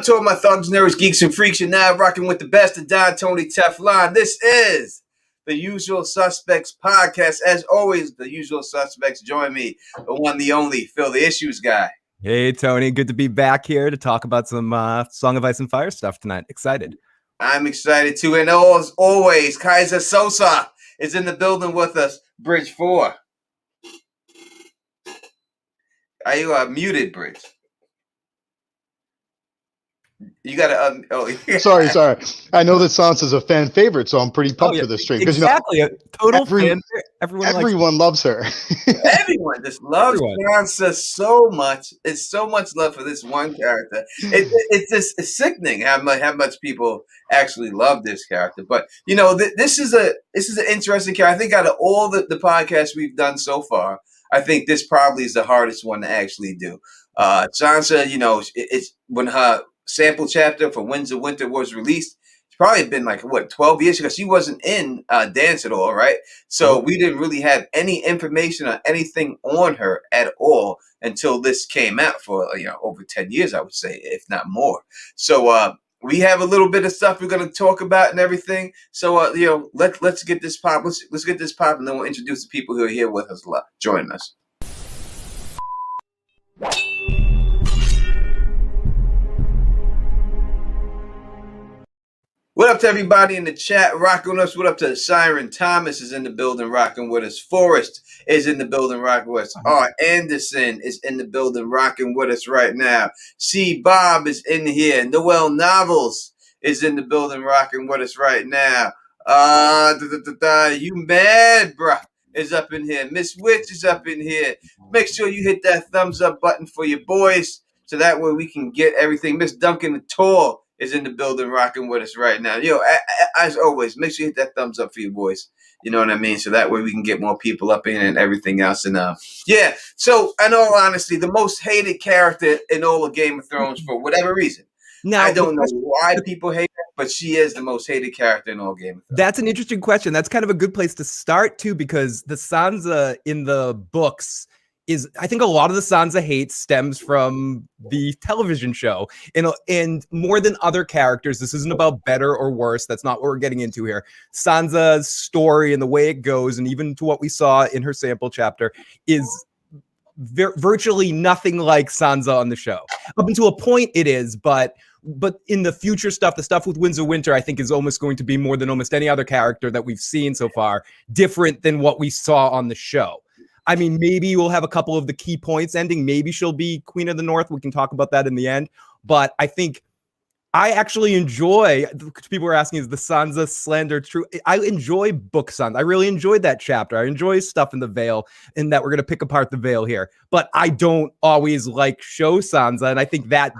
up to all my thugs, nerds, geeks, and freaks? You're now rocking with the best of Don, Tony, Teflon. This is the Usual Suspects podcast. As always, the Usual Suspects join me, the one, the only, Phil, the Issues guy. Hey, Tony. Good to be back here to talk about some Song of Ice and Fire stuff tonight. Excited. I'm excited too. And as always, Kaiser Sosa is in the building with us. Bridge 4. Are you muted, Bridge? You gotta. Sorry. I know that Sansa's a fan favorite, so I'm pretty pumped for this stream because exactly, a total fan. Everyone loves her. Everyone just loves Sansa so much. It's so much love for this one character. It's sickening how much people actually love this character. But you know, this is an interesting character. I think out of all the podcasts we've done so far, I think this probably is the hardest one to actually do. Sansa, you know, it's when her sample chapter for Winds of Winter was released. It's probably been like 12 years because she wasn't in Dance at all, right? So we didn't really have any information or anything on her at all until this came out for over 10 years, I would say, if not more. So we have a little bit of stuff we're going to talk about and everything. So let's get this pop. Let's get this pop, and then we'll introduce the people who are here with us, joining us. What up to everybody in the chat rocking with us? What up to Siren Thomas is in the building rocking with us. Forrest is in the building rocking with us. Art Anderson is in the building rocking with us right now. C. Bob is in here. Noel Novels is in the building rocking with us right now. You mad, bruh, is up in here. Miss Witch is up in here. Make sure you hit that thumbs up button for your boys so that way we can get everything. Miss Duncan the Tour is in the building rocking with us right now. As always, make sure you hit that thumbs up for your boys. You know what I mean? So that way we can get more people up in and everything else. And so in all honesty, the most hated character in all of Game of Thrones for whatever reason. Now, I don't know why people hate her, but she is the most hated character in all Game of Thrones. That's an interesting question. That's kind of a good place to start too, because the Sansa in the books is, I think a lot of the Sansa hate stems from the television show, and more than other characters. This isn't about better or worse. That's not what we're getting into here. Sansa's story and the way it goes, and even to what we saw in her sample chapter, is virtually nothing like Sansa on the show. Up until a point it is, but in the future stuff, the stuff with Winds of Winter, I think is almost going to be more than almost any other character that we've seen so far, different than what we saw on the show. I mean, maybe we'll have a couple of the key points ending. Maybe she'll be Queen of the North. We can talk about that in the end. But I think I actually enjoy, people are asking, is the Sansa slander true? I enjoy book Sansa. I really enjoyed that chapter. I enjoy stuff in the Vale, in that we're going to pick apart the Vale here. But I don't always like show Sansa, and I think that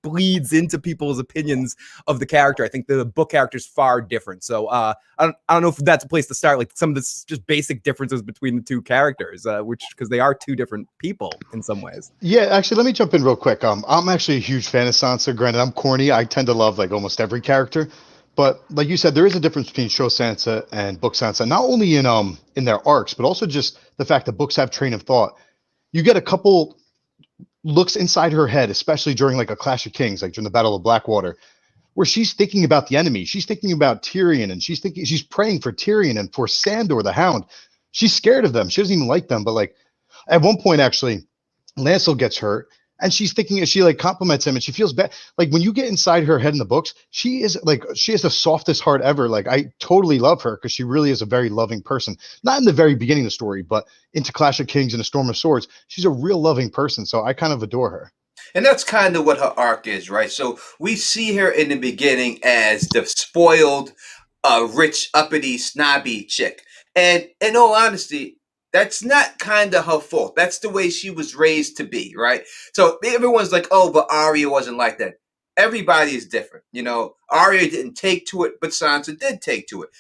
bleeds into people's opinions of the character. I think the book character is far different. So I don't know if that's a place to start, like some of the just basic differences between the two characters, because they are two different people in some ways. Yeah, actually, let me jump in real quick. I'm actually a huge fan of Sansa. Granted, I'm corny. I tend to love like almost every character, but like you said, there is a difference between show Sansa and book Sansa. Not only in their arcs, but also just the fact that books have train of thought. You get a couple looks inside her head, especially during like a Clash of Kings, like during the Battle of Blackwater, where she's thinking about the enemy. She's thinking about Tyrion, and she's praying for Tyrion and for Sandor the Hound. She's scared of them. She doesn't even like them. But like at one point, actually, Lancel gets hurt, and she's thinking, she like compliments him, and she feels bad. Like when you get inside her head in the books, she has the softest heart ever. Like I totally love her because she really is a very loving person. Not in the very beginning of the story, but into Clash of Kings and A Storm of Swords, she's a real loving person. So I kind of adore her. And that's kind of what her arc is, right? So we see her in the beginning as the spoiled, rich, uppity, snobby chick. And in all honesty, that's not kind of her fault. That's the way she was raised to be, right? So everyone's like, oh, but Arya wasn't like that. Everybody is different. Arya didn't take to it, but Sansa did take to it.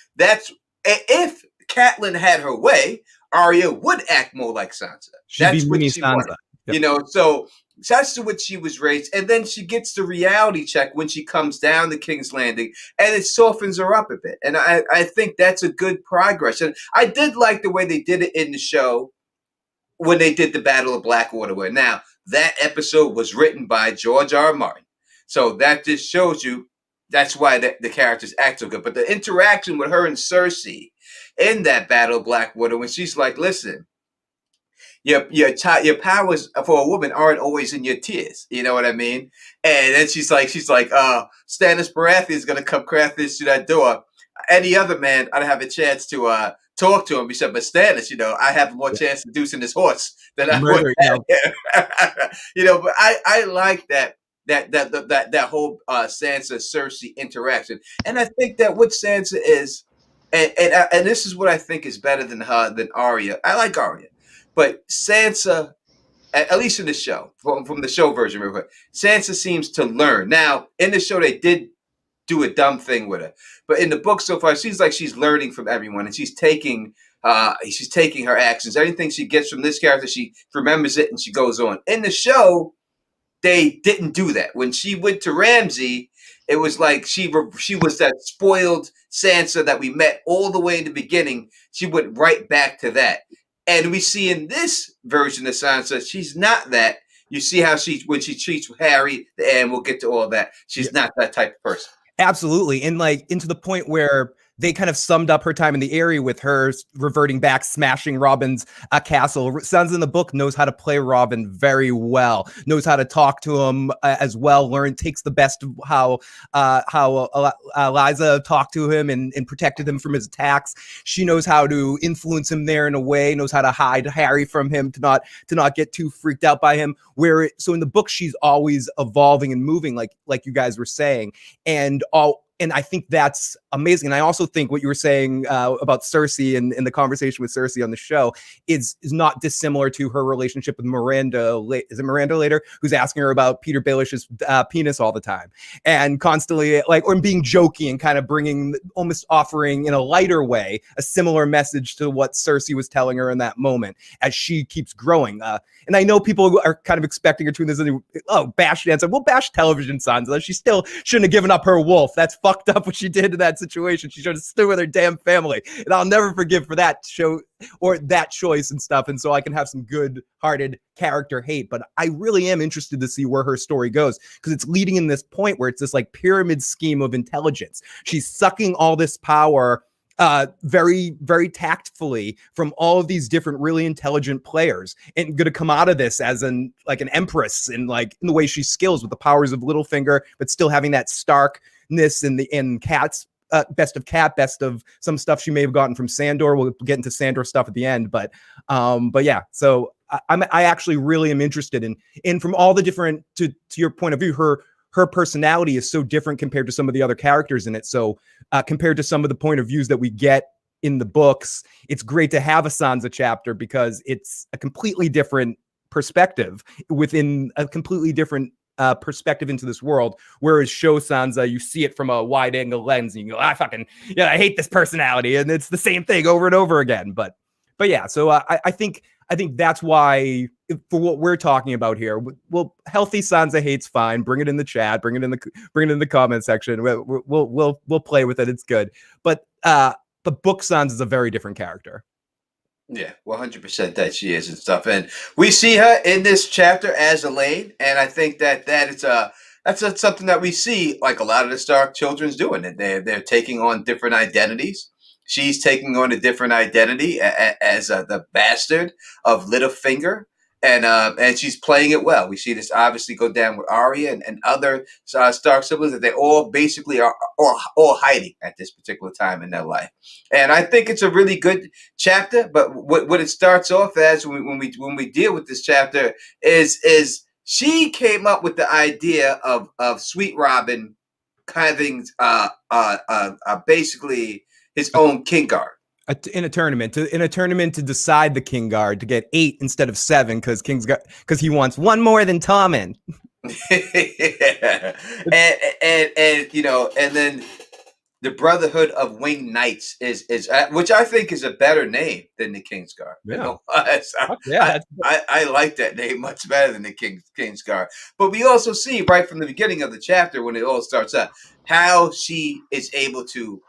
If Catelyn had her way, Arya would act more like Sansa. That's what she wanted. Yep. So that's what she was raised. And then she gets the reality check when she comes down to King's Landing, and it softens her up a bit. And I think that's a good progress. And I did like the way they did it in the show when they did the Battle of Blackwater. Now, that episode was written by George R. R. Martin. So that just shows you that's why the characters act so good. But the interaction with her and Cersei in that Battle of Blackwater, when she's like, "Listen, your powers for a woman aren't always in your tears." You know what I mean? And then she's like, Stannis Baratheon is gonna come crack this to that door. Any other man, I'd have a chance to talk to him. He said, but Stannis, I have more chance of deucing this horse than I would. Murder, But I like that whole Sansa Cersei interaction, and I think that what Sansa is, and this is what I think is better than Arya. I like Arya, but Sansa, at least in the show, from the show version, real quick, Sansa seems to learn. Now, in the show, they did do a dumb thing with her, but in the book so far, it seems like she's learning from everyone, and she's taking her actions. Anything she gets from this character, she remembers it, and she goes on. In the show, they didn't do that. When she went to Ramsay, it was like she was that spoiled Sansa that we met all the way in the beginning. She went right back to that. And we see in this version of Sansa, she's not that. You see how when she treats Harry, and we'll get to all that. She's not that type of person. Absolutely. And like into the point where they kind of summed up her time in the area with her reverting back, smashing Robin's castle. Sansa in the book knows how to play Robin very well, knows how to talk to him as well, takes the best of how Eliza talked to him and protected him from his attacks. She knows how to influence him there in a way, knows how to hide Harry from him to not get too freaked out by him. So in the book, she's always evolving and moving, like you guys were saying. And I think that's amazing. And I also think what you were saying about Cersei and the conversation with Cersei on the show is not dissimilar to her relationship with Miranda. Is it Miranda later? Who's asking her about Peter Baelish's penis all the time and constantly or being jokey and kind of almost offering in a lighter way, a similar message to what Cersei was telling her in that moment as she keeps growing. And I know people are kind of expecting her to this. Bash Sansa. Well, bash television Sansa. She still shouldn't have given up her wolf. That's fucked up what she did in that situation. She should have stood with her damn family. And I'll never forgive for that show or that choice and stuff. And so I can have some good-hearted character hate. But I really am interested to see where her story goes because it's leading in this point where it's this pyramid scheme of intelligence. She's sucking all this power very, very tactfully from all of these different really intelligent players and going to come out of this as an empress in the way she skills with the powers of Littlefinger, but still having that starkness in Cat's best of Cat, best of some stuff she may have gotten from Sandor. We'll get into Sandor stuff at the end, but yeah, so I actually really am interested in from all the different, to your point of view, her personality is so different compared to some of the other characters in it. So compared to some of the point of views that we get in the books, it's great to have a Sansa chapter because it's a completely different perspective within a completely different perspective into this world. Whereas show Sansa, you see it from a wide angle lens and you go, I hate this personality. And it's the same thing over and over again. But yeah, so I think that's why for what we're talking about here, well, healthy Sansa hate's fine. Bring it in the chat. Bring it in the comment section. We'll play with it. It's good. But book Sansa is a very different character. Yeah, 100% that she is and stuff. And we see her in this chapter as Elaine, and I think that's something that we see a lot of the Stark children's doing. They're taking on different identities. She's taking on a different identity as the bastard of Littlefinger, and she's playing it well. We see this obviously go down with Arya and other Stark siblings that they all basically are all hiding at this particular time in their life. And I think it's a really good chapter. But what it starts off as when we deal with this chapter is she came up with the idea of Sweet Robin having basically his own Kingsguard. In a tournament to decide the Kingsguard to get 8 instead of 7 because he wants one more than Tommen. Yeah. And then the Brotherhood of Winged Knights is which I think is a better name than the Kingsguard. Yeah. I like that name much better than the Kingsguard. But we also see right from the beginning of the chapter when it all starts out how she is able to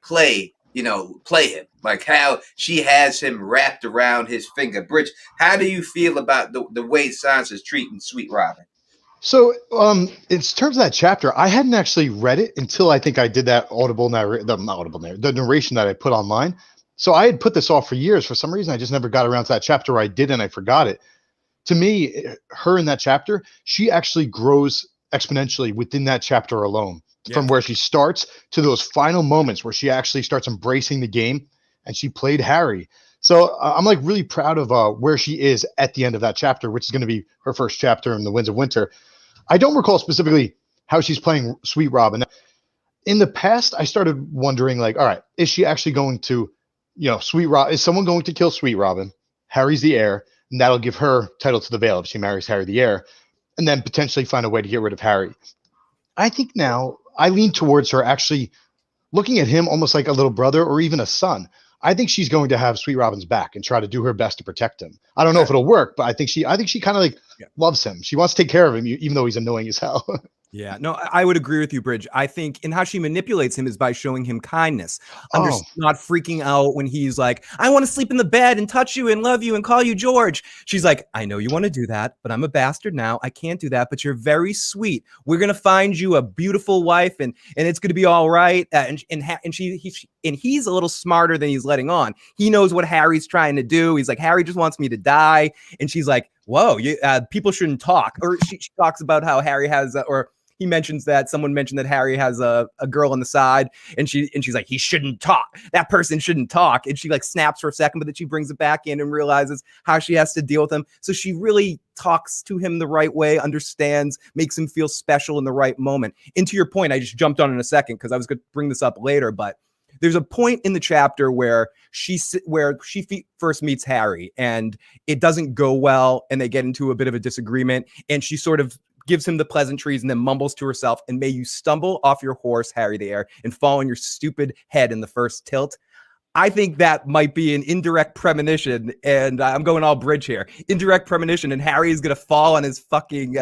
play him, how she has him wrapped around his finger. Bridge, how do you feel about the way Sansa's treating Sweet Robin? So, in terms of that chapter, I hadn't actually read it until I think I did that the narration that I put online. So I had put this off for years. For some reason, I just never got around to that chapter where I did and I forgot it. To me, her in that chapter, she actually grows exponentially within that chapter alone. From where she starts to those final moments where she actually starts embracing the game and she played Harry. So I'm like really proud of where she is at the end of that chapter, which is going to be her first chapter in the Winds of Winter. I don't recall specifically how she's playing Sweet Robin. In the past, I started wondering, like, all right, is she actually going to, Sweet Robin? Is someone going to kill Sweet Robin? Harry's the heir, and that'll give her title to the Vale if she marries Harry the heir, and then potentially find a way to get rid of Harry. I think now I lean towards her actually looking at him almost like a little brother or even a son. I think she's going to have Sweet Robin's back and try to do her best to protect him. I don't know if it'll work, but I think she kind of like loves him. She wants to take care of him, even though he's annoying as hell. Yeah, no, I would agree with you, Bridge. I think in how she manipulates him is by showing him kindness, not freaking out when he's like, I want to sleep in the bed and touch you and love you and call you George. She's like, I know you want to do that, but I'm a bastard now. I can't do that, but you're very sweet. We're going to find you a beautiful wife and it's going to be all right. And he's a little smarter than he's letting on. He knows what Harry's trying to do. He's like, Harry just wants me to die. And she's like, whoa, people shouldn't talk. Or she talks about how Harry has, he mentions that someone mentioned that Harry has a girl on the side, and she's like, he shouldn't talk. That person shouldn't talk. And she like snaps for a second, but then she brings it back in and realizes how she has to deal with him. So she really talks to him the right way, understands, makes him feel special in the right moment. And to your point, I just jumped on in a second because I was going to bring this up later, but there's a point in the chapter where she first meets Harry and it doesn't go well and they get into a bit of a disagreement and she sort of gives him the pleasantries and then mumbles to herself, and may you stumble off your horse, Harry the heir, and fall on your stupid head in the first tilt. I think that might be an indirect premonition, and I'm going all Bridge here. Indirect premonition, and Harry is going to fall on his fucking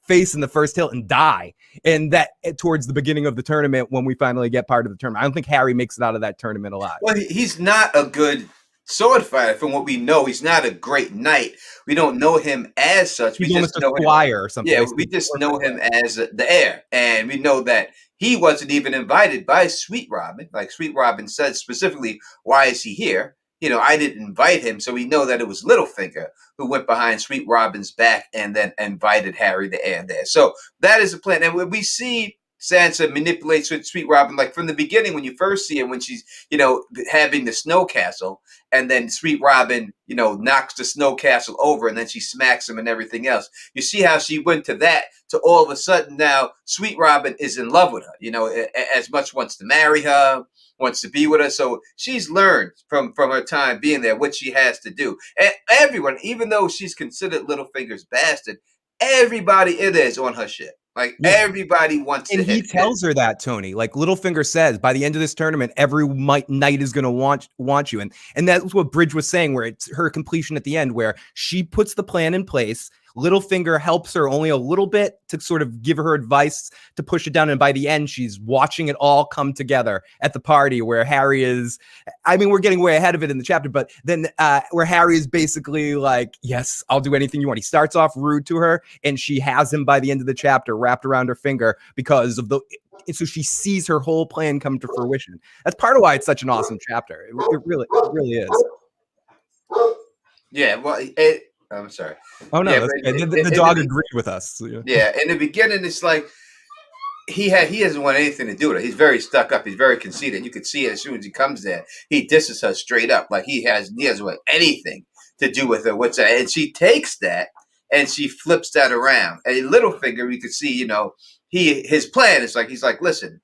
face in the first tilt and die. And that towards the beginning of the tournament when we finally get part of the tournament. I don't think Harry makes it out of that tournament alive. Well, he's not a good sword fighter from what we know. He's not a great knight. We don't know him as such. He's almost a squire or something. Yeah, we just know him as the heir. And we know that he wasn't even invited by Sweet Robin. Like Sweet Robin said specifically, why is he here? I didn't invite him. So we know that it was Littlefinger who went behind Sweet Robin's back and then invited Harry the heir there. So that is a plan. And when we see Sansa manipulates with Sweet Robin, like from the beginning when you first see her, when she's, having the snow castle, and then Sweet Robin, knocks the snow castle over and then she smacks him and everything else. You see how she went to that to all of a sudden now Sweet Robin is in love with her, as much wants to marry her, wants to be with her. So she's learned from her time being there what she has to do. And everyone, even though she's considered Littlefinger's bastard, everybody in there is on her shit. Like everybody wants to. And he tells her that, Tony. Like Littlefinger says, by the end of this tournament, every knight is going to want you. And that's what Bridge was saying, where it's her completion at the end, where she puts the plan in place. Littlefinger helps her only a little bit to sort of give her advice to push it down. And by the end, she's watching it all come together at the party where Harry is. I mean, we're getting way ahead of it in the chapter, but then where Harry is basically like, yes, I'll do anything you want. He starts off rude to her and she has him by the end of the chapter wrapped around her finger because of so she sees her whole plan come to fruition. That's part of why it's such an awesome chapter. It really is. Yeah, well, I'm sorry. Oh no, the dog agreed with us. Yeah, in the beginning, it's like he doesn't want anything to do with it. He's very stuck up. He's very conceited. You can see it as soon as he comes there. He disses her straight up, like he doesn't want anything to do with her. And she takes that and she flips that around. And Littlefinger, we could see, his plan is like he's like, listen,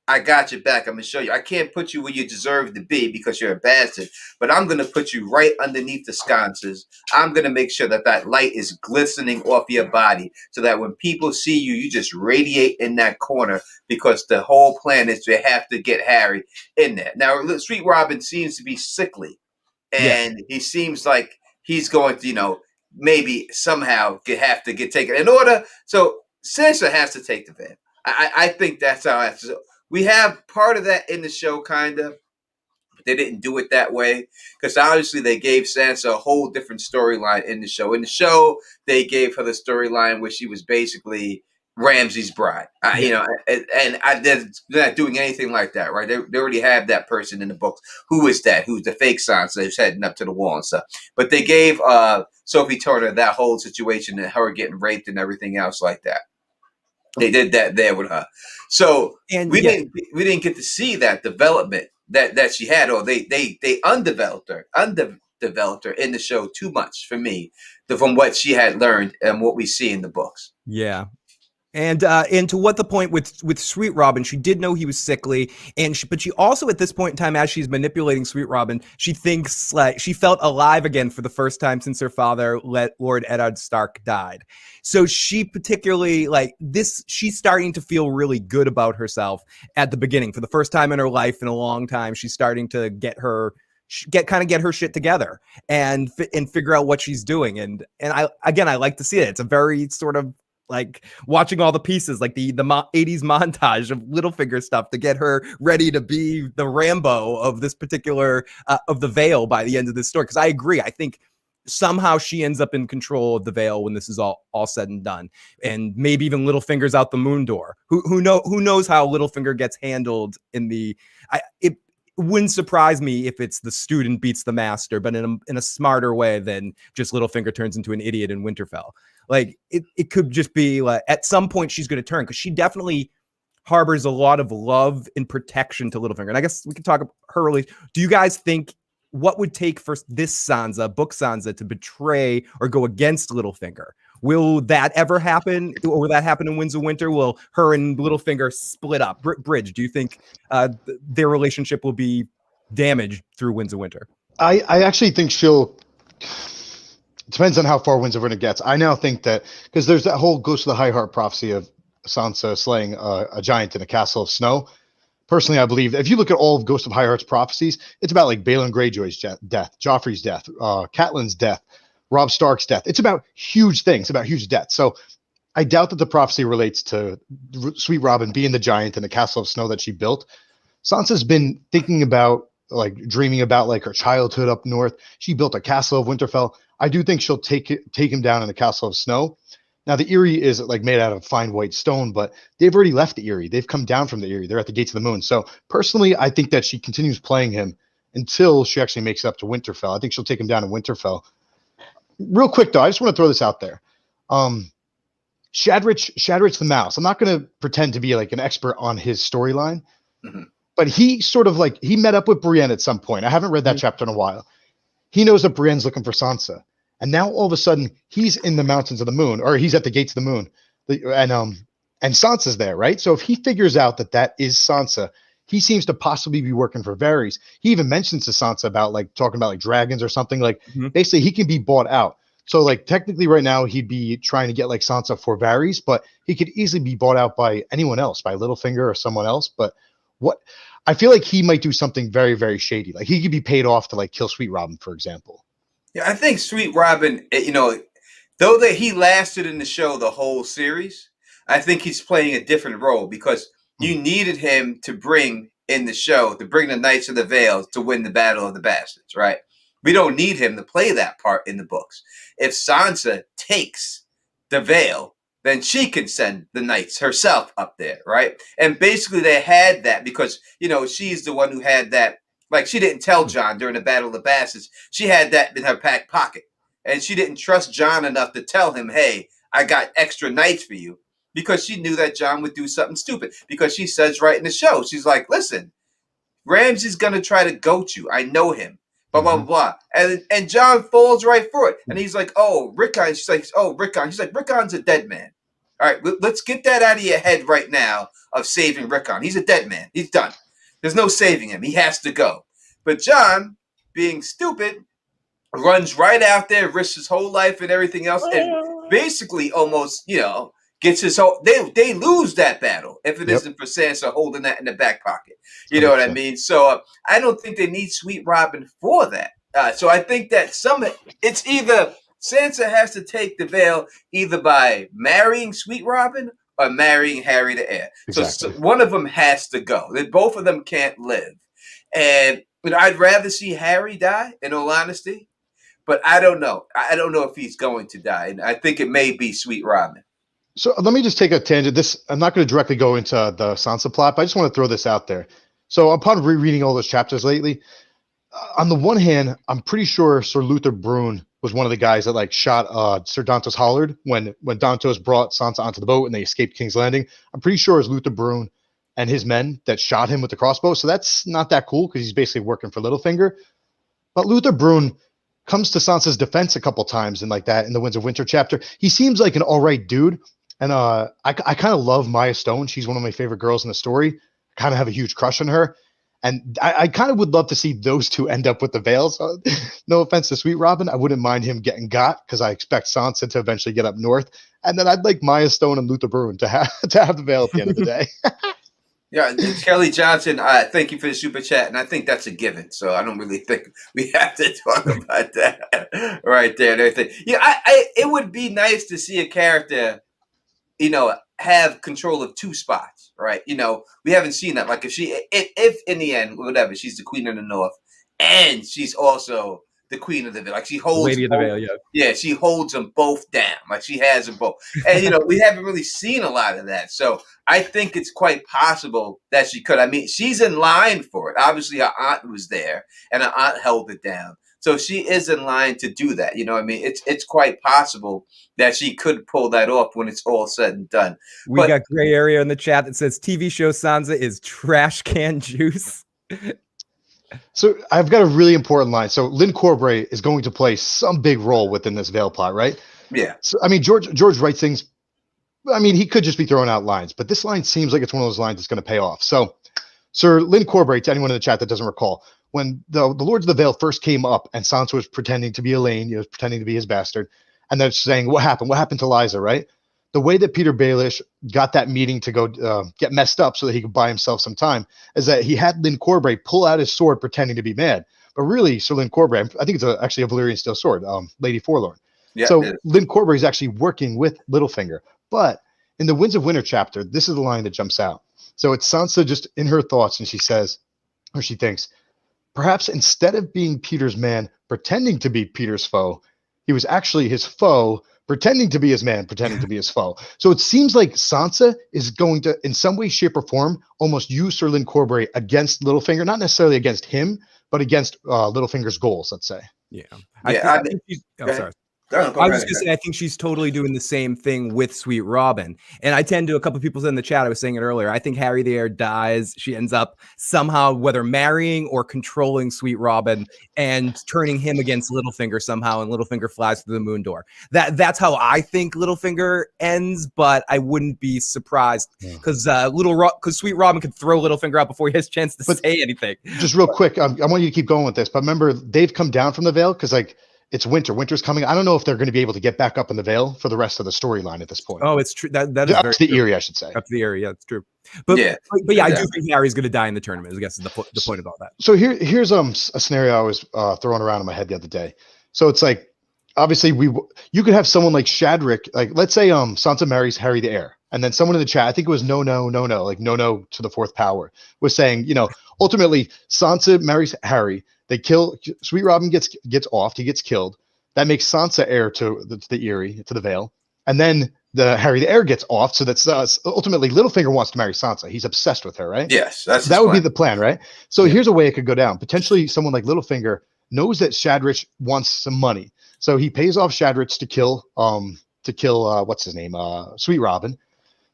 I got your back. I'm going to show you. I can't put you where you deserve to be because you're a bastard, but I'm going to put you right underneath the sconces. I'm going to make sure that light is glistening off your body so that when people see you, you just radiate in that corner because the whole plan is to have to get Harry in there. Now, Sweet Robin seems to be sickly, and he seems like he's going to, maybe somehow have to get taken in order. So Sansa has to take the van. I think that's how it has to. We have part of that in the show, kind of. They didn't do it that way because obviously they gave Sansa a whole different storyline in the show. In the show, they gave her the storyline where she was basically Ramsay's bride. They're not doing anything like that, right? They already have that person in the books. Who is that? Who's the fake Sansa who's heading up to the wall and stuff? But they gave Sophie Turner that whole situation and her getting raped and everything else like that. They did that there with her. So we didn't get to see that development that she had, or they undeveloped her in the show too much for me, from what she had learned and what we see in the books. Yeah. And to what the point with Sweet Robin, she did know he was sickly, but she also at this point in time, as she's manipulating Sweet Robin, she thinks like she felt alive again for the first time since her father, Lord Eddard Stark, died. So she particularly she's starting to feel really good about herself at the beginning. For the first time in her life in a long time, she's starting to get her shit together and figure out what she's doing. And I like to see it. It's a very sort of like watching all the pieces, like the 80s montage of Littlefinger stuff to get her ready to be the Rambo of this particular of the Vale by the end of this story. Because I agree, I think somehow she ends up in control of the Vale when this is all said and done, and maybe even Littlefinger's out the moon door. Who knows how Littlefinger gets handled in the it wouldn't surprise me if it's the student beats the master, but in a smarter way than just Littlefinger turns into an idiot in Winterfell. Like it could just be like at some point she's going to turn, because she definitely harbors a lot of love and protection to Littlefinger. And I guess we can talk about her relationship. Do you guys think what would take for this Sansa, book Sansa, to betray or go against Littlefinger? Will that ever happen, or will that happen in Winds of Winter? Will her and Littlefinger split up? Bridge, do you think their relationship will be damaged through Winds of Winter? I actually think she'll. It depends on how far Winds of Winter gets. I now think that because there's that whole Ghost of the High Heart prophecy of Sansa slaying a giant in a castle of snow. Personally, I believe if you look at all of Ghost of High Heart's prophecies, it's about like Balon Greyjoy's death, Joffrey's death, Catelyn's death, Robb Stark's death. It's about huge things, about huge deaths. So I doubt that the prophecy relates to Sweet Robin being the giant in the castle of snow that she built. Sansa's been thinking about, like dreaming about like her childhood up north. She built a castle of Winterfell. I do think she'll take him down in the castle of snow. Now the Eyrie is like made out of fine white stone, but they've already left the Eyrie. They've come down from the Eyrie. They're at the gates of the moon. So personally, I think that she continues playing him until she actually makes it up to Winterfell. I think she'll take him down in Winterfell. Real quick though, I just want to throw this out there. Shadrich the Mouse. I'm not going to pretend to be like an expert on his storyline, but he sort of like he met up with Brienne at some point. I haven't read that chapter in a while. He knows that Brienne's looking for Sansa. And now all of a sudden he's in the mountains of the moon, or he's at the gates of the moon, and Sansa's there, right? So if he figures out that that is Sansa, he seems to possibly be working for Varys. He even mentions to Sansa about like talking about like dragons or something. Like basically he can be bought out. So like technically right now he'd be trying to get like Sansa for Varys, but he could easily be bought out by anyone else, by Littlefinger or someone else. But what I feel like he might do something very, very shady. Like he could be paid off to like kill Sweet Robin, for example. Yeah, I think Sweet Robin, though that he lasted in the show the whole series, I think he's playing a different role because you needed him to bring in the show, to bring the Knights of the Vale to win the Battle of the Bastards, right? We don't need him to play that part in the books. If Sansa takes the Vale, then she can send the Knights herself up there, right? And basically they had that because, she's the one who had that. Like, she didn't tell Jon during the Battle of the Bastards. She had that in her back pocket. And she didn't trust Jon enough to tell him, hey, I got extra knights for you. Because she knew that Jon would do something stupid. Because she says right in the show, she's like, listen, Ramsay's going to try to goat you. I know him. Blah, blah, blah, blah. And Jon falls right for it. And he's like, oh, Rickon. She's like, oh, Rickon. He's like, Rickon's a dead man. All right, let's get that out of your head right now of saving Rickon. He's a dead man. He's done. There's no saving him. He has to go. But Jon, being stupid, runs right out there, risks his whole life and everything else, and basically almost, gets his whole. They lose that battle if it isn't for Sansa holding that in the back pocket. You know what I mean? So I don't think they need Sweet Robin for that. So I think that it's either Sansa has to take the Vale either by marrying Sweet Robin or marrying Harry the Heir. Exactly. So one of them has to go. Both of them can't live. And But I'd rather see Harry die, in all honesty. But I don't know. I don't know if he's going to die. And I think it may be Sweet Robin. So let me just take a tangent. I'm not going to directly go into the Sansa plot, but I just want to throw this out there. So upon rereading all those chapters lately, on the one hand, I'm pretty sure Sir Luther Brune was one of the guys that like shot Sir Dantos Hollard when Dantos brought Sansa onto the boat and they escaped King's Landing. I'm pretty sure it was Luther Brune and his men that shot him with the crossbow. So that's not that cool because he's basically working for Littlefinger. But Luther Brune comes to Sansa's defense a couple times and like that in the Winds of Winter chapter. He seems like an all right dude. And I kind of love Maya Stone. She's one of my favorite girls in the story. I kind of have a huge crush on her. And I kind of would love to see those two end up with the Vale. So, no offense to Sweet Robin. I wouldn't mind him getting got because I expect Sansa to eventually get up north. And then I'd like Maya Stone and Luther Brune to have the Vale at the end of the day. Yeah, Kelly Johnson, thank you for the super chat. And I think that's a given. So I don't really think we have to talk about that right there and everything. Yeah, it would be nice to see a character, have control of two spots, right? We haven't seen that. Like if in the end, whatever, she's the Queen of the North, and she's also the Queen of the Vale. Like she holds Lady of the Vale, yeah. Yeah, she holds them both down. Like she has them both. And we haven't really seen a lot of that. So I think it's quite possible that she could. I mean, she's in line for it. Obviously, her aunt was there, and her aunt held it down. So she is in line to do that. I mean, it's quite possible that she could pull that off when it's all said and done. We got gray area in the chat that says TV show Sansa is trash can juice. So I've got a really important line. So Lynn Corbray is going to play some big role within this Vale plot, right? Yeah. So I mean, George writes things. I mean, he could just be throwing out lines, but this line seems like it's one of those lines that's going to pay off. So Sir Lynn Corbray, to anyone in the chat that doesn't recall, when the Lords of the Vale first came up and Sansa was pretending to be Elaine, pretending to be his bastard, and they're saying, what happened? What happened to Liza, right? The way that Peter Baelish got that meeting to go get messed up so that he could buy himself some time is that he had Lynn Corbray pull out his sword pretending to be mad. But really, Sir Lynn Corbray, I think it's actually a Valyrian steel sword, Lady Forlorn. Yeah, so Lynn Corbray is actually working with Littlefinger. But in the Winds of Winter chapter, this is the line that jumps out. So it's Sansa just in her thoughts, and she says, or she thinks, perhaps instead of being Peter's man, pretending to be Peter's foe, he was actually his foe, pretending to be his man, pretending to be his foe. So it seems like Sansa is going to, in some way, shape, or form, almost use Sir Lynn Corbray against Littlefinger, not necessarily against him, but against Littlefinger's goals, let's say. Yeah. I think sorry. I was just going to say, I think she's totally doing the same thing with Sweet Robin. And I tend to, a couple of people in the chat, I was saying it earlier, I think Harry the Heir dies. She ends up somehow, whether marrying or controlling Sweet Robin and turning him against Littlefinger somehow, and Littlefinger flies through the moon door. That's how I think Littlefinger ends, but I wouldn't be surprised because Sweet Robin could throw Littlefinger out before he has a chance to say anything. Just real quick, I want you to keep going with this, but remember, they've come down from the Vale because, like, it's winter. Winter's coming. I don't know if they're going to be able to get back up in the Vale for the rest of the storyline at this point. Oh, it's true. That is up to the Eyrie, I should say. Up to the Eyrie, yeah, it's true. But yeah, I do think Harry's going to die in the tournament. I guess is the point of all that. So here's a scenario I was throwing around in my head the other day. So it's like, obviously you could have someone like Shadrick, like let's say Sansa marries Harry the Heir, and then someone in the chat, I think it was no to the fourth power, was saying, ultimately Sansa marries Harry. They kill Sweet Robin gets offed. He gets killed. That makes Sansa heir to the Eyrie, to the Vale. And then the Harry the Heir gets offed. So that's ultimately Littlefinger wants to marry Sansa. He's obsessed with her, right? Yes, that would be the plan, right? So here's a way it could go down. Potentially someone like Littlefinger knows that Shadrich wants some money. So he pays off Shadrich to kill what's his name? Sweet Robin.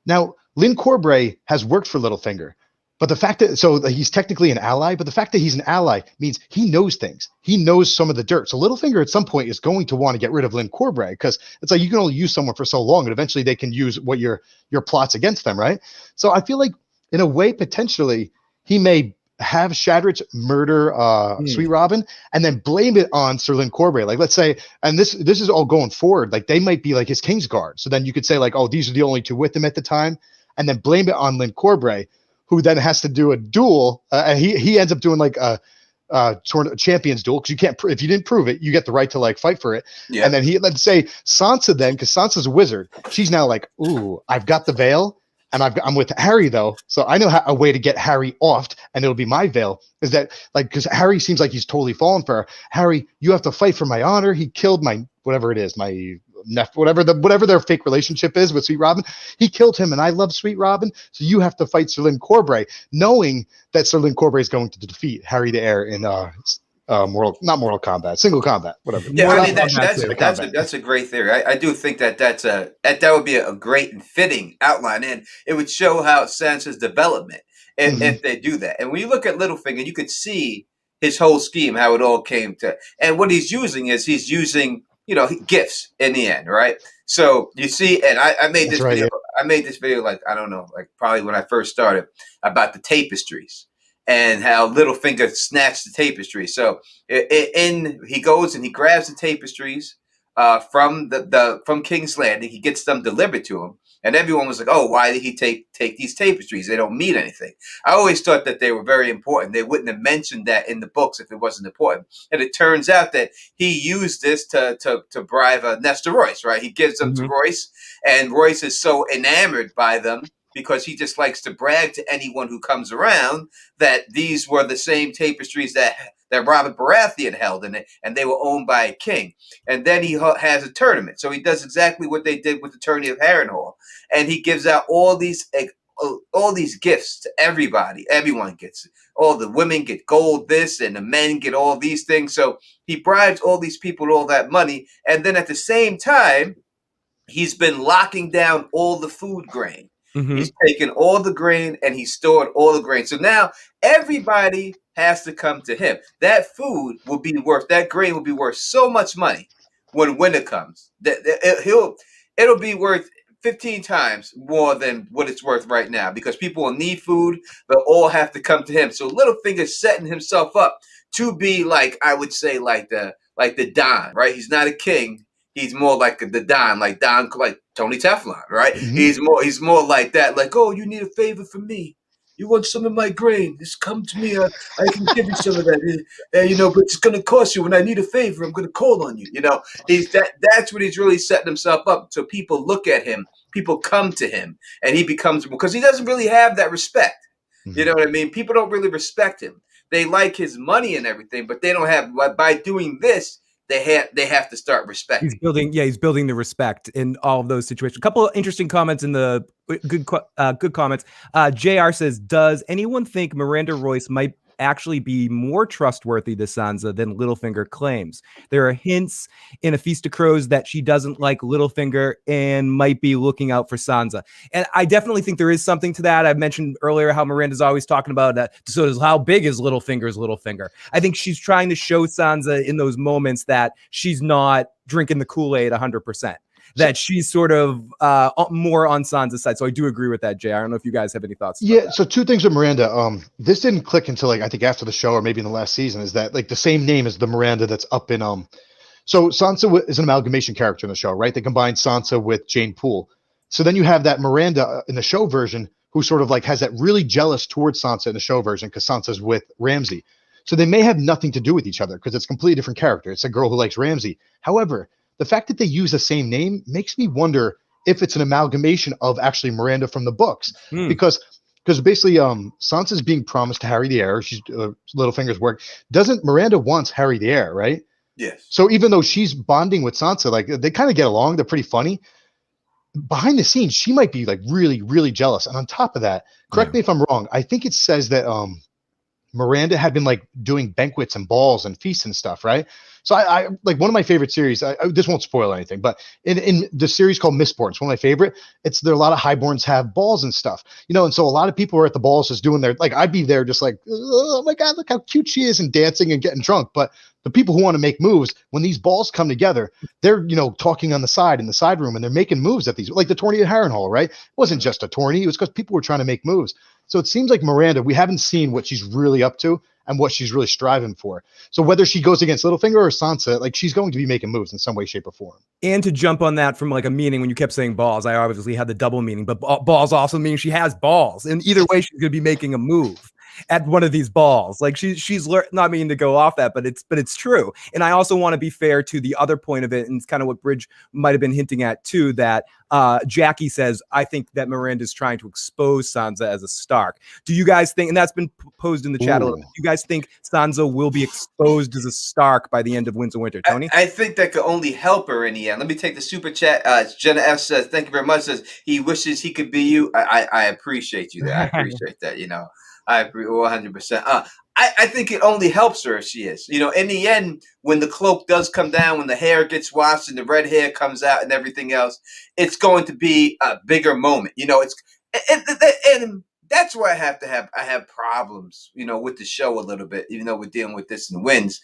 Now, Lynn Corbray has worked for Littlefinger. But the fact that he's technically an ally, but the fact that he's an ally means he knows things. He knows some of the dirt. So Littlefinger at some point is going to want to get rid of Lynn Corbray because it's like you can only use someone for so long, and eventually they can use what your plots against them, right? So I feel like in a way potentially he may have Shadrich murder Sweet Robin and then blame it on Sir Lynn Corbray. Like let's say, and this is all going forward, like they might be like his Kingsguard. So then you could say like, oh, these are the only two with him at the time, and then blame it on Lynn Corbray, who then has to do a duel, and he ends up doing like a sort of a champions duel because you can't if you didn't prove it, you get the right to like fight for it. Yeah. And then let's say Sansa then, because Sansa's a wizard, she's now like, ooh, I've got the Vale. And I'm with Harry though, so I know a way to get Harry off, and it'll be my veil. Is that like because Harry seems like he's totally fallen for her. Harry, you have to fight for my honor. He killed my whatever it is, my nephew, whatever their fake relationship is with Sweet Robin. He killed him, and I love Sweet Robin, so you have to fight Sir Lyn Corbray, knowing that Sir Lyn Corbray is going to defeat Harry the Heir in not Mortal Kombat, single combat, whatever. Yeah, Mortal I mean Kombat that's a great theory. I do think that would be a great and fitting outline, and it would show how Sansa's development if they do that. And when you look at Littlefinger, you could see his whole scheme, how it all came to. And what he's using gifts in the end, right? So you see, and I made this video. Yeah. I made this video like I don't know, like probably when I first started about the tapestries. And how Littlefinger snatched the tapestry. So he goes and he grabs the tapestries from from King's Landing. He gets them delivered to him, and everyone was like, "Oh, why did he take these tapestries? They don't mean anything." I always thought that they were very important. They wouldn't have mentioned that in the books if it wasn't important. And it turns out that he used this to bribe Nestor Royce. Right? He gives them to Royce, and Royce is so enamored by them, because he just likes to brag to anyone who comes around that these were the same tapestries that Robert Baratheon held in it, and they were owned by a king. And then he has a tournament. So he does exactly what they did with the tourney of Harrenhal. And he gives out all these gifts to everybody. Everyone gets it. All the women get gold this, and the men get all these things. So he bribes all these people with all that money. And then at the same time, he's been locking down all the food grain. He's taken all the grain and he stored all the grain. So now everybody has to come to him. That grain will be worth so much money when winter comes. It'll be worth 15 times more than what it's worth right now, because people will need food. They'll all have to come to him. So Littlefinger's setting himself up to be like, I would say, like the Don, right? He's not a king. He's more like the Don, like Tony Teflon, right? He's more like that. Like, oh, you need a favor from me. You want some of my grain? Just come to me. I can give you some of that. But it's going to cost you. When I need a favor, I'm going to call on you. That's what he's really setting himself up. So people look at him, people come to him, and he becomes, because he doesn't really have that respect. You know what I mean? People don't really respect him. They like his money and everything, but they don't have. By doing this, they have to start respecting. He's building the respect in all of those situations. A couple of interesting comments in the good comments. JR says, does anyone think Miranda Royce might actually be more trustworthy to Sansa than Littlefinger claims? There are hints in A Feast of Crows that she doesn't like Littlefinger and might be looking out for Sansa. And I definitely think there is something to that. I've mentioned earlier how Miranda's always talking about so how big is Littlefinger's Littlefinger? I think she's trying to show Sansa in those moments that she's not drinking the Kool-Aid 100%. That she's sort of more on Sansa's side. So I do agree with that, Jay. I don't know if you guys have any thoughts. Yeah, so two things with Miranda. This didn't click until I think after the show, or maybe in the last season, is that the same name as the Miranda that's up in so Sansa is an amalgamation character in the show, right? They combined Sansa with Jane Poole. So then you have that Miranda in the show version who sort of has that really jealous towards Sansa in the show version because Sansa's with Ramsay. So they may have nothing to do with each other because it's a completely different character. It's a girl who likes Ramsay. However, the fact that they use the same name makes me wonder if it's an amalgamation of actually Miranda from the books, because basically Sansa's being promised to Harry the Heir. She's Littlefinger's work. Miranda wants Harry the Heir, right? Yes. So even though she's bonding with Sansa, they kind of get along. They're pretty funny. Behind the scenes, she might be really, really jealous. And on top of that, correct me if I'm wrong, I think it says that Miranda had been doing banquets and balls and feasts and stuff, right? So I one of my favorite series. This won't spoil anything, but in the series called Mistborn, it's one of my favorite. There are a lot of highborns have balls and stuff, and so a lot of people are at the balls just doing their I'd be there just oh my god, look how cute she is, and dancing and getting drunk. But the people who want to make moves, when these balls come together, they're talking on the side in the side room, and they're making moves at these, like the tourney at Harrenhal, right? It wasn't just a tourney; it was because people were trying to make moves. So it seems like Miranda, we haven't seen what she's really up to and what she's really striving for. So whether she goes against Littlefinger or Sansa, she's going to be making moves in some way, shape, or form. And to jump on that from a meaning, when you kept saying balls, I obviously had the double meaning, but balls also means she has balls. And either way, she's going to be making a move. at one of these balls. Like she's not meaning to go off that, but it's true. And I also want to be fair to the other point of it, and it's kind of what Bridge might have been hinting at too, that Jackie says, I think that Miranda's trying to expose Sansa as a Stark. Do you guys think, and that's been posed in the chat a little bit, do you guys think Sansa will be exposed as a Stark by the end of Winds of Winter? Tony? I think that could only help her in the end. Let me take the super chat. Jenna F says, thank you very much. Says he wishes he could be you. I appreciate you there. I appreciate that. I agree 100%. I think it only helps her if she is. In the end, when the cloak does come down, when the hair gets washed and the red hair comes out and everything else, it's going to be a bigger moment. And that's where I have problems, with the show a little bit, even though we're dealing with this in Winds.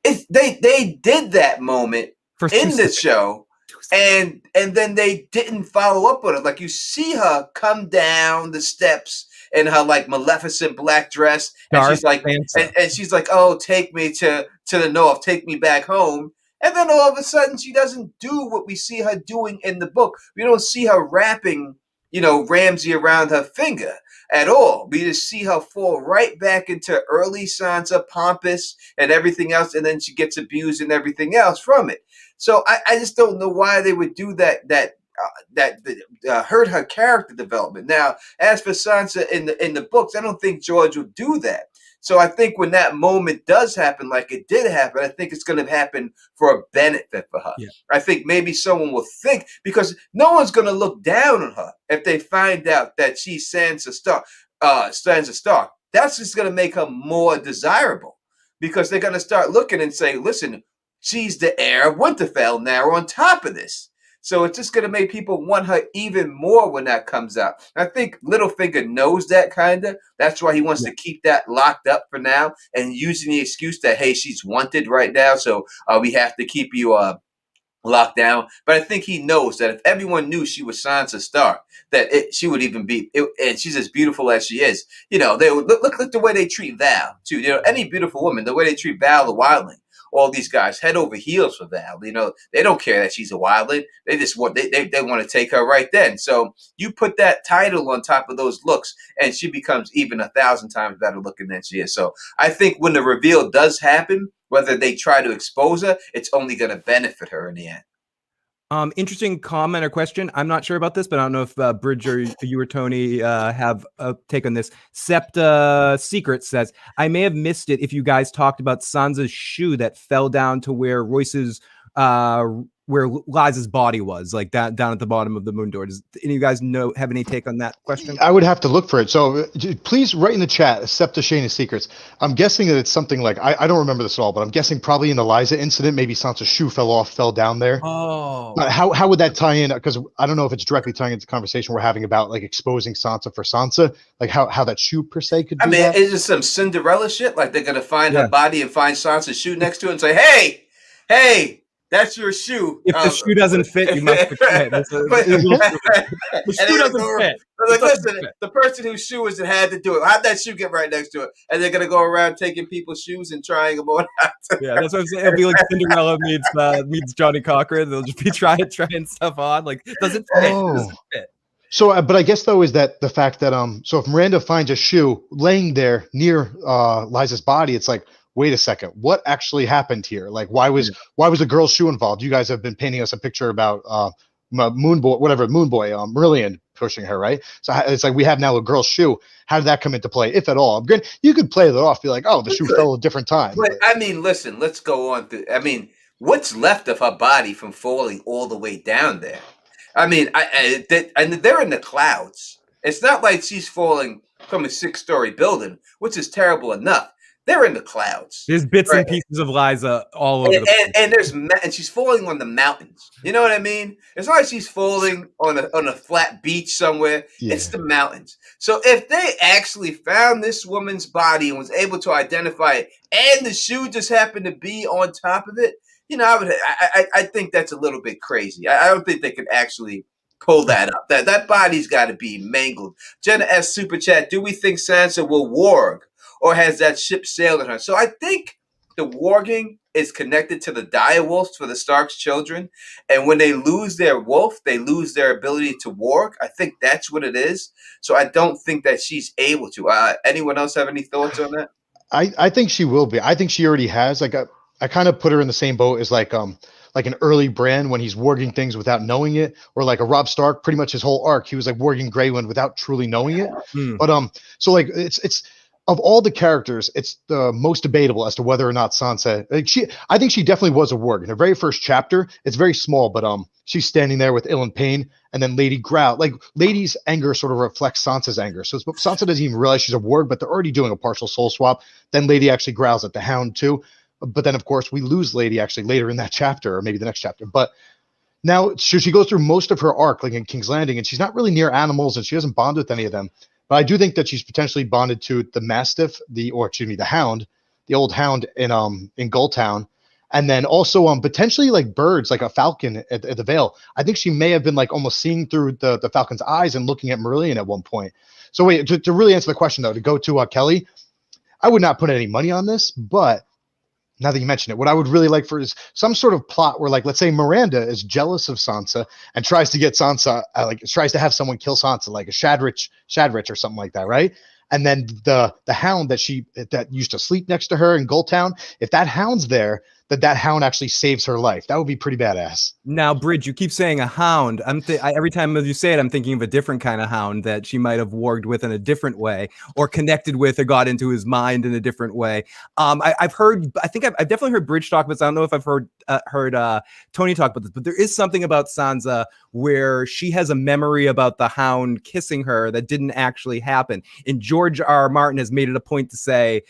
They did that moment in the show, and then they didn't follow up on it. Like, you see her come down the steps in her like Maleficent black dress, and she's like, and she's like, "Oh, take me to the north, take me back home." And then all of a sudden, she doesn't do what we see her doing in the book. We don't see her wrapping, Ramsay around her finger at all. We just see her fall right back into early Sansa, pompous and everything else, and then she gets abused and everything else from it. So I just don't know why they would do that. That hurt her character development. Now, as for Sansa in the books, I don't think George would do that. So I think when that moment does happen, like it did happen, I think it's going to happen for a benefit for her. Yeah. I think maybe someone will think, because no one's going to look down on her if they find out that she's Sansa Stark. That's just going to make her more desirable, because they're going to start looking and say, listen, she's the heir of Winterfell now on top of this. So it's just going to make people want her even more when that comes out. I think Littlefinger knows that kind of. That's why he wants to keep that locked up for now, and using the excuse that, hey, she's wanted right now, so we have to keep you locked down. But I think he knows that if everyone knew she was Sansa Stark, that she would even be, and she's as beautiful as she is. They would look at the way they treat Val too. Any beautiful woman, the way they treat Val the Wildling. All these guys head over heels for Val. They don't care that she's a wildling. They just want they want to take her right then. So you put that title on top of those looks, and she becomes even 1,000 times better looking than she is. So I think when the reveal does happen, whether they try to expose her, it's only going to benefit her in the end. Interesting comment or question. I'm not sure about this, but I don't know if Bridge or you or Tony have a take on this. Septa Secret says, I may have missed it if you guys talked about Sansa's shoe that fell down to where Royce's where Liza's body was, like down at the bottom of the moon door. Does any of you guys have any take on that question? I would have to look for it. So please write in the chat, Septa Shayna's Secrets. I'm guessing that it's something like, I don't remember this at all, but I'm guessing probably in the Liza incident, maybe Sansa's shoe fell down there. Oh. How would that tie in? Because I don't know if it's directly tying into the conversation we're having about like exposing Sansa for Sansa, like how that shoe per se could do that. Is it some Cinderella shit? Like they're going to find her body and find Sansa's shoe next to it and say, hey, that's your shoe. If the shoe doesn't fit, you must quit. The shoe doesn't fit. Like, listen, the person whose shoe is it had to do it. How'd that shoe get right next to it? And they're gonna go around taking people's shoes and trying them on. Yeah, that's what I'm saying. It'll be like Cinderella meets Johnny Cochran. They'll just be trying stuff on. Like, doesn't fit. Doesn't fit. So, but I guess though is that the fact that so if Miranda finds a shoe laying there near Liza's body, it's like, wait a second, what actually happened here? Like, why was the girl's shoe involved? You guys have been painting us a picture about Moon Boy, Marillion pushing her, right? So it's like we have now a girl's shoe. How did that come into play, if at all? You could play that off, be like, oh, the shoe fell a different time. But listen, let's go on. What's left of her body from falling all the way down there? And they're in the clouds. It's not like she's falling from a 6-story building, which is terrible enough. They're in the clouds. There's bits and pieces of Liza all over the place. And she's falling on the mountains. You know what I mean? It's not like she's falling on a flat beach somewhere. Yeah. It's the mountains. So if they actually found this woman's body and was able to identify it, and the shoe just happened to be on top of it, I think that's a little bit crazy. I don't think they could actually pull that up. That body's got to be mangled. Jenna S. Super Chat, do we think Sansa will warg? Or has that ship sailed on her? So I think the warging is connected to the direwolves for the Stark's children, and when they lose their wolf, they lose their ability to warg. I think that's what it is. So I don't think that she's able to. Anyone else have any thoughts on that? I think she will be. I think she already has. I kind of put her in the same boat as like an early Bran when he's warging things without knowing it, or like a Robb Stark. Pretty much his whole arc, he was like warging Grey Wind without truly knowing it. But so like it's of all the characters, it's the most debatable as to whether or not Sansa. Like I think she definitely was a warg in her very first chapter. It's very small, but she's standing there with ill and pain, and then Lady growl. Like Lady's anger sort of reflects Sansa's anger. So Sansa doesn't even realize she's a warg, but they're already doing a partial soul swap. Then Lady actually growls at the Hound too. But then, of course, we lose Lady actually later in that chapter, or maybe the next chapter. But now she goes through most of her arc, like in King's Landing, and she's not really near animals, and she doesn't bond with any of them. But I do think that she's potentially bonded to the Mastiff, the Hound, the old Hound in Gulltown, and then also potentially like birds, like a falcon at the Vale. I think she may have been like almost seeing through the falcon's eyes and looking at Marillion at one point. So wait, to really answer the question though, to go to Kelly, I would not put any money on this, but now that you mention it, what I would really like for is some sort of plot where, like, let's say Miranda is jealous of Sansa and tries to get Sansa, tries to have someone kill Sansa, like a Shadrich or something like that, right? And then the Hound that used to sleep next to her in Gulltown, if that Hound's there, that Hound actually saves her life. That would be pretty badass. Now, Bridge, you keep saying a hound. Every time you say it, I'm thinking of a different kind of hound that she might have warged with in a different way, or connected with, or got into his mind in a different way. I've definitely heard Bridge talk about this. I don't know if I've heard Tony talk about this, but there is something about Sansa where she has a memory about the Hound kissing her that didn't actually happen. And George R. R. Martin has made it a point to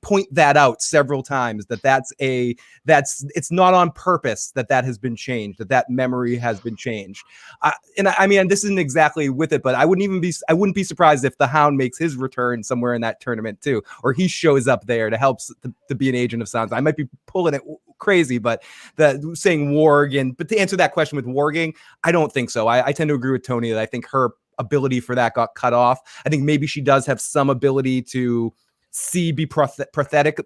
point that out several times, it's not on purpose that has been changed, that memory has been changed. And I mean, this isn't exactly with it, but I wouldn't be surprised if the Hound makes his return somewhere in that tournament too, or he shows up there to help to be an agent of Sansa. I might be pulling it crazy, but saying warg, but to answer that question with warging, I don't think so. I tend to agree with Tony that I think her ability for that got cut off. I think maybe she does have some ability to be prophetic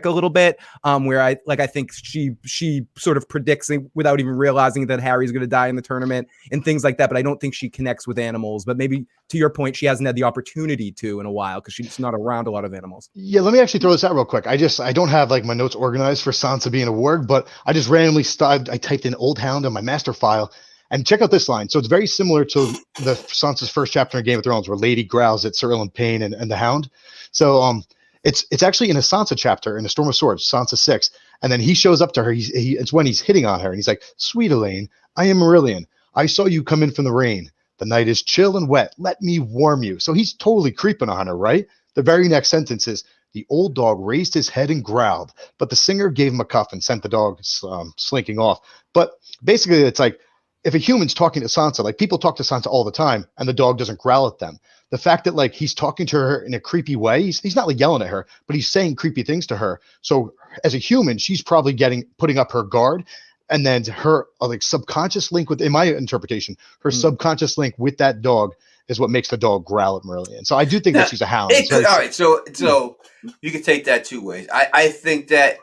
a little bit, where I think she sort of predicts without even realizing that Harry's going to die in the tournament and things like that. But I don't think she connects with animals. But maybe to your point, she hasn't had the opportunity to in a while because she's not around a lot of animals. Yeah, let me actually throw this out real quick. I don't have like my notes organized for Sansa being a warg, but I just randomly I typed in Old Hound on my master file. And check out this line. So it's very similar to the Sansa's first chapter in Game of Thrones, where Lady growls at Sir Ilan Payne and the Hound. So it's actually in a Sansa chapter in the Storm of Swords, Sansa 6. And then he shows up to her. It's when he's hitting on her, and he's like, "Sweet Elaine, I am Marillion. I saw you come in from the rain. The night is chill and wet. Let me warm you." So he's totally creeping on her, right? The very next sentence is, "The old dog raised his head and growled, but the singer gave him a cuff and sent the dog slinking off." But basically, it's like, if a human's talking to Sansa, like people talk to Sansa all the time, and the dog doesn't growl at them. The fact that like he's talking to her in a creepy way, he's not like yelling at her, but he's saying creepy things to her. So as a human, she's probably putting up her guard, and then her like subconscious link in my interpretation, her subconscious link with that dog is what makes the dog growl at Marillion. So I do think that she's a hound. All right, so you can take that two ways. I think that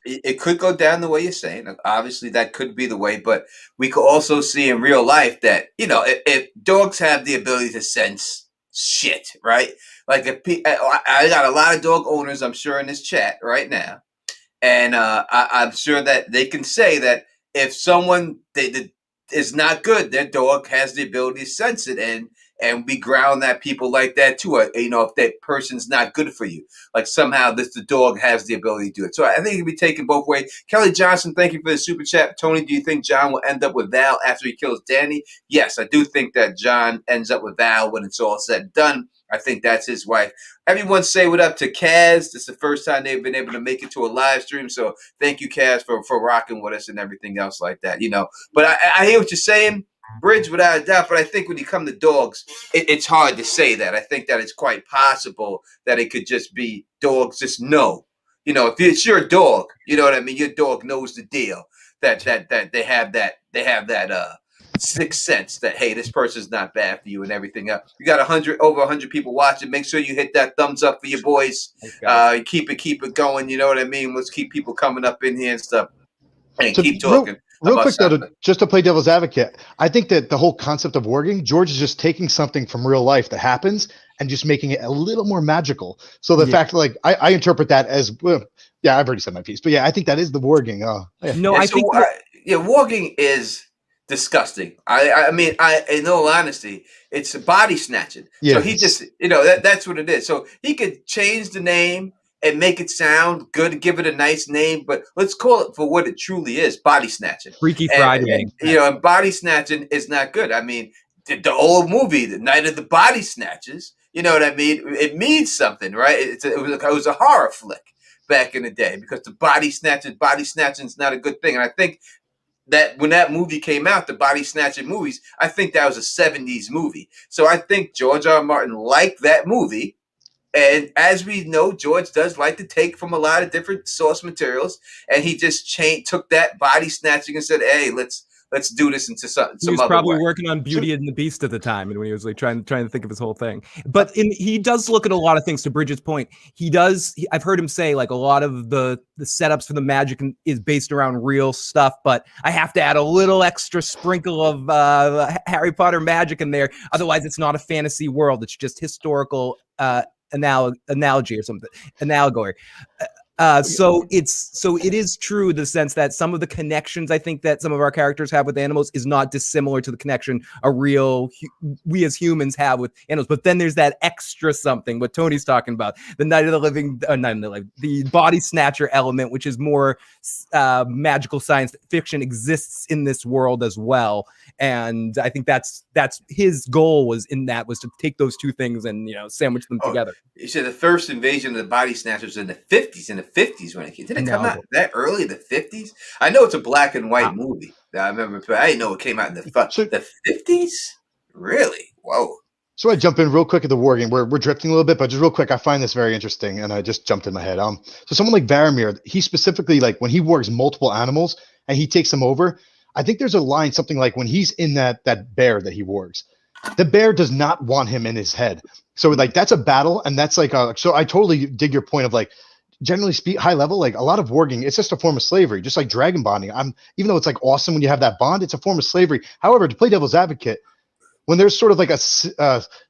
it could go down the way you're saying. Obviously, that could be the way, but we could also see in real life that, if dogs have the ability to sense shit, right? Like I got a lot of dog owners, I'm sure, in this chat right now, and I'm sure that they can say that if someone is not good, their dog has the ability to sense it, and we ground at people like that too. If that person's not good for you, like somehow the dog has the ability to do it. So I think it can be taken both ways. Kelly Johnson, thank you for the super chat. Tony, do you think Jon will end up with Val after he kills Dany? Yes, I do think that Jon ends up with Val when it's all said and done. I think that's his wife. Everyone say what up to Kaz. This is the first time they've been able to make it to a live stream. So thank you, Kaz, for rocking with us and everything else like that. But I hear what you're saying, Bridge, without a doubt. But I think when you come to dogs, it's hard to say that. I think that it's quite possible that it could just be dogs just know. If it's your dog, you know what I mean? Your dog knows the deal. That they have that sixth sense that, hey, this person's not bad for you and everything else. You got over 100 people watching. Make sure you hit that thumbs up for your boys. Keep it going. You know what I mean? Let's keep people coming up in here and stuff, and So keep talking. Real quick, though, just to play devil's advocate, I think that the whole concept of warging, George is just taking something from real life that happens and just making it a little more magical. So the fact, like, I interpret that as, well, yeah, I've already said my piece, but yeah, I think that is the warging. No, I think warging is disgusting. I mean, in all honesty, it's body snatching. Yeah. So he just, that's what it is. So he could change the name and make it sound good, give it a nice name, but let's call it for what it truly is: body snatching. Freaky Friday. And body snatching is not good. I mean, the old movie, The Night of the Body Snatchers, you know what I mean? It means something, right? It was a horror flick back in the day, because the body snatching is not a good thing. And I think that when that movie came out, the body snatching movies, I think that was a 70s movie. So I think George R. R. Martin liked that movie. And as we know, George does like to take from a lot of different source materials, and he just took that body snatching and said, "Hey, let's do this into something." He was probably working on Beauty and the Beast at the time, and when he was like trying to think of his whole thing. But he does look at a lot of things. To Bridget's point, I've heard him say, like, a lot of the setups for the magic is based around real stuff, but I have to add a little extra sprinkle of Harry Potter magic in there. Otherwise, it's not a fantasy world. It's just historical analogy or something, allegory. So it is true in the sense that some of the connections I think that some of our characters have with animals is not dissimilar to the connection we as humans have with animals. But then there's that extra something, what Tony's talking about, the the body snatcher element, which is more magical science fiction, exists in this world as well. And I think that's his goal was to take those two things and sandwich them together. You said the first invasion of the body snatchers in the 50s when it came. Did it come out that early, the 50s? I know it's a black and white movie that I remember, but I didn't know it came out in the 50s. Really? Whoa. So I jump in real quick at the wargame. We're drifting a little bit, but just real quick, I find this very interesting, and I just jumped in my head. So someone like Varamir, he specifically, like, when he wargs multiple animals and he takes them over, I think there's a line, something like when he's in that bear that he wargs, the bear does not want him in his head. So, like, that's a battle, and that's like so I totally dig your point of, like, generally high level, like, a lot of warging, it's just a form of slavery, just like dragon bonding. Even though it's, like, awesome when you have that bond, it's a form of slavery. However, to play devil's advocate, when there's sort of like a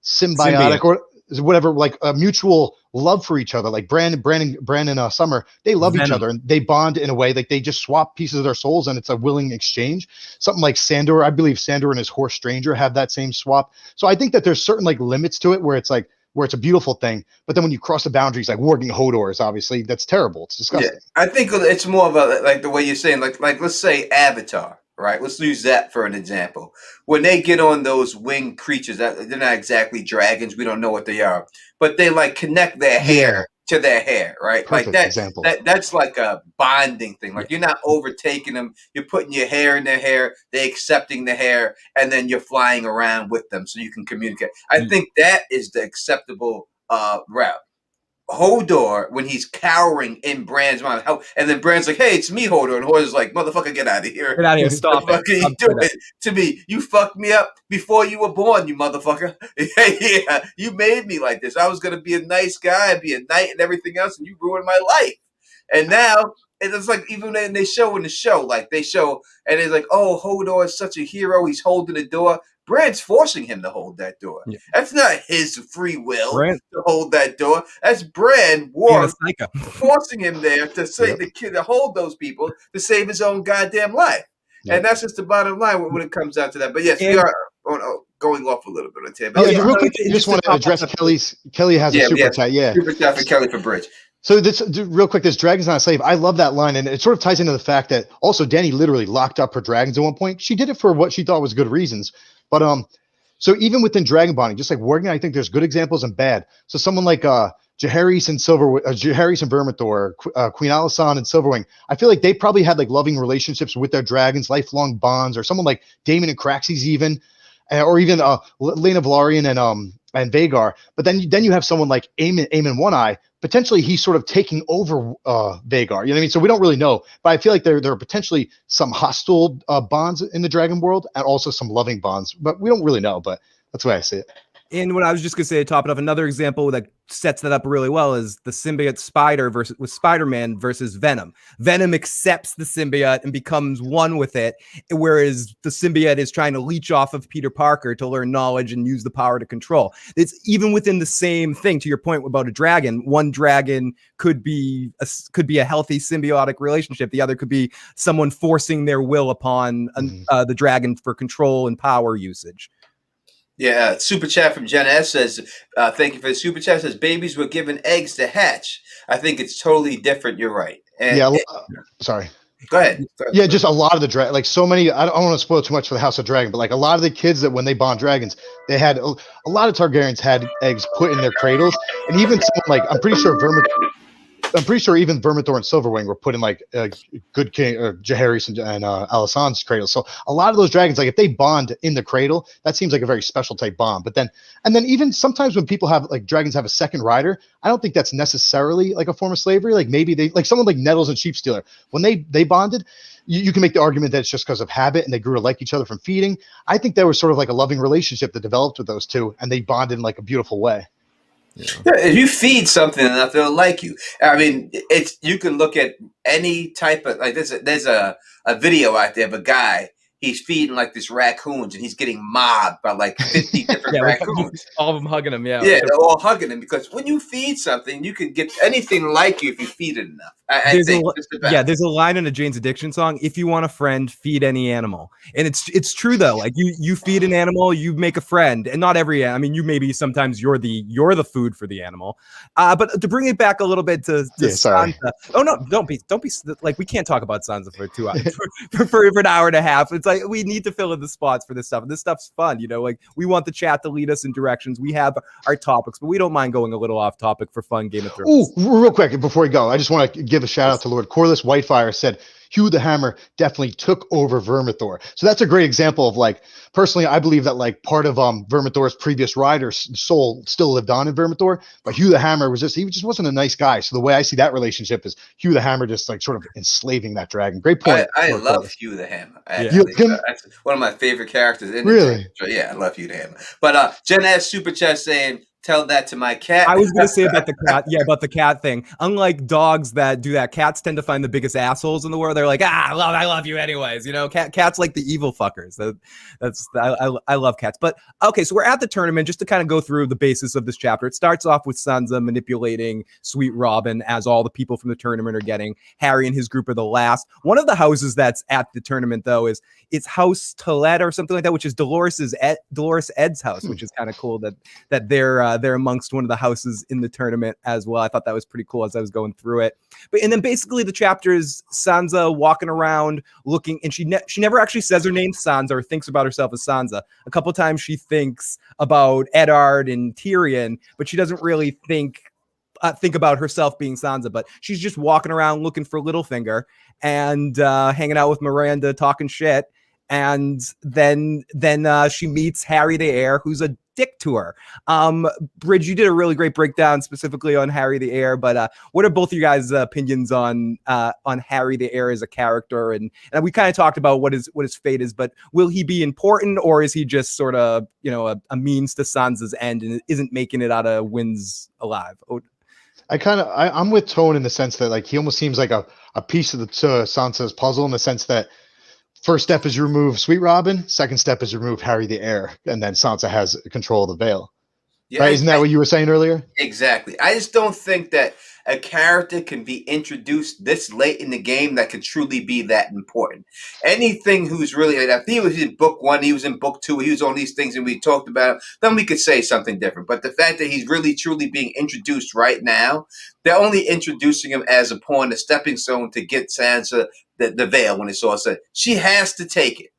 symbiotic or whatever, like a mutual love for each other, like Bran and Summer, they love each other and they bond in a way, like they just swap pieces of their souls and it's a willing exchange. Something like Sandor, I believe Sandor and his horse Stranger have that same swap. So I think that there's certain, like, limits to it where it's a beautiful thing, but then when you cross the boundaries, like warging Hodors, obviously that's terrible. It's disgusting. Yeah, I think it's more of a, like, the way you're saying, like let's say Avatar, right? Let's use that for an example. When they get on those winged creatures, they're not exactly dragons. We don't know what they are, but they, like, connect their hair to their hair, right? Perfect like that example. That's like a bonding thing. Like, you're not overtaking them. You're putting your hair in their hair. They're accepting the hair, and then you're flying around with them so you can communicate. I think that is the acceptable route. Hodor, when he's cowering in Bran's mind, and then Bran's like, "Hey, it's me, Hodor," and Hodor's like, "Motherfucker, get out of here! Get out of here! Stop What the fuck are you doing to me? You fucked me up before you were born, you motherfucker. Yeah, you made me like this. I was gonna be a nice guy, be a knight, and everything else, and you ruined my life. And now." And it's like, even when they show and it's like, "Oh, Hodor is such a hero. He's holding the door." Bran's forcing him to hold that door. Yeah. That's not his free will to hold that door. That's Bran forcing him there to say the kid to hold those people to save his own goddamn life. And that's just the bottom line when it comes down to that. But yes, we are going off a little bit on here. But real quick, I just want to address Kelly has a super chat. Yeah, super chat for Kelly for Bridge. So this real quick, this dragon's not a slave. I love that line, and it sort of ties into the fact that also Dany literally locked up her dragons at one point. She did it for what she thought was good reasons, but so even within dragon bonding, just like warging, I think there's good examples and bad. So someone like Jaehaerys and Vermithor, Queen Alysanne and Silverwing, I feel like they probably had, like, loving relationships with their dragons, lifelong bonds, or someone like Daemon and Craxes even, or even Lena Velaryon and Vhagar. But then you have someone like Aemon One Eye. Potentially, he's sort of taking over Vhagar. You know what I mean? So we don't really know. But I feel like there are potentially some hostile bonds in the dragon world, and also some loving bonds. But we don't really know. But that's the way I see it. And what I was just going to say to top it off, another example that sets that up really well is the symbiote spider with Spider-Man versus Venom. Venom accepts the symbiote and becomes one with it, whereas the symbiote is trying to leech off of Peter Parker to learn knowledge and use the power to control. It's even within the same thing. To your point about a dragon, one dragon could be a healthy symbiotic relationship. The other could be someone forcing their will upon the dragon for control and power usage. Yeah, super chat from Jen S says, thank you for the super chat. Says, babies were given eggs to hatch. I think it's totally different. You're right. And sorry. Go ahead. Yeah, just a lot of the like so many. I don't want to spoil too much for the House of Dragon, but like a lot of the kids that when they bond dragons, they had a lot of Targaryens had eggs put in their cradles, and even someone like I'm pretty sure even Vermithor and Silverwing were put in like Good King Jaehaerys and Alysanne's cradle. So a lot of those dragons, like if they bond in the cradle, that seems like a very special type bond. But then even sometimes when people have like dragons have a second rider, I don't think that's necessarily like a form of slavery. Like maybe they like someone like Nettles and Sheepstealer, when they bonded, you can make the argument that it's just because of habit and they grew to like each other from feeding. I think there was sort of like a loving relationship that developed with those two, and they bonded in like a beautiful way. Yeah, if you feed something enough, they'll like you. I mean, you can look at any type of like there's a video out there of a guy. He's feeding like this raccoons, and he's getting mobbed by like 50 different raccoons. All of them hugging him. Yeah, they're all hugging him because when you feed something, you can get anything like you if you feed it enough. I think there's a line in a Jane's Addiction song: "If you want a friend, feed any animal." And it's true though. Like you feed an animal, you make a friend, and not every. I mean, you maybe sometimes you're the food for the animal. But to bring it back a little bit to Sansa. Oh no, don't be like we can't talk about Sansa for 2 hours for an hour and a half. It's like we need to fill in the spots for this stuff. And this stuff's fun, you know. Like we want the chat to lead us in directions. We have our topics, but we don't mind going a little off topic for fun. Game of Thrones. Ooh, real quick before we go, I just want to give a shout out to Lord Corlys Whitefire. Said Hugh the Hammer definitely took over Vermithor. So that's a great example of like, personally, I believe that like part of Vermithor's previous rider's soul still lived on in Vermithor, but Hugh the Hammer he just wasn't a nice guy. So the way I see that relationship is Hugh the Hammer just like sort of enslaving that dragon. Great point. I love Hugh the Hammer. Actually, that's one of my favorite characters in the really. Yeah, I love Hugh the Hammer. But Jen has super chat saying, tell that to my cat. I was going to say about the cat. Yeah, about the cat thing. Unlike dogs that do that, cats tend to find the biggest assholes in the world. They're like, I love you anyways. You know, cats like the evil fuckers. I love cats. But okay, so we're at the tournament. Just to kind of go through the basis of this chapter. It starts off with Sansa manipulating Sweet Robin, as all the people from the tournament are getting. Harry and his group are the last. One of the houses that's at the tournament, though, is it's House Toilette or something like that, which is Dolores Ed's house, which is kind of cool that they're amongst one of the houses in the tournament as well. I thought that was pretty cool as I was going through it. And then basically the chapter is Sansa walking around looking, and she never actually says her name Sansa or thinks about herself as Sansa. A couple times she thinks about Eddard and Tyrion, but she doesn't really think about herself being Sansa. But she's just walking around looking for Littlefinger and hanging out with Miranda, talking shit. And then she meets Harry the Heir, who's a dick to her. Bridge, you did a really great breakdown specifically on Harry the Heir, but what are both of you guys' opinions on Harry the Heir as a character? And we kind of talked about what his fate is, but will he be important, or is he just sort of, you know, a means to Sansa's end and isn't making it out of wins alive? I'm with Tone in the sense that like he almost seems like a piece of Sansa's puzzle, in the sense that first step is you remove Sweet Robin. Second step is you remove Harry the Heir, and then Sansa has control of the Vale. Yeah, right? Isn't that what you were saying earlier? Exactly. I just don't think that a character can be introduced this late in the game that could truly be that important. Anything who's really, if he was in book 1, he was in book 2, he was on these things and we talked about, then we could say something different. But the fact that he's really truly being introduced right now, they're only introducing him as a pawn, a stepping stone to get Sansa the Vale when it's all said. She has to take it.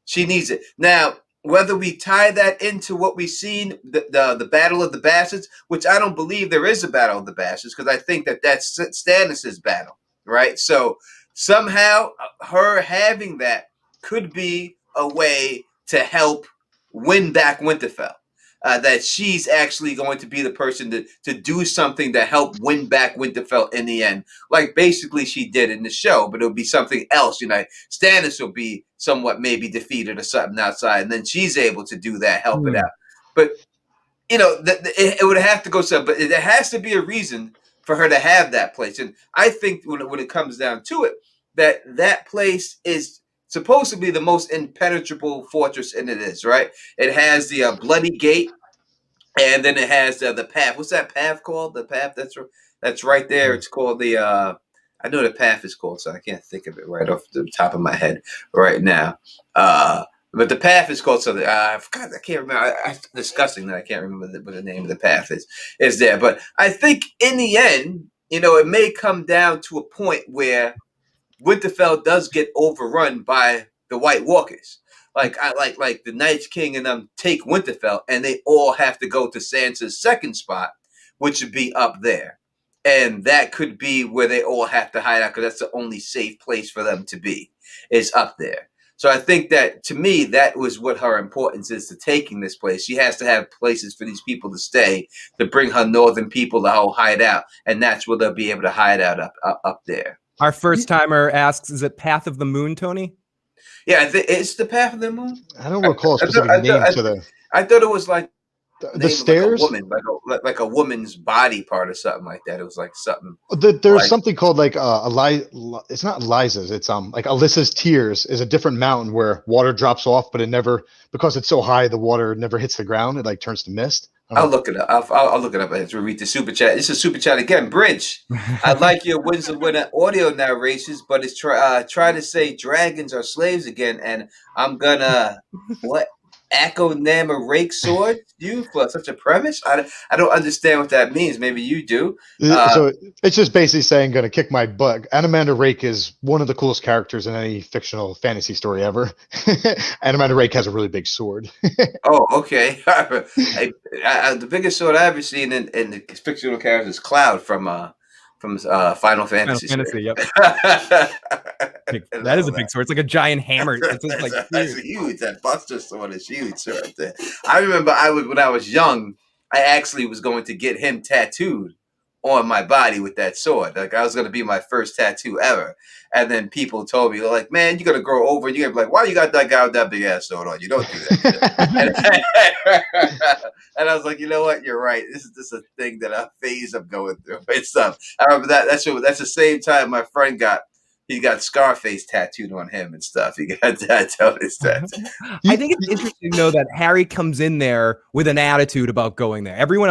She needs it. Now, whether we tie that into what we've seen, the Battle of the Bastards, which I don't believe there is a Battle of the Bastards, because I think that's Stannis' battle, right? So somehow her having that could be a way to help win back Winterfell. that she's actually going to be the person to do something to help win back Winterfell in the end, like basically she did in the show. But it'll be something else. Stannis will be somewhat maybe defeated or something outside, and then she's able to do that, help it out. But it would have to go some, but there has to be a reason for her to have that place. And I think when it comes down to it, that place is supposed to be the most impenetrable fortress, and it is, right? It has the bloody gate, and then it has the path. What's that path called? The path that's right there. It's called the I know the path is called, so I can't think of it right off the top of my head right now. But the path is called something. I forgot. I can't remember. It's disgusting that I can't remember what the name of the path is there. But I think in the end, it may come down to a point where Winterfell does get overrun by the White Walkers. Like the Night's King and them take Winterfell, and they all have to go to Sansa's second spot, which would be up there. And that could be where they all have to hide out, because that's the only safe place for them to be, is up there. So I think that, to me, that was what her importance is to taking this place. She has to have places for these people to stay, to bring her northern people to hide out, and that's where they'll be able to hide out up there. Our first timer asks, "Is it Path of the Moon, Tony?" Yeah, it's the Path of the Moon. I don't recall a specific name to the. I thought it was like the stairs, like a woman, like a woman's body part or something like that. It was like something. There's something called like it's not Eliza's. It's like Alyssa's Tears is a different mountain where water drops off, but it never, because it's so high, the water never hits the ground. It like turns to mist. I'll look it up. I'll look it up as we read the super chat. This is super chat again. Bridge. I like your Winds of Winter audio narrations, but it's try to say dragons are slaves again, and I'm gonna what? Echo Nama Rake Sword you for such a premise? I don't understand what that means. Maybe you do. So it's just basically saying gonna kick my butt. Animander Rake is one of the coolest characters in any fictional fantasy story ever. Animander Rake has a really big sword. Oh, okay. The biggest sword I've ever seen in the fictional character is Cloud from Final Fantasy. Yep. That is a big sword. It's like a giant hammer. It's just like that's huge. That Buster sword is huge right there. I remember when I was young, I actually was going to get him tattooed on my body with that sword. Like, I was going to be my first tattoo ever. And then people told me, they're like, man, you're going to grow over. You're going to be like, why you got that guy with that big ass sword on? You don't do that. And I was like, you know what? You're right. This is just a thing that a phase I'm going through and stuff. I remember that's the same time my friend he got Scarface tattooed on him and stuff. He got that Tony's tattoo. I think it's interesting, though, that Harry comes in there with an attitude about going there. Everyone,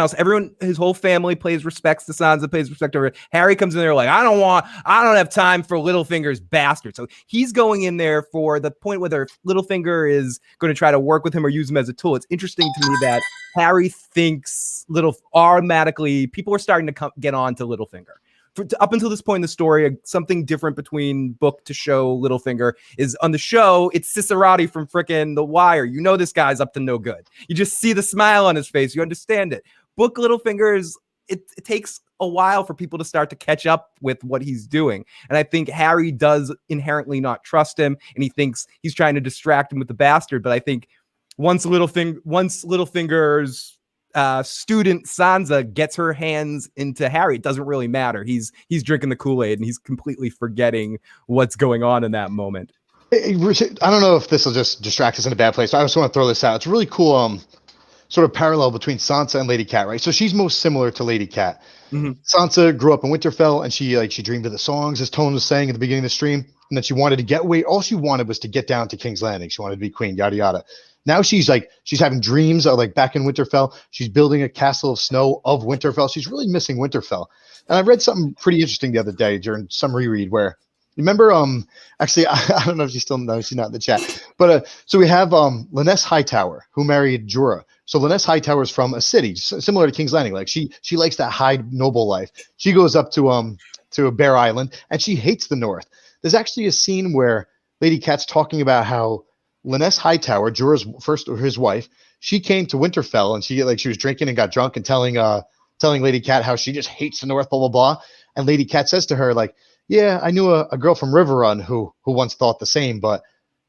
his whole family respects to Sansa, pays respect to her. Harry comes in there like, I don't have time for Littlefinger's bastard. So he's going in there for the point whether Littlefinger is going to try to work with him or use him as a tool. It's interesting to me that Harry thinks automatically people are starting to get on to Littlefinger. Up until this point in the story, something different between book to show Littlefinger is on the show, it's Cicerati from frickin' The Wire. You know this guy's up to no good. You just see the smile on his face. You understand it. Book Littlefinger it takes a while for people to start to catch up with what he's doing. And I think Harry does inherently not trust him, and he thinks he's trying to distract him with the bastard. But I think once Littlefinger's student Sansa gets her hands into Harry, it doesn't really matter. He's drinking the Kool-Aid and he's completely forgetting what's going on in that moment. I don't know if this will just distract us in a bad place, but I just want to throw this out. It's a really cool sort of parallel between Sansa and Lady Cat, right? So she's most similar to Lady Cat. Mm-hmm. Sansa grew up in Winterfell, and she dreamed of the songs, as Tone was saying at the beginning of the stream, and then she wanted to get away. All she wanted was to get down to King's Landing. She wanted to be queen, yada yada. Now she's having dreams of back in Winterfell. She's building a castle of snow of Winterfell. She's really missing Winterfell. And I read something pretty interesting the other day during some reread where, remember, actually, I don't know if she still knows, she's not in the chat. But so we have Lyness Hightower, who married Jorah. So Lyness Hightower is from a city similar to King's Landing. Like she likes that high noble life. She goes up to Bear Island, and she hates the North. There's actually a scene where Lady Cat's talking about how Lyness Hightower, his wife, she came to Winterfell, and she was drinking and got drunk and telling Lady Cat how she just hates the North, blah blah blah. And Lady Cat says to her, yeah, I knew a girl from Riverrun who once thought the same, but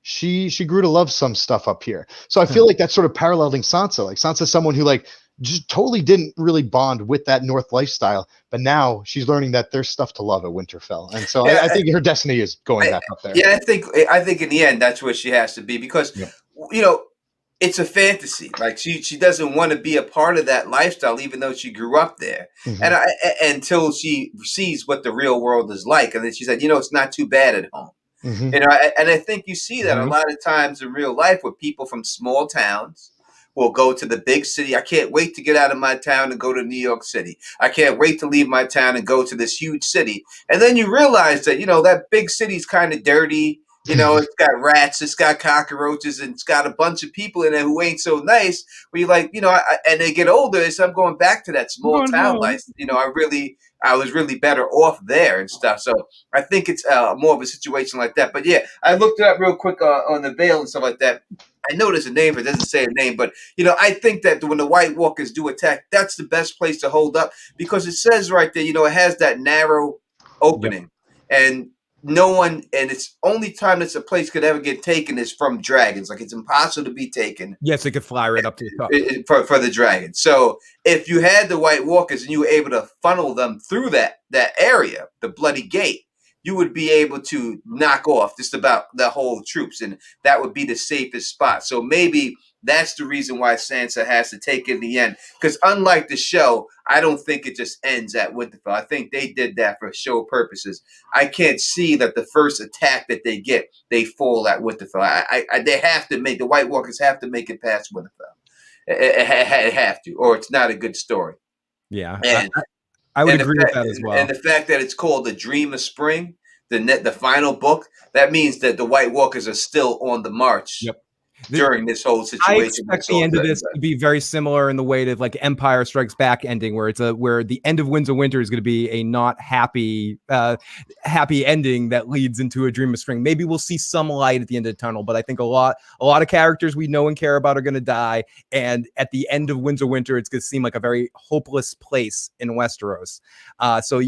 she grew to love some stuff up here. So I feel like that's sort of paralleling Sansa. Like Sansa's someone who like just totally didn't really bond with that North lifestyle, but now she's learning that there's stuff to love at Winterfell, and so I think her destiny is going back up there. Yeah, I think in the end that's where she has to be because Yep. you know it's a fantasy. Like she doesn't want to be a part of that lifestyle, even though she grew up there, and Mm-hmm. until she sees what the real world is like, and then she said, it's not too bad at home. Mm-hmm. And I think you see that a lot of times in real life where people from small towns will go to the big city. I can't wait to get out of my town and go to New York City. I can't wait to leave my town and go to this huge city. And then you realize that, that big city's kind of dirty. It's got rats, it's got cockroaches, and it's got a bunch of people in it who ain't so nice. Where you're like, and they get older, so I'm going back to that small town life. I was really better off there and stuff. So I think it's more of a situation like that. But yeah, I looked it up real quick on the Vale and stuff like that. I know there's a name, but it doesn't say a name. But I think that when the White Walkers do attack, that's the best place to hold up because it says right there, it has that narrow opening, and no one, and it's only time that a place could ever get taken is from dragons. Like it's impossible to be taken. Yes, it could fly right up to the top For the dragon. So if you had the White Walkers and you were able to funnel them through that area, the Bloody Gate, you would be able to knock off just about the whole troops, and that would be the safest spot. So maybe that's the reason why Sansa has to take it in the end. Because unlike the show, I don't think it just ends at Winterfell. I think they did that for show purposes. I can't see that the first attack that they get, they fall at Winterfell. They have to make the White Walkers have to make it past Winterfell. It have to, or it's not a good story. Yeah, And I would agree with that as well. And the fact that it's called The Dream of Spring, the final book, that means that the White Walkers are still on the march during this whole situation. I expect the end of this to be very similar in the way to like Empire Strikes Back ending, where where the end of Winds of Winter is going to be a not happy ending that leads into a Dream of Spring. Maybe we'll see some light at the end of the tunnel, but I think a lot of characters we know and care about are going to die, and at the end of Winds of Winter, it's going to seem like a very hopeless place in Westeros. So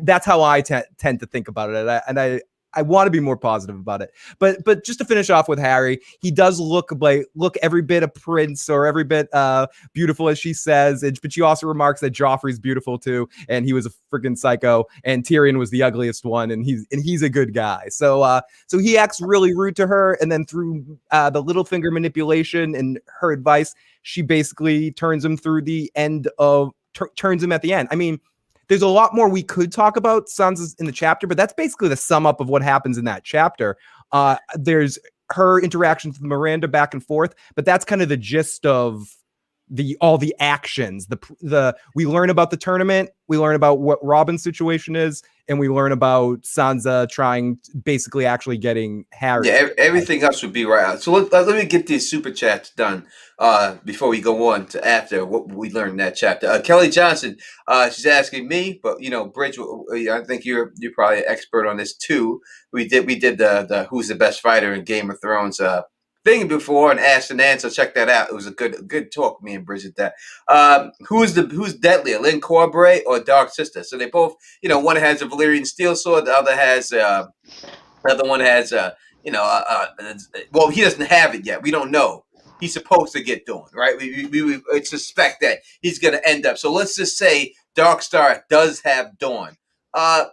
that's how I tend to think about it, I want to be more positive about it. But just to finish off with Harry, he does look every bit a prince or every bit beautiful, as she says. But she also remarks that Joffrey's beautiful too, and he was a freaking psycho, and Tyrion was the ugliest one, and he's a good guy. So he acts really rude to her, and then through the Littlefinger manipulation and her advice, she basically turns him through the end of turns him at the end. I mean, there's a lot more we could talk about Sansa in the chapter, but that's basically the sum up of what happens in that chapter. There's her interactions with Miranda back and forth, but that's kind of the gist of all the actions. We learn about the tournament, we learn about what Robin's situation is, and we learn about Sansa trying, basically actually getting Harry. Yeah, everything else would be right out. So let me get these super chats done before we go on to after what we learned in that chapter. Kelly Johnson, she's asking me, but Bridge, I think you're probably an expert on this too. We did the who's the best fighter in Game of Thrones thing before and asked and answer. Check that out. It was a good talk. Me and Bridget that. Who's deadlier, Lynn Corbray or Dark Sister? So they both, one has a Valyrian steel sword, the other has the other one has well, he doesn't have it yet. We don't know. He's supposed to get Dawn, right? We suspect that he's going to end up. So let's just say Darkstar does have Dawn.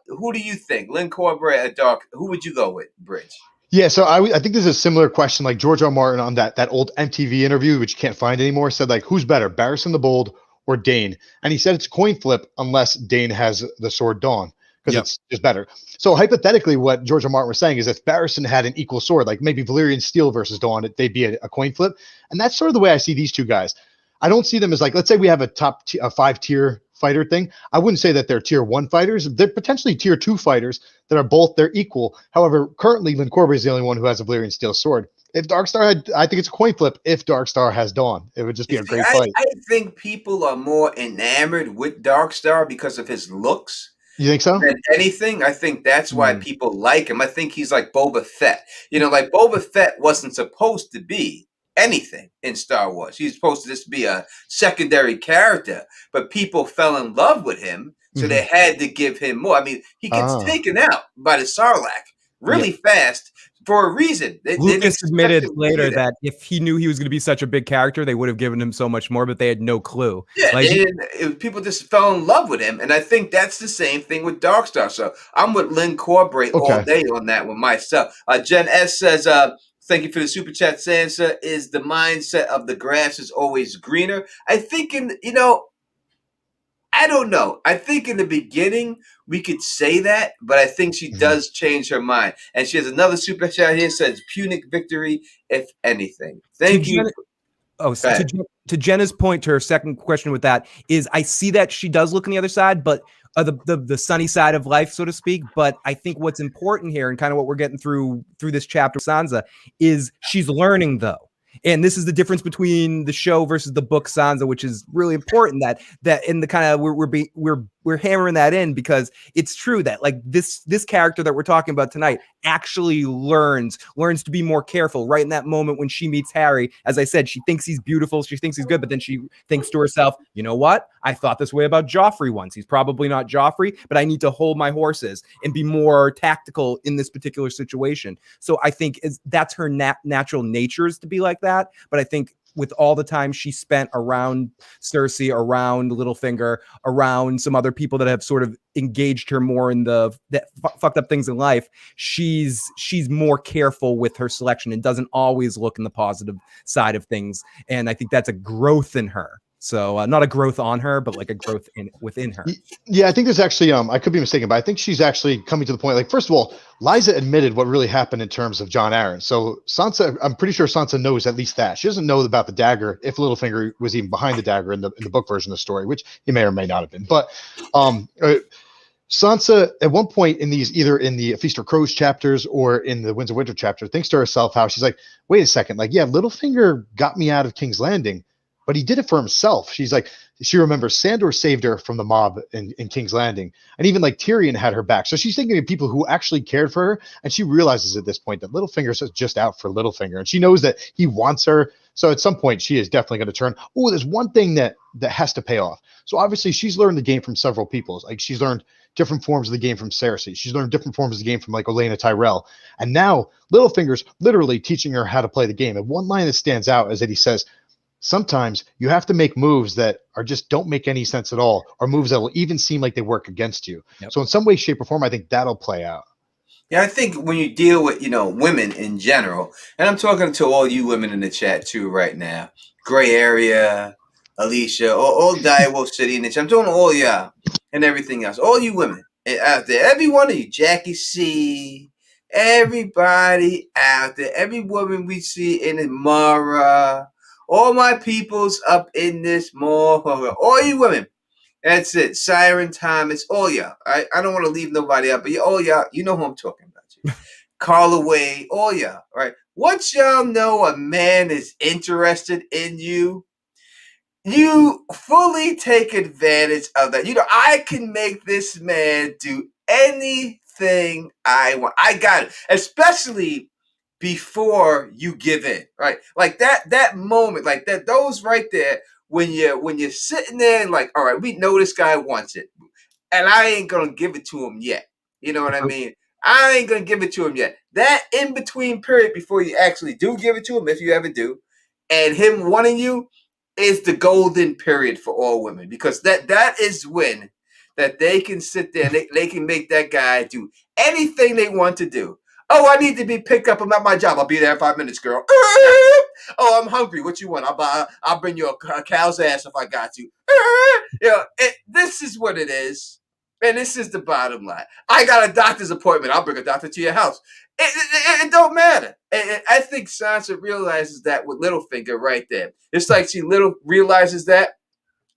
Who do you think, Lynn Corbray or Dark? Who would you go with, Bridge? Yeah, so I think this is a similar question. Like George R. Martin on that old MTV interview, which you can't find anymore, said like, who's better, Barristan the Bold or Dane? And he said it's a coin flip unless Dane has the sword Dawn, because it's just better. So hypothetically, what George R. Martin was saying is if Barristan had an equal sword, like maybe Valyrian steel versus Dawn, they'd be a coin flip. And that's sort of the way I see these two guys. I don't see them as like, let's say we have a top 5-tier fighter thing. I wouldn't say that they're tier 1 fighters. They're potentially tier 2 fighters that are they're equal. However, currently Lynn Corbray is the only one who has a Valyrian steel sword. If Darkstar I think it's a coin flip. If Darkstar has Dawn, it would just be a great fight. I think people are more enamored with Darkstar because of his looks. You think so? Than anything. I think that's why people like him. I think he's like Boba Fett. Like Boba Fett wasn't supposed to be anything in Star Wars. He's supposed to just be a secondary character, but people fell in love with him, so they had to give him more. I mean, he gets taken out by the Sarlacc really fast. for a reason. They didn't Lucas expect admitted him to do later that. that if he knew he was going to be such a big character, they would have given him so much more, but they had no clue. Yeah, Like, people just fell in love with him, and I think that's the same thing with Darkstar. So I'm with Lynn Corbray all Okay. day on that one myself. Jen S says, "Thank you for the super chat." Sansa is the mindset of the grass is always greener. I think I don't know. I think in the beginning we could say that, but I think she Mhm. does change her mind. And she has another super chat here says, "Punic victory, if anything." Thank you. Oh, Go ahead. to Jenna's point, to her second question with that is, I see that she does look on the other side, but the sunny side of life, so to speak. But I think what's important here, and kind of what we're getting through this chapter with Sansa, is she's learning though. And this is the difference between the show versus the book Sansa, which is really important. That in the kind of we're hammering that in, because it's true that like this character that we're talking about tonight actually learns to be more careful right in that moment when she meets Harry. As I said, she thinks he's beautiful, she thinks he's good, but then she thinks to herself, you know what? I thought this way about Joffrey once. He's probably not Joffrey, but I need to hold my horses and be more tactical in this particular situation. So I think that's her natural nature, is to be like that. But I think with all the time she spent around Cersei, around Littlefinger, around some other people that have sort of engaged her more in the fucked up things in life, she's more careful with her selection and doesn't always look in the positive side of things. And I think that's a growth in her. So not a growth on her, but like a growth within her. Yeah, I think there's actually I could be mistaken, but I think she's actually coming to the point. Like, first of all, Liza admitted what really happened in terms of Jon Arryn. So Sansa, I'm pretty sure Sansa knows at least that. She doesn't know about the dagger, if Littlefinger was even behind the dagger in the book version of the story, which he may or may not have been. But Sansa, at one point in these, either in the Feast of Crows chapters or in the Winds of Winter chapter, thinks to herself how she's like, wait a second, like, yeah, Littlefinger got me out of King's Landing, but he did it for himself. She's like, she remembers Sandor saved her from the mob in King's Landing, and even like Tyrion had her back. So she's thinking of people who actually cared for her, and she realizes at this point that Littlefinger's just out for Littlefinger, and she knows that he wants her. So at some point, she is definitely going to turn. Oh, there's one thing that has to pay off. So obviously, she's learned the game from several people. Like, she's learned different forms of the game from Cersei. She's learned different forms of the game from like Olenna Tyrell, and now Littlefinger's literally teaching her how to play the game. And one line that stands out is that he says, sometimes you have to make moves that are just don't make any sense at all, or moves that will even seem like they work against you. Yep. So in some way, shape, or form, I think that'll play out. Yeah, I think when you deal with, women in general, and I'm talking to all you women in the chat too right now, Gray Area, Alicia, all Direwolf City in the chat, I'm talking to all y'all and everything else, all you women out there, every one of you, Jackie C, everybody out there, every woman we see in it, Mara, all my peoples up in this mall, all you women. That's it. Siren Thomas, all y'all. I don't want to leave nobody out, but all y'all, you know who I'm talking about. Carla Wade, all y'all, right? Once y'all know a man is interested in you, you fully take advantage of that. I can make this man do anything I want. I got it. Especially before you give in, right? Like that moment, like that, those right there, when you're sitting there and like, all right, we know this guy wants it, and I ain't gonna give it to him yet. You know what I mean? I ain't gonna give it to him yet. That in between period before you actually do give it to him, if you ever do, and him wanting you, is the golden period for all women, because that is when that they can sit there and they can make that guy do anything they want to do. Oh, I need to be picked up. I'm at my job. I'll be there in 5 minutes, girl. Oh, I'm hungry. What you want? I'll bring you a cow's ass if I got to. This is what it is. And this is the bottom line. I got a doctor's appointment. I'll bring a doctor to your house. It don't matter. And I think Sansa realizes that with Littlefinger right there. It's like she realizes that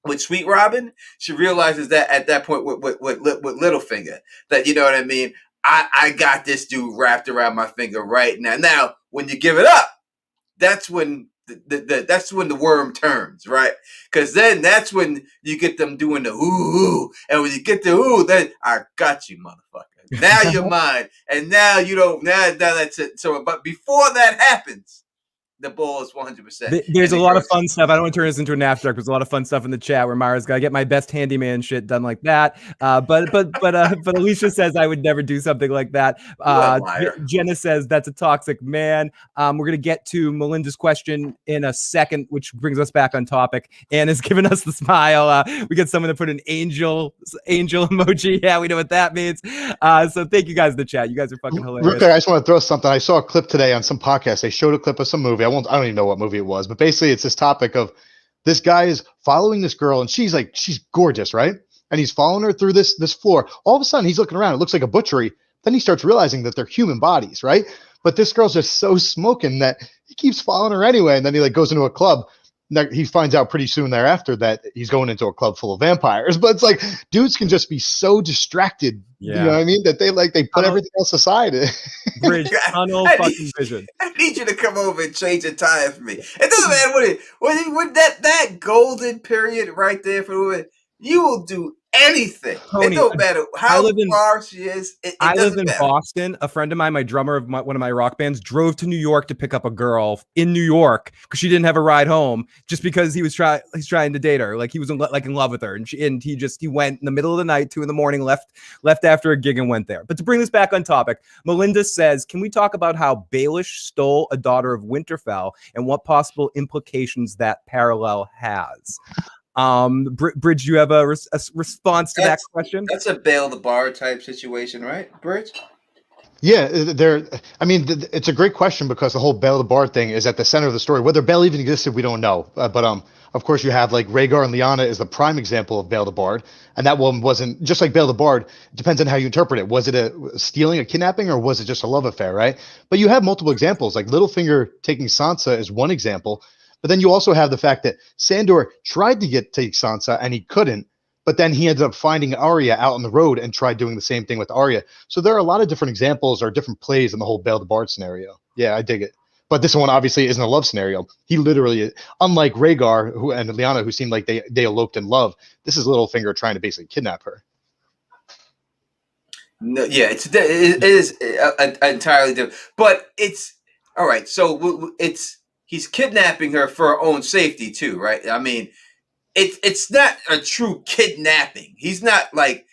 with Sweet Robin. She realizes that at that point with Littlefinger. That, you know what I mean? I got this dude wrapped around my finger right now. Now, when you give it up, that's when that's when the worm turns, right? Because then that's when you get them doing the ooh, and when you get the ooh, then I got you, motherfucker. Now you're mine, and now you don't. Now that's it. So, but before that happens, the ball is 100%. There's in a the lot of girls' fun stuff. I don't want to turn this into an after dark. There's a lot of fun stuff in the chat where Mara's got to get my best handyman shit done like that. But Alicia says I would never do something like that. What a liar. Jenna says that's a toxic man. We're gonna get to Melinda's question in a second, which brings us back on topic. Anna's giving us the smile. We get someone to put an angel emoji. Yeah, we know what that means. So thank you guys in the chat. You guys are fucking hilarious. Real quick, I just want to throw something. I saw a clip today on some podcast. They showed a clip of some movie. I don't even know what movie it was, but basically it's this topic of this guy is following this girl and she's gorgeous, right? And he's following her through this floor. All of a sudden he's looking around. It looks like a butchery. Then he starts realizing that they're human bodies, right? But this girl's just so smoking that he keeps following her anyway. And then he goes into a club. He finds out pretty soon thereafter that he's going into a club full of vampires. But it's like dudes can just be so distracted. Yeah. You know what I mean? That they put everything else aside. Bridge, tunnel, fucking vision. I need you to come over and change a tire for me. It doesn't matter what that golden period right there for the woman. You will do anything. Tony, it don't matter how far she is. I live in Boston. A friend of mine, my drummer of one of my rock bands, drove to New York to pick up a girl in New York because she didn't have a ride home. Just because he's trying to date her, like he was in love with her, and he went in the middle of the night, 2 a.m, left after a gig and went there. But to bring this back on topic, Melinda says, can we talk about how Baelish stole a daughter of Winterfell and what possible implications that parallel has? Bridge, you have a response to that question? That's a Bail the Bar type situation, right, Bridge? Yeah, it's a great question because the whole Bail the Bar thing is at the center of the story. Whether Bail even existed, we don't know. But of course, you have like Rhaegar and Lyanna is the prime example of Bail the Bard, and that one wasn't just like Bail the Bard. It depends on how you interpret it. Was it a stealing, a kidnapping, or was it just a love affair, right? But you have multiple examples. Like Littlefinger taking Sansa is one example. But then you also have the fact that Sandor tried to take Sansa and he couldn't, but then he ended up finding Arya out on the road and tried doing the same thing with Arya. So there are a lot of different examples or different plays in the whole Bail the Bard scenario. Yeah, I dig it. But this one obviously isn't a love scenario. He literally, unlike Rhaegar and Lyanna, who seemed like they eloped in love, this is Littlefinger trying to basically kidnap her. No, yeah, it is entirely different. But it's all right. So he's kidnapping her for her own safety too, right? I mean, it's not a true kidnapping. He's not like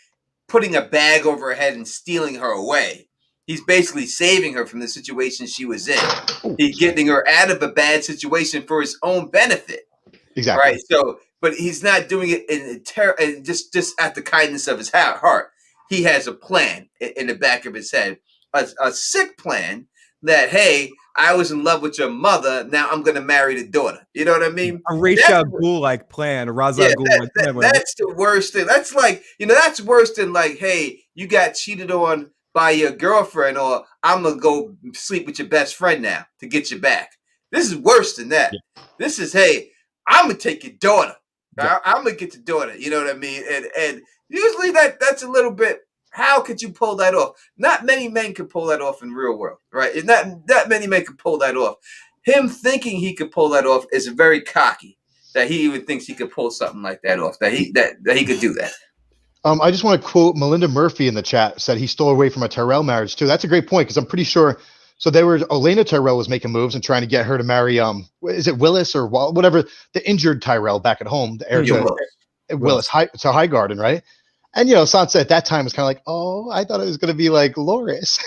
putting a bag over her head and stealing her away. He's basically saving her from the situation she was in. He's getting her out of a bad situation for his own benefit. Exactly. Right. So, but he's not doing it just at the kindness of his heart. He has a plan in the back of his head, a sick plan that, hey, I was in love with your mother. Now I'm going to marry the daughter. You know what I mean? A Ra's Ghul like plan. Ra's Ghul like plan. That's the worst thing. That's like, that's worse than like, hey, you got cheated on by your girlfriend, or I'm going to go sleep with your best friend now to get you back. This is worse than that. Yeah. This is, hey, I'm going to take your daughter. Yeah. I'm going to get your daughter. You know what I mean? And usually that's a little bit, how could you pull that off? Not many men can pull that off in real world, right? It's not that many men can pull that off. Him thinking he could pull that off is very cocky, that he even thinks he could pull something like that off, that he could do that. I just want to quote Melinda Murphy in the chat, said he stole away from a Tyrell marriage too. That's a great point because I'm pretty sure. So Olenna Tyrell was making moves and trying to get her to marry, is it Willis or whatever, the injured Tyrell back at home, the heir to Willis. So Highgarden, right? And, Sansa at that time was kind of like, oh, I thought it was going to be like Loras.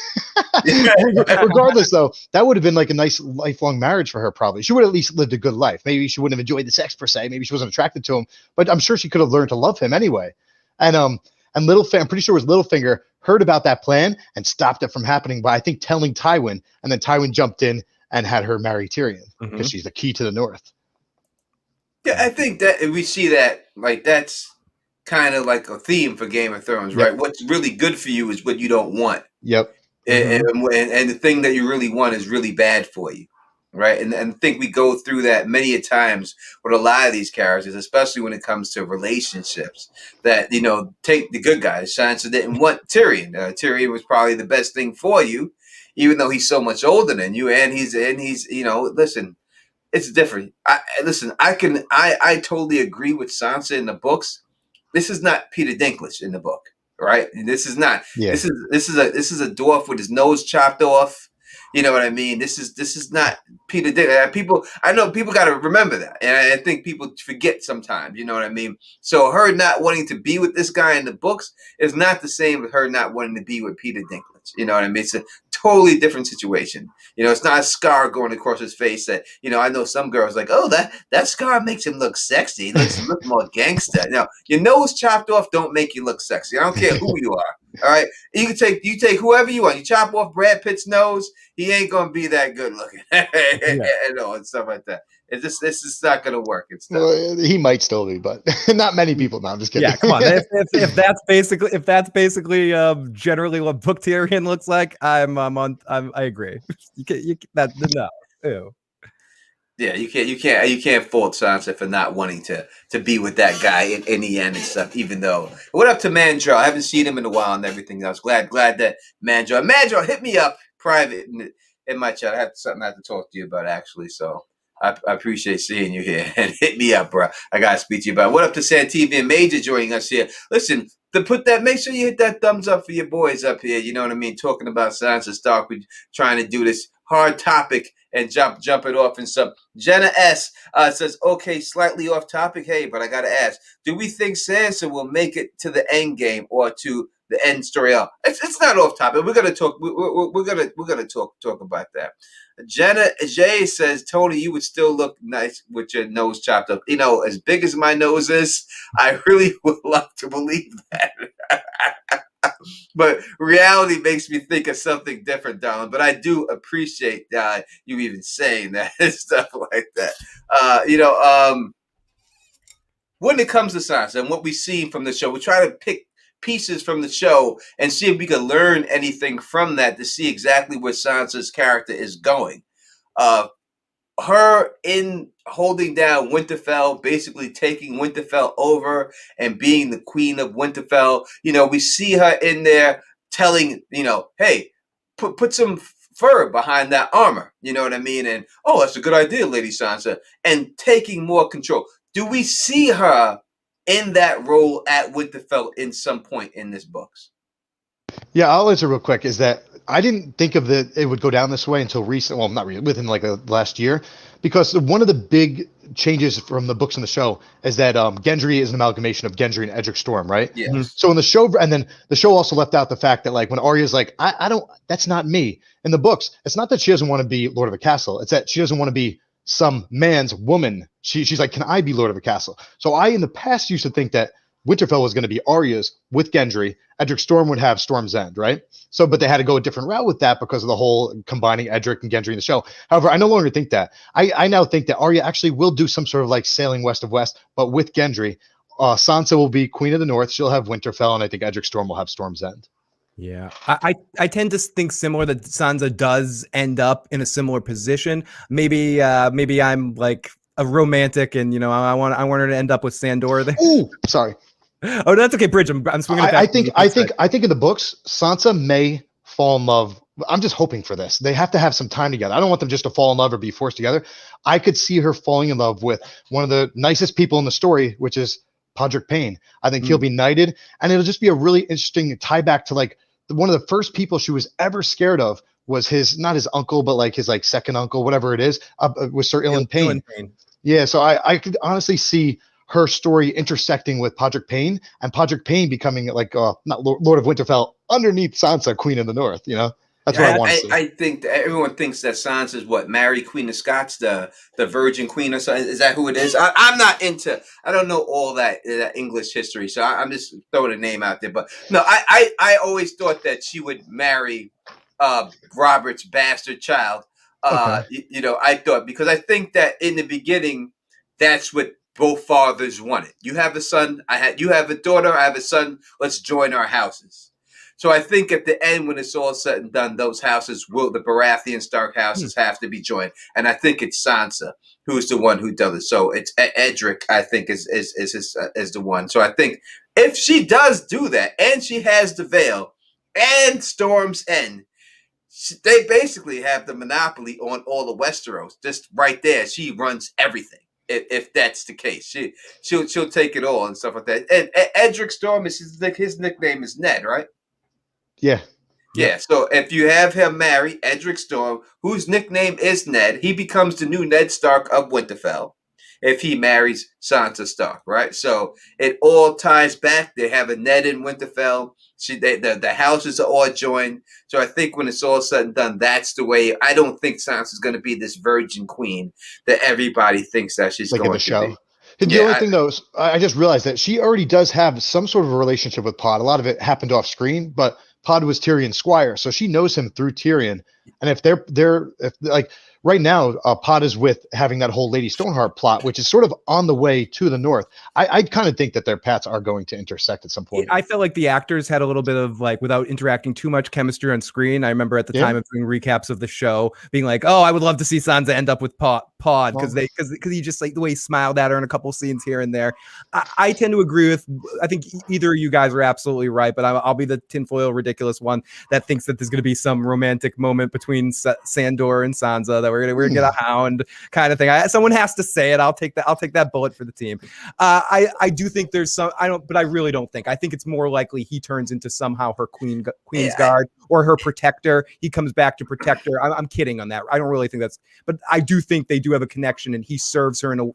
Regardless, though, that would have been like a nice lifelong marriage for her, probably. She would have at least lived a good life. Maybe she wouldn't have enjoyed the sex per se. Maybe she wasn't attracted to him. But I'm sure she could have learned to love him anyway. And I'm pretty sure it was Littlefinger heard about that plan and stopped it from happening by, I think, telling Tywin. And then Tywin jumped in and had her marry Tyrion because she's the key to the North. Yeah, I think that we see that, like, that's kind of like a theme for Game of Thrones, right? What's really good for you is what you don't want. Yep. And the thing that you really want is really bad for you, right? And I think we go through that many a times with a lot of these characters, especially when it comes to relationships. That, take the good guys. Sansa didn't want Tyrion. Tyrion was probably the best thing for you, even though he's so much older than you, and he's listen, it's different. I totally agree with Sansa in the books. This is not Peter Dinklage in the book, right? This is not. Yeah. This is a dwarf with his nose chopped off. You know what I mean? This is not Peter Dinklage. I know people got to remember that, and I think people forget sometimes. You know what I mean? So her not wanting to be with this guy in the books is not the same as her not wanting to be with Peter Dinklage. You know what I mean? It's a totally different situation. You know, it's not a scar going across his face that, you know, I know some girls like, oh, that scar makes him look sexy. He looks look more gangster. Now, your nose chopped off don't make you look sexy. I don't care who you are. All right. You take whoever you want. You chop off Brad Pitt's nose, he ain't gonna be that good looking. You know, and stuff like that. This is not gonna work. It's not. Well, he might still be, but not many people. No, I'm just kidding. Yeah, come on. If that's basically generally what Book Tyrion looks like, I agree. No. Ew. Yeah, you can't fault Sansa for not wanting to be with that guy in the end and stuff. Even though, what up to Mandro? I haven't seen him in a while and everything. I was glad that Mandro hit me up private in my chat. I have something I have to talk to you about actually. So I appreciate seeing you here and hit me up, bro. I gotta speak to you about it. What up to Santiva and Major joining us here? Listen, make sure you hit that thumbs up for your boys up here. You know what I mean? Talking about Sansa Stark, we're trying to do this hard topic and jump it off and stuff. Jenna S says, okay, slightly off topic. Hey, but I gotta ask, do we think Sansa will make it to the end game or to the end story? It's not off topic. We're gonna talk. We're gonna talk about that. Jenna J says, Tony, you would still look nice with your nose chopped up. You know, as big as my nose is, I really would love to believe that. But reality makes me think of something different, darling. But I do appreciate you even saying that and stuff like that. When it comes to Sansa and what we've seen from the show, we try to pick pieces from the show and see if we can learn anything from that to see exactly where Sansa's character is going. Her in holding down Winterfell, basically taking Winterfell over and being the queen of Winterfell. You know, we see her in there telling, you know, hey, put some fur behind that armor. You know what I mean? And, oh, that's a good idea, Lady Sansa. And taking more control. Do we see her in that role at Winterfell in some point in this books? Yeah, I'll answer real quick. Is that I didn't think of it would go down this way until recent. Well, not really, within like the last year, because one of the big changes from the books and the show is that Gendry is an amalgamation of Gendry and Edric Storm, right? Yes. Mm-hmm. So in the show, and then the show also left out the fact that like when Arya's like, I don't, that's not me. In the books, it's not that she doesn't want to be Lord of a castle. It's that she doesn't want to be some man's woman. She's like, can I be Lord of a castle? So I in the past used to think that Winterfell was going to be Arya's with Gendry. Edric Storm would have Storm's End, right? So, but they had to go a different route with that because of the whole combining Edric and Gendry in the show. However, I no longer think that. I now think that Arya actually will do some sort of like sailing west of west, but with Gendry. Sansa will be Queen of the North. She'll have Winterfell, and I think Edric Storm will have Storm's End. Yeah, I tend to think similar that Sansa does end up in a similar position. Maybe I'm like a romantic, and you know I want her to end up with Sandor. Ooh, sorry. Oh, that's okay, Bridge. I'm swinging it back. I think in the books, Sansa may fall in love. I'm just hoping for this. They have to have some time together. I don't want them just to fall in love or be forced together. I could see her falling in love with one of the nicest people in the story, which is Podrick Payne. I think he'll be knighted, and it'll just be a really interesting tie back to like one of the first people she was ever scared of was not his uncle, but like his like second uncle, whatever it is, was Sir Ilan Payne. Yeah, so I could honestly see her story intersecting with Podrick Payne and Podrick Payne becoming like not Lord of Winterfell underneath Sansa, Queen of the North. You know, that's what I want to see. I think that everyone thinks that Sansa is what Mary Queen of Scots, the Virgin Queen or something. Is that who it is? I'm not into. I don't know all that English history, so I'm just throwing a name out there. But no, I always thought that she would marry Robert's bastard child. Okay. You know, I thought because I think that in the beginning, that's what both fathers wanted. You have a son, you have a daughter, I have a son, let's join our houses. So I think at the end, when it's all said and done, those houses the Baratheon Stark houses have to be joined. And I think it's Sansa who's the one who does it. So it's Edric, I think, is the one. So I think if she does do that, and she has the Vale and Storm's End, they basically have the monopoly on all the Westeros. Just right there, she runs everything. If that's the case, she'll take it all and stuff like that. And Edric Storm his nickname is Ned, right? Yeah. Yeah, so if you have him marry Edric Storm, whose nickname is Ned, he becomes the new Ned Stark of Winterfell if he marries Sansa Stark, right? So it all ties back. They have a Ned in Winterfell. The houses are all joined. So I think when it's all said and done, that's the way. I don't think Sansa's going to be this virgin queen that everybody thinks that she's like in the going to show. be. And the only Yeah, thing though, is I just realized that she already does have some sort of a relationship with Pod. A lot of it happened off screen, but Pod was Tyrion's squire, so she knows him through Tyrion. And if they're if like right now, Pod is with having that whole Lady Stoneheart plot, which is sort of on the way to the north. I kind of think that their paths are going to intersect at some point. I felt like the actors had a little bit of like, without interacting too much, chemistry on screen. I remember at the time of doing recaps of the show being like, "Oh, I would love to see Sansa end up with Pod because he just like the way he smiled at her in a couple scenes here and there." I tend to agree with. I think either of you guys are absolutely right, but I'll be the tinfoil ridiculous one that thinks that there's going to be some romantic moment between Sandor and Sansa that we're gonna get a hound kind of thing. Someone has to say it. I'll take that bullet for the team. I do think there's some. But I really don't think. I think it's more likely he turns into somehow her queen's guard or her protector. He comes back to protect her. I'm kidding on that. I don't really think that's. But I do think they do have a connection, and he serves her in a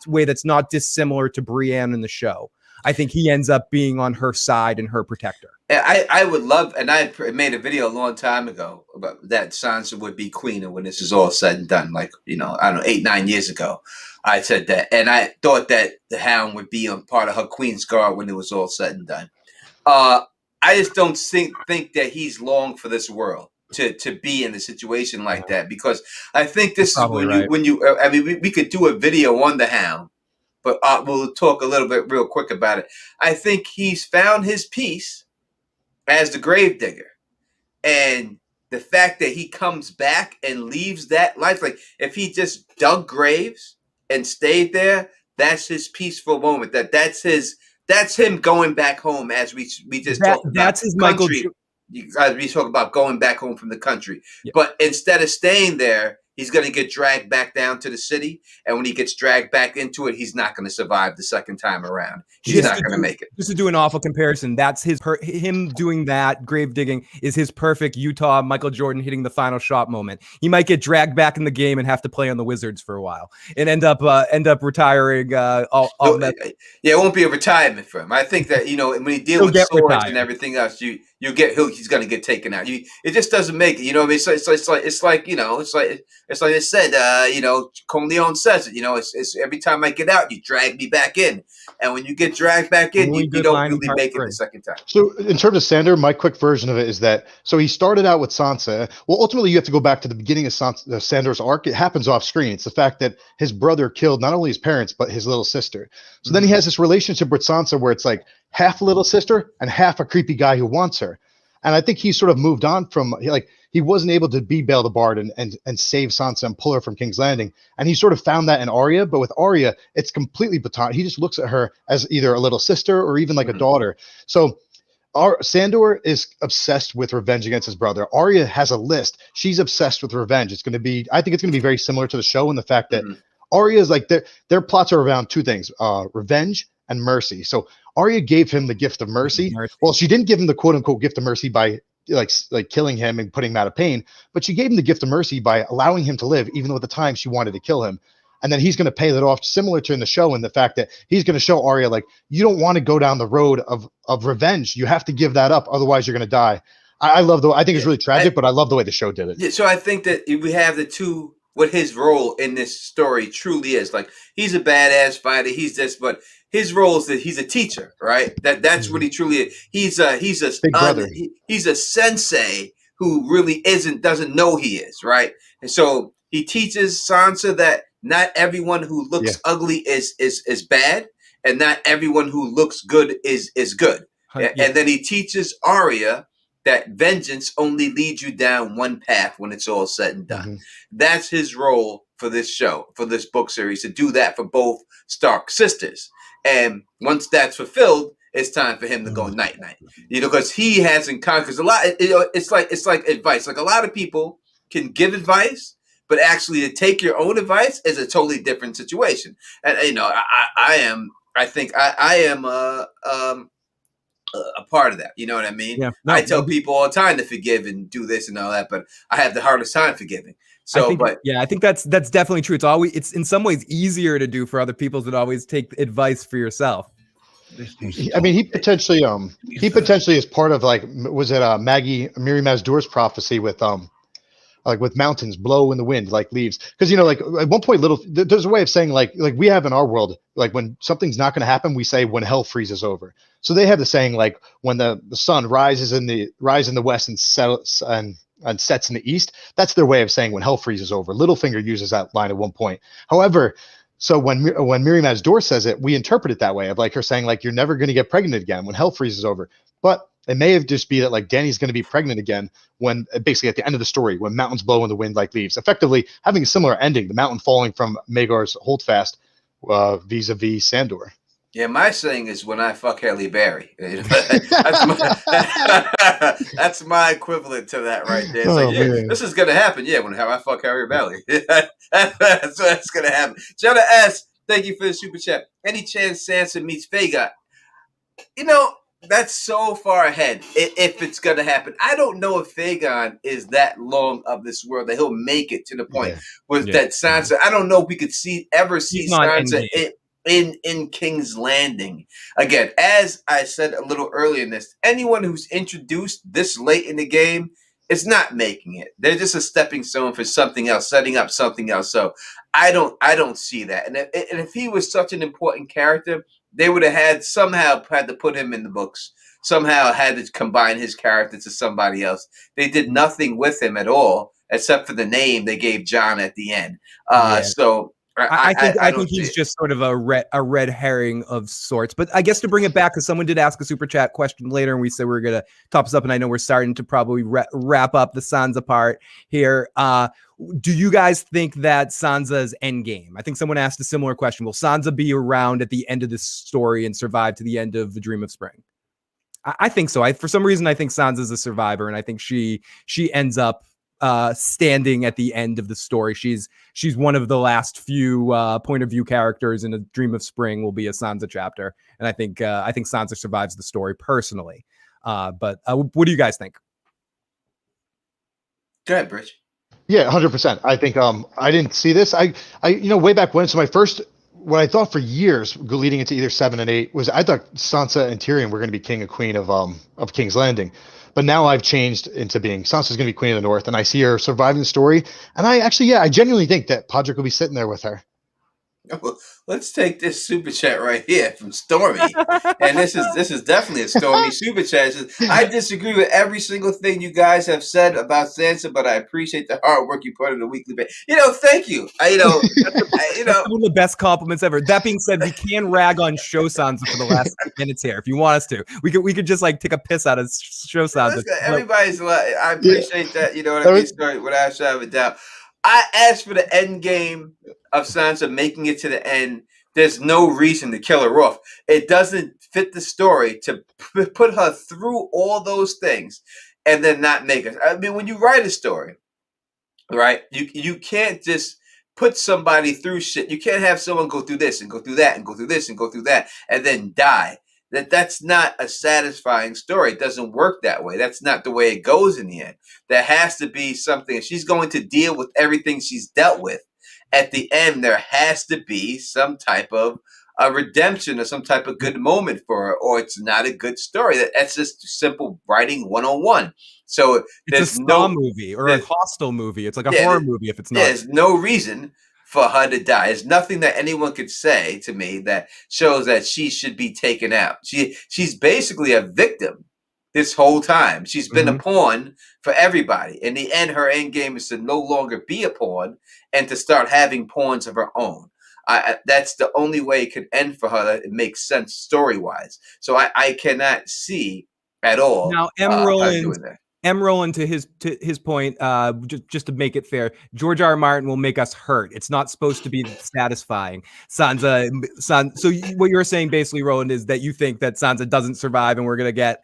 way that's not dissimilar to Brienne in the show. I think he ends up being on her side and her protector. I would love, and I made a video a long time ago about that Sansa would be queen, and when this is all said and done, like, I don't know, 8-9 years ago, I said that, and I thought that the Hound would be on part of her Queen's Guard when it was all said and done. I just don't think that he's long for this world to be in a situation like that, because I think this is when you I mean, we could do a video on the Hound, but we'll talk a little bit real quick about it. I think he's found his peace as the gravedigger, and the fact that he comes back and leaves that life, like if he just dug graves and stayed there, that's his peaceful moment. That's him going back home, as we just talked about. That's his country. As we talk about going back home from the country, but instead of staying there, he's going to get dragged back down to the city, and when he gets dragged back into it, he's not going to survive the second time around. He's not going to make it. Just to do an awful comparison, that's him doing that grave digging is his perfect Utah Michael Jordan hitting the final shot moment. He might get dragged back in the game and have to play on the Wizards for a while and end up retiring. Yeah, it won't be a retirement for him. I think that when he deals with swords and everything else, he's going to get taken out. It just doesn't make it. You know what I mean? So it's like I said. Corleone says it. It's every time I get out, you drag me back in, and when you get dragged back in, you don't really make it the second time. So in terms of Sandor, my quick version of it is that he started out with Sansa. Well, ultimately, you have to go back to the beginning of Sandor's arc. It happens off screen. It's the fact that his brother killed not only his parents but his little sister. So then he has this relationship with Sansa where it's like half a little sister and half a creepy guy who wants her. And I think he sort of moved on from he wasn't able to be Bael the Bard and save Sansa and pull her from King's Landing. And he sort of found that in Arya, but with Arya, it's completely baton. He just looks at her as either a little sister or even like a daughter. So Sandor is obsessed with revenge against his brother. Arya has a list. She's obsessed with revenge. I think it's going to be very similar to the show in the fact that Arya is like their plots are around two things, revenge and mercy. So Arya gave him the gift of mercy. Well, she didn't give him the quote unquote gift of mercy by like killing him and putting him out of pain, but she gave him the gift of mercy by allowing him to live, even though at the time she wanted to kill him. And then he's going to pay that off, similar to in the show, in the fact that he's going to show Arya, like, you don't want to go down the road of revenge. You have to give that up. Otherwise, you're going to die. I think it's really tragic, but I love the way the show did it. Yeah, so I think that we have the two, what his role in this story truly is. Like, he's a badass fighter. He's this, but his role is that he's a teacher, right? That's what he truly is. He's a sensei who really doesn't know he is, right? And so he teaches Sansa that not everyone who looks ugly is bad, and not everyone who looks good is good. And then he teaches Arya that vengeance only leads you down one path when it's all said and done. That's his role for this show, for this book series, to do that for both Stark sisters. And once that's fulfilled, it's time for him to go night night. Because he hasn't conquered. Because a lot, it's like advice. Like, a lot of people can give advice, but actually to take your own advice is a totally different situation. And I am a part of that. You know what I mean? Yeah. No, I tell people all the time to forgive and do this and all that, but I have the hardest time forgiving. So, I think that's definitely true. It's in some ways easier to do for other people than always take advice for yourself. I mean, he potentially is part of, like, was it Maggie Miri Mazdur's prophecy with like with mountains blow in the wind like leaves, because like at one point there's a way of saying like we have in our world, like when something's not going to happen, we say when hell freezes over. So they have the saying like when the sun rises in the west and sets in the east. That's their way of saying when hell freezes over. Littlefinger uses that line at one point. However, so when Miri Mazdur says it, we interpret it that way, of like her saying like you're never going to get pregnant again when hell freezes over. But it may have just be that like Dany's going to be pregnant again when basically at the end of the story, when mountains blow in the wind like leaves, effectively having a similar ending, the mountain falling from Maegor's holdfast vis-a-vis Sandor. Yeah, my saying is when I fuck Halle Berry. That's my equivalent to that right there. It's like, yeah, this is gonna happen. Yeah, when I fuck Halle Berry. That's what's gonna happen. Jonah S., thank you for the super chat. Any chance Sansa meets Vhagar? That's so far ahead if it's going to happen. I don't know if Vhagar is that long of this world that he'll make it to the point with that Sansa. I don't know if we could ever see Sansa in King's Landing. Again, as I said a little earlier in this, anyone who's introduced this late in the game is not making it. They're just a stepping stone for something else, setting up something else. So I don't see that. And if he was such an important character, they would have somehow had to put him in the books, somehow had to combine his character to somebody else. They did nothing with him at all, except for the name they gave Jon at the end. So I think he's just sort of a red herring of sorts. But I guess to bring it back, because someone did ask a super chat question later, and we said we were going to top us up, and I know we're starting to probably wrap up the Sansa part here. Do you guys think that Sansa's endgame? I think someone asked a similar question. Will Sansa be around at the end of this story and survive to the end of the Dream of Spring? I think so. For some reason, I think Sansa's a survivor, and I think she ends up standing at the end of the story. She's one of the last few point of view characters in A Dream of Spring will be a Sansa chapter, and I think Sansa survives the story personally. But what do you guys think? Go ahead, Bridge. Yeah, 100%. I think I didn't see this. I way back when. So what I thought for years leading into either 7 and 8 was I thought Sansa and Tyrion were going to be king and queen of King's Landing. But now I've changed into being Sansa's going to be queen of the North, and I see her surviving the story. And I genuinely think that Podrick will be sitting there with her. Well, let's take this super chat right here from Stormy, and this is definitely a Stormy super chat. I disagree with every single thing you guys have said about Sansa, but I appreciate the hard work you put in a weekly basis. Thank you. That's one of the best compliments ever. That being said, we can rag on show Sansa for the last 8 minutes here. If you want us to, we could just like take a piss out of show Sansa. Everybody's I appreciate that. You know what I mean? Sorry, without a shadow of a doubt. I asked for the end game of Sansa making it to the end. There's no reason to kill her off. It doesn't fit the story to put her through all those things and then not make it. I mean, when you write a story, right, you can't just put somebody through shit. You can't have someone go through this and go through that and go through this and go through that and then die. That's not a satisfying story. It doesn't work that way. That's not the way it goes in the end. There has to be something. If she's going to deal with everything she's dealt with, at the end, there has to be some type of a redemption or some type of good moment for her, or it's not a good story. That's just simple writing 101. So it's a Saw movie or a Hostel movie. It's like a horror movie if it's not. There's no reason for her to die. There's nothing that anyone could say to me that shows that she should be taken out. She's basically a victim this whole time. She's been a pawn for everybody. In the end, her end game is to no longer be a pawn and to start having pawns of her own. That's the only way it could end for her that it makes sense story-wise. So I cannot see at all now M. Roland, to his point, just to make it fair, George R. R. Martin will make us hurt. It's not supposed to be satisfying. Sansa. So what you're saying, basically, Roland, is that you think that Sansa doesn't survive, and we're gonna get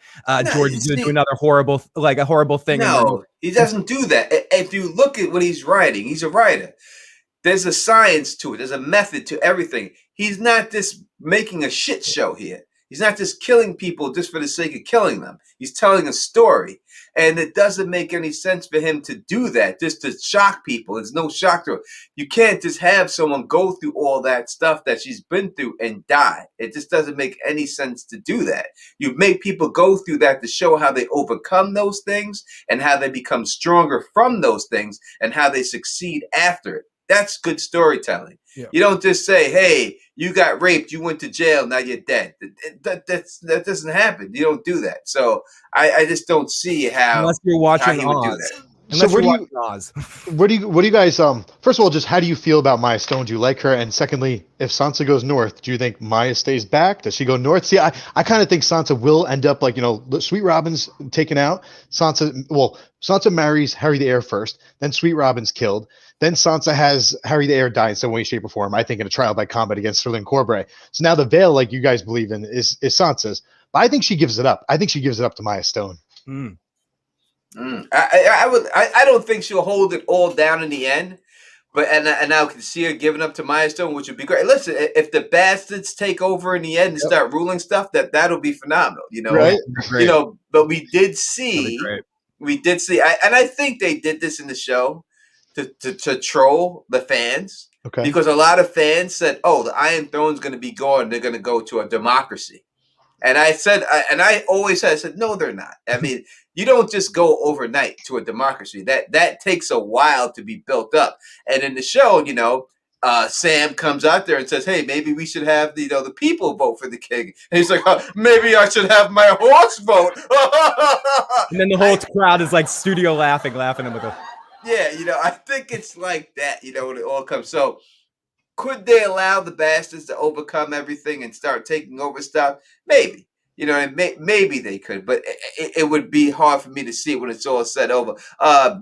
George to do another horrible thing. No, he doesn't do that. If you look at what he's writing, he's a writer. There's a science to it. There's a method to everything. He's not just making a shit show here. He's not just killing people just for the sake of killing them. He's telling a story. And it doesn't make any sense for him to do that just to shock people. There's no shock to it. You can't just have someone go through all that stuff that she's been through and die. It just doesn't make any sense to do that. You make people go through that to show how they overcome those things and how they become stronger from those things and how they succeed after it. That's good storytelling. Yeah. You don't just say, hey, you got raped, you went to jail, now you're dead. That doesn't happen. You don't do that. So I just don't see how, unless you're watching how he would do that. So where do you guys first of all, just how do you feel about Maya Stone? Do you like her? And secondly, if Sansa goes north, do you think Maya stays back? Does she go north? See, I kind of think Sansa will end up like, Sweet Robin's taken out. Sansa marries Harry the Heir first, then Sweet Robin's killed. Then Sansa has Harry the Heir die in some way, shape, or form, I think in a trial by combat against Sterling Corbray. So now the Vale, like you guys believe in, is Sansa's. But I think she gives it up. I think she gives it up to Maya Stone. I don't think she'll hold it all down in the end, but and I can see her giving up to Maya Stone, which would be great. Listen, if the bastards take over in the end and start ruling stuff, that'll be phenomenal. Right? But we did see, and I think they did this in the show to troll the fans, because a lot of fans said, "Oh, the Iron Throne's going to be gone. They're going to go to a democracy." And I said, I always said, no, they're not. I mean, you don't just go overnight to a democracy. That takes a while to be built up. And in the show, Sam comes out there and says, hey, maybe we should have the people vote for the king. And he's like, maybe I should have my horse vote. And then the whole crowd is like studio laughing. And like, yeah, I think it's like that, when it all comes. So could they allow the bastards to overcome everything and start taking over stuff? Maybe. Maybe they could, but it would be hard for me to see when it's all set over.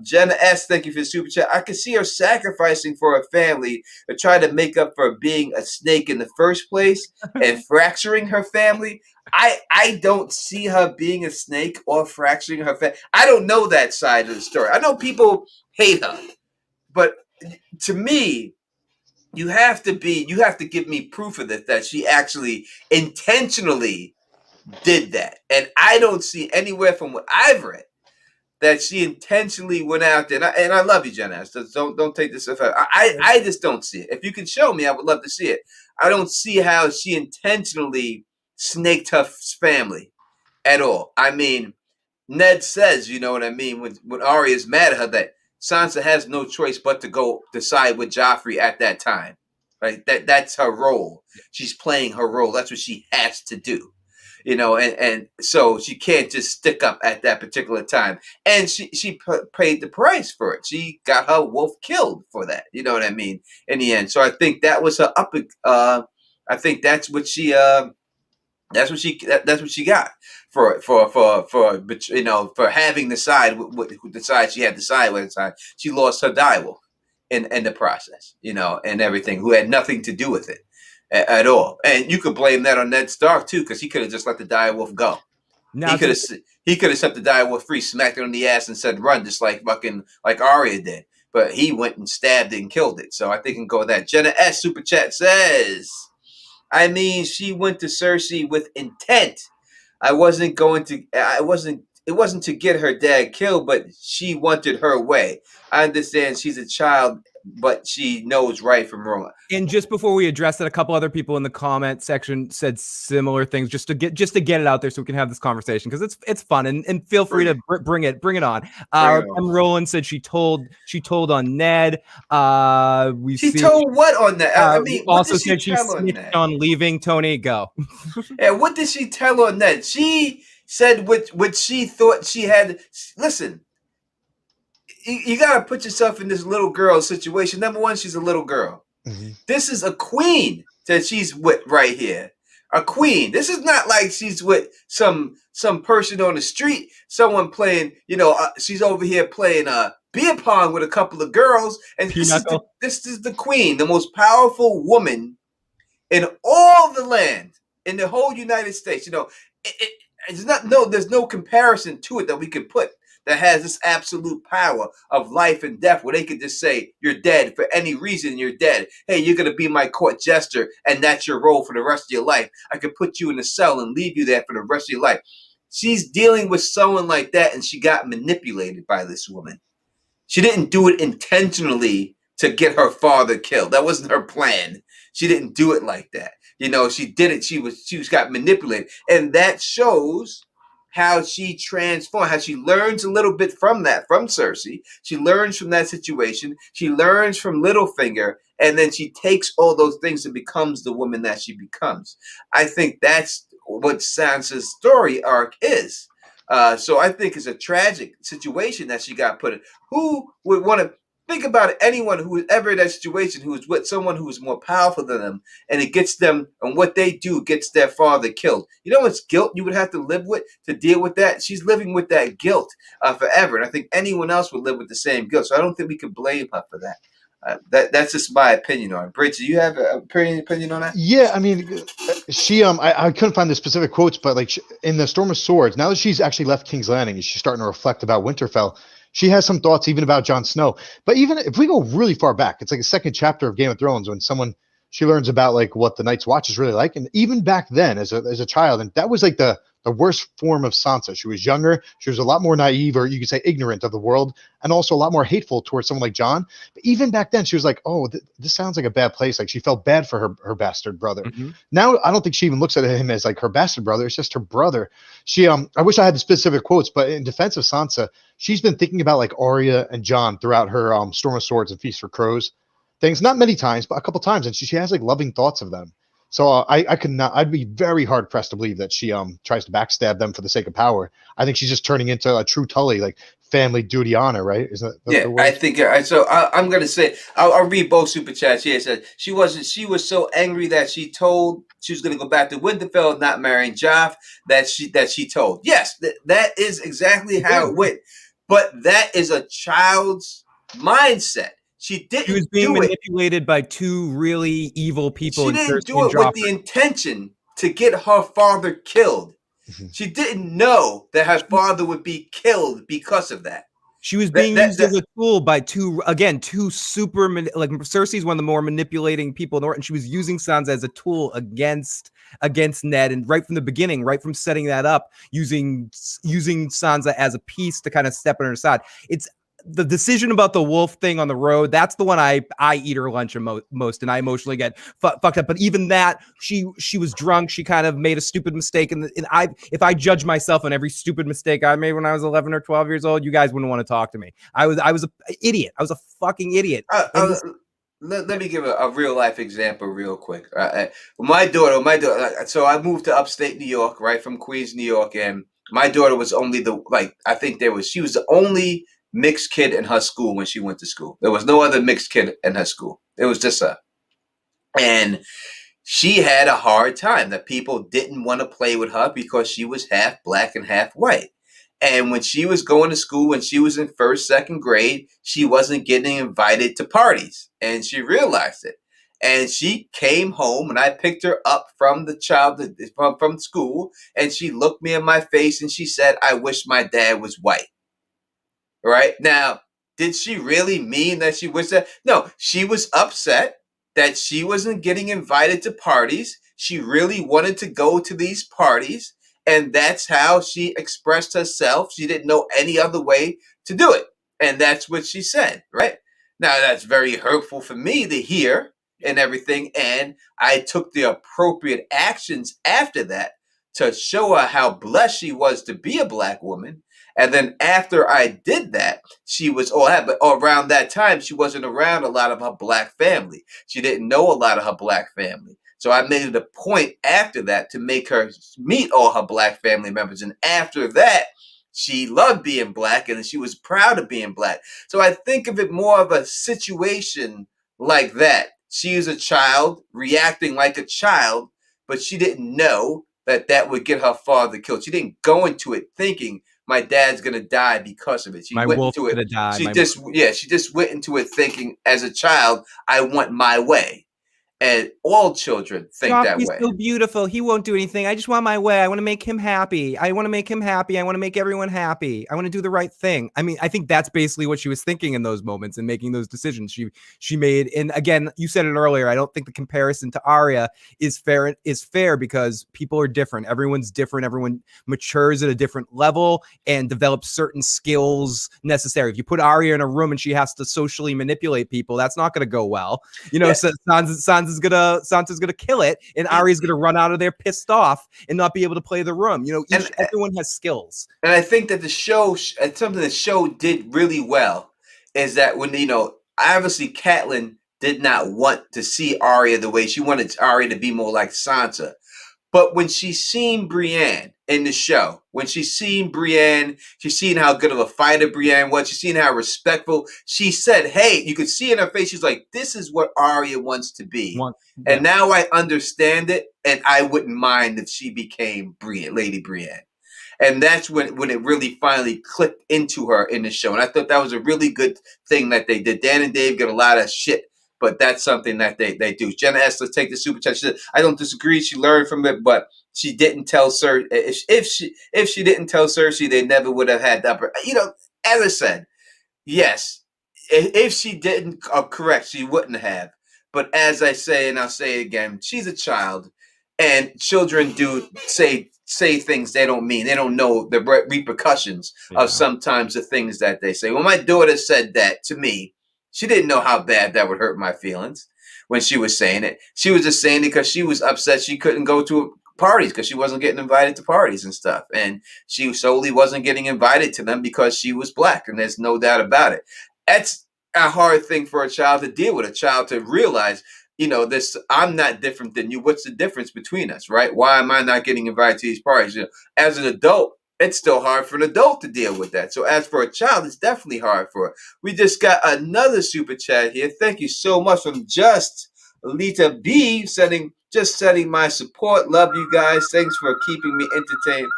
Jenna S., thank you for the super chat. I could see her sacrificing for her family to try to make up for being a snake in the first place and fracturing her family. I don't see her being a snake or fracturing her family. I don't know that side of the story. I know people hate her, but to me, you have to give me proof of this, that she actually intentionally did that. And I don't see anywhere from what I've read that she intentionally went out there. And I love you, Jenna. Don't take this offense. I just don't see it. If you can show me, I would love to see it. I don't see how she intentionally snaked her family at all. I mean, Ned says, you know what I mean, when Arya's mad at her, that Sansa has no choice but to go decide with Joffrey at that time. Right? That's her role. She's playing her role. That's what she has to do. And so she can't just stick up at that particular time. And she paid the price for it. She got her wolf killed for that. You know what I mean? In the end. So I think that was her I think that's what she got for having the side with the side she had to side with the side. She lost her direwolf in the process, and everything, who had nothing to do with it at all. And you could blame that on Ned Stark too, because he could have just let the direwolf go. He could have set the direwolf free, smacked it on the ass, and said run, just like Arya did. But he went and stabbed it and killed it. So I think we can go with that. Jenna S. Super Chat says, I mean, she went to Cersei with intent. It wasn't to get her dad killed, but she wanted her way. I understand she's a child, but she knows right from wrong. And just before we address that, a couple other people in the comment section said similar things, just to get it out there so we can have this conversation, because it's fun, and feel free to bring it on. Roland said she told on Ned. She told what on Ned? I mean, also said she snitched on leaving. Tony, go. Yeah, what did she tell on Ned? She said what she thought she had. Listen, you got to put yourself in this little girl situation. Number one, she's a little girl. Mm-hmm. This is a queen that she's with right here. A queen. This is not like she's with some person on the street, someone playing, she's over here playing beer pong with a couple of girls. And this is the queen, the most powerful woman in all the land, in the whole United States. There's no comparison to it that we could put. that has this absolute power of life and death, where they could just say, you're dead for any reason, you're dead. Hey, you're going to be my court jester, and that's your role for the rest of your life. I could put you in a cell and leave you there for the rest of your life. She's dealing with someone like that, and she got manipulated by this woman. She didn't do it intentionally to get her father killed. That wasn't her plan. She didn't do it like that. You know, she did it. She got manipulated, and that shows how she transformed, how she learns a little bit from that, from Cersei. She learns from that situation. She learns from Littlefinger, and then she takes all those things and becomes the woman that she becomes. I think that's what Sansa's story arc is. So I think it's a tragic situation that she got put in. Who would want to think about it? Anyone who is ever in that situation, who is with someone who is more powerful than them, and it gets them, and what they do gets their father killed. You know what's guilt you would have to live with to deal with that? She's living with that guilt forever. And I think anyone else would live with the same guilt. So I don't think we can blame her for that. That's just my opinion on it. Bridget, do you have an opinion on that? Yeah, I mean, she I couldn't find the specific quotes, but like in the Storm of Swords, now that she's actually left King's Landing and she's starting to reflect about Winterfell, she has some thoughts even about Jon Snow. But even if we go really far back, it's like a second chapter of Game of Thrones when she learns about like what the Night's Watch is really like, and even back then as a child, and that was like the worst form of Sansa. She was younger, she was a lot more naive, or you could say ignorant of the world, and also a lot more hateful towards someone like Jon. But even back then, she was like, "Oh, this sounds like a bad place." Like she felt bad for her bastard brother. Mm-hmm. Now I don't think she even looks at him as like her bastard brother. It's just her brother. She I wish I had the specific quotes, but in defense of Sansa, she's been thinking about like Arya and Jon throughout her Storm of Swords and Feast for Crows things. Not many times, but a couple times, and she has like loving thoughts of them. So I could not. I'd be very hard pressed to believe that she tries to backstab them for the sake of power. I think she's just turning into a true Tully, like family, duty, honor. Right? Isn't that the word? I think. So I'm gonna say I'll read both super chats. Yeah, it said she was so angry that she told she was gonna go back to Winterfell, not marrying Joff. That she told. Yes, that is exactly how it went. But that is a child's mindset. She was being manipulated by two really evil people. She didn't do it with the intention to get her father killed. She didn't know that her father would be killed because of that. She was being used as a tool by two super, like Cersei's one of the more manipulating people in the world, and she was using Sansa as a tool against Ned, and right from the beginning, right from setting that up, using Sansa as a piece to kind of step on her side. It's the decision about the wolf thing on the road. That's the one I eat her lunch most, and I emotionally get fucked up. But even that, she was drunk. She kind of made a stupid mistake, and if I judge myself on every stupid mistake I made when I was 11 or 12 years old, you guys wouldn't want to talk to me. I was an idiot. I was a fucking idiot. Let me give a real life example real quick. My daughter. So I moved to upstate New York, right from Queens, New York, and my daughter was only she was the only mixed kid in her school when she went to school. There was no other mixed kid in her school. It was just her. And she had a hard time that people didn't want to play with her because she was half black and half white. And when she was going to school, when she was in first, second grade, she wasn't getting invited to parties. And she realized it. And she came home, and I picked her up from from school, and she looked me in my face and she said, "I wish my dad was white." Right? Now, did she really mean that she wished that? No, she was upset that she wasn't getting invited to parties. She really wanted to go to these parties, and that's how she expressed herself. She didn't know any other way to do it. And that's what she said, right? Now, that's very hurtful for me to hear and everything, and I took the appropriate actions after that to show her how blessed she was to be a black woman. And then after I did that, she was but around that time, she wasn't around a lot of her black family. She didn't know a lot of her black family. So I made it a point after that to make her meet all her black family members. And after that, she loved being black, and she was proud of being black. So I think of it more of a situation like that. She is a child reacting like a child, but she didn't know that would get her father killed. She didn't go into it thinking my dad's gonna die because of it. She went into it. She just went into it thinking, as a child, I want my way. And all children think that Joffrey's way. so beautiful. He won't do anything. I just want my way. I want to make him happy. I want to make him happy. I want to make everyone happy. I want to do the right thing. I mean, I think that's basically what she was thinking in those moments and making those decisions she made. And again, you said it earlier. I don't think the comparison to Arya is fair because people are different. Everyone's different. Everyone matures at a different level and develops certain skills necessary. If you put Arya in a room and she has to socially manipulate people, that's not going to go well. You know, so Sansa's gonna kill it, and Arya's gonna run out of there pissed off and not be able to play the room. You know, everyone has skills. And I think that the show, something the show did really well, is that when, you know, obviously Catelyn did not want to see Arya the way she wanted Arya to be more like Sansa. But when she seen Brienne in the show, when she seen Brienne, she seen how good of a fighter Brienne was, she seen how respectful, she said, hey, you could see in her face, she's like, this is what Arya wants to be. And now I understand it, and I wouldn't mind if she became Lady Brienne. And that's when it really finally clicked into her in the show. And I thought that was a really good thing that they did. Dan and Dave get a lot of shit, but that's something that they do. Jenna S., let's take the super chat. She said, I don't disagree. She learned from it, but she didn't tell Cersei. If she didn't tell Cersei, they never would have had that. You know, as I said, yes, if she didn't correct, she wouldn't have. But as I say, and I'll say it again, she's a child, and children do say things they don't mean. They don't know the repercussions of sometimes the things that they say. When my daughter said that to me, she didn't know how bad that would hurt my feelings when she was saying it. She was just saying it because she was upset she couldn't go to parties because she wasn't getting invited to parties and stuff. And she solely wasn't getting invited to them because she was black. And there's no doubt about it. That's a hard thing for a child to deal with, a child to realize, you know, this, I'm not different than you. What's the difference between us, right? Why am I not getting invited to these parties? You know, as an adult, it's still hard for an adult to deal with that. So as for a child, it's definitely hard for her. We just got another super chat here. Thank you so much from Just Lita B, setting my support. Love you guys. Thanks for keeping me entertained.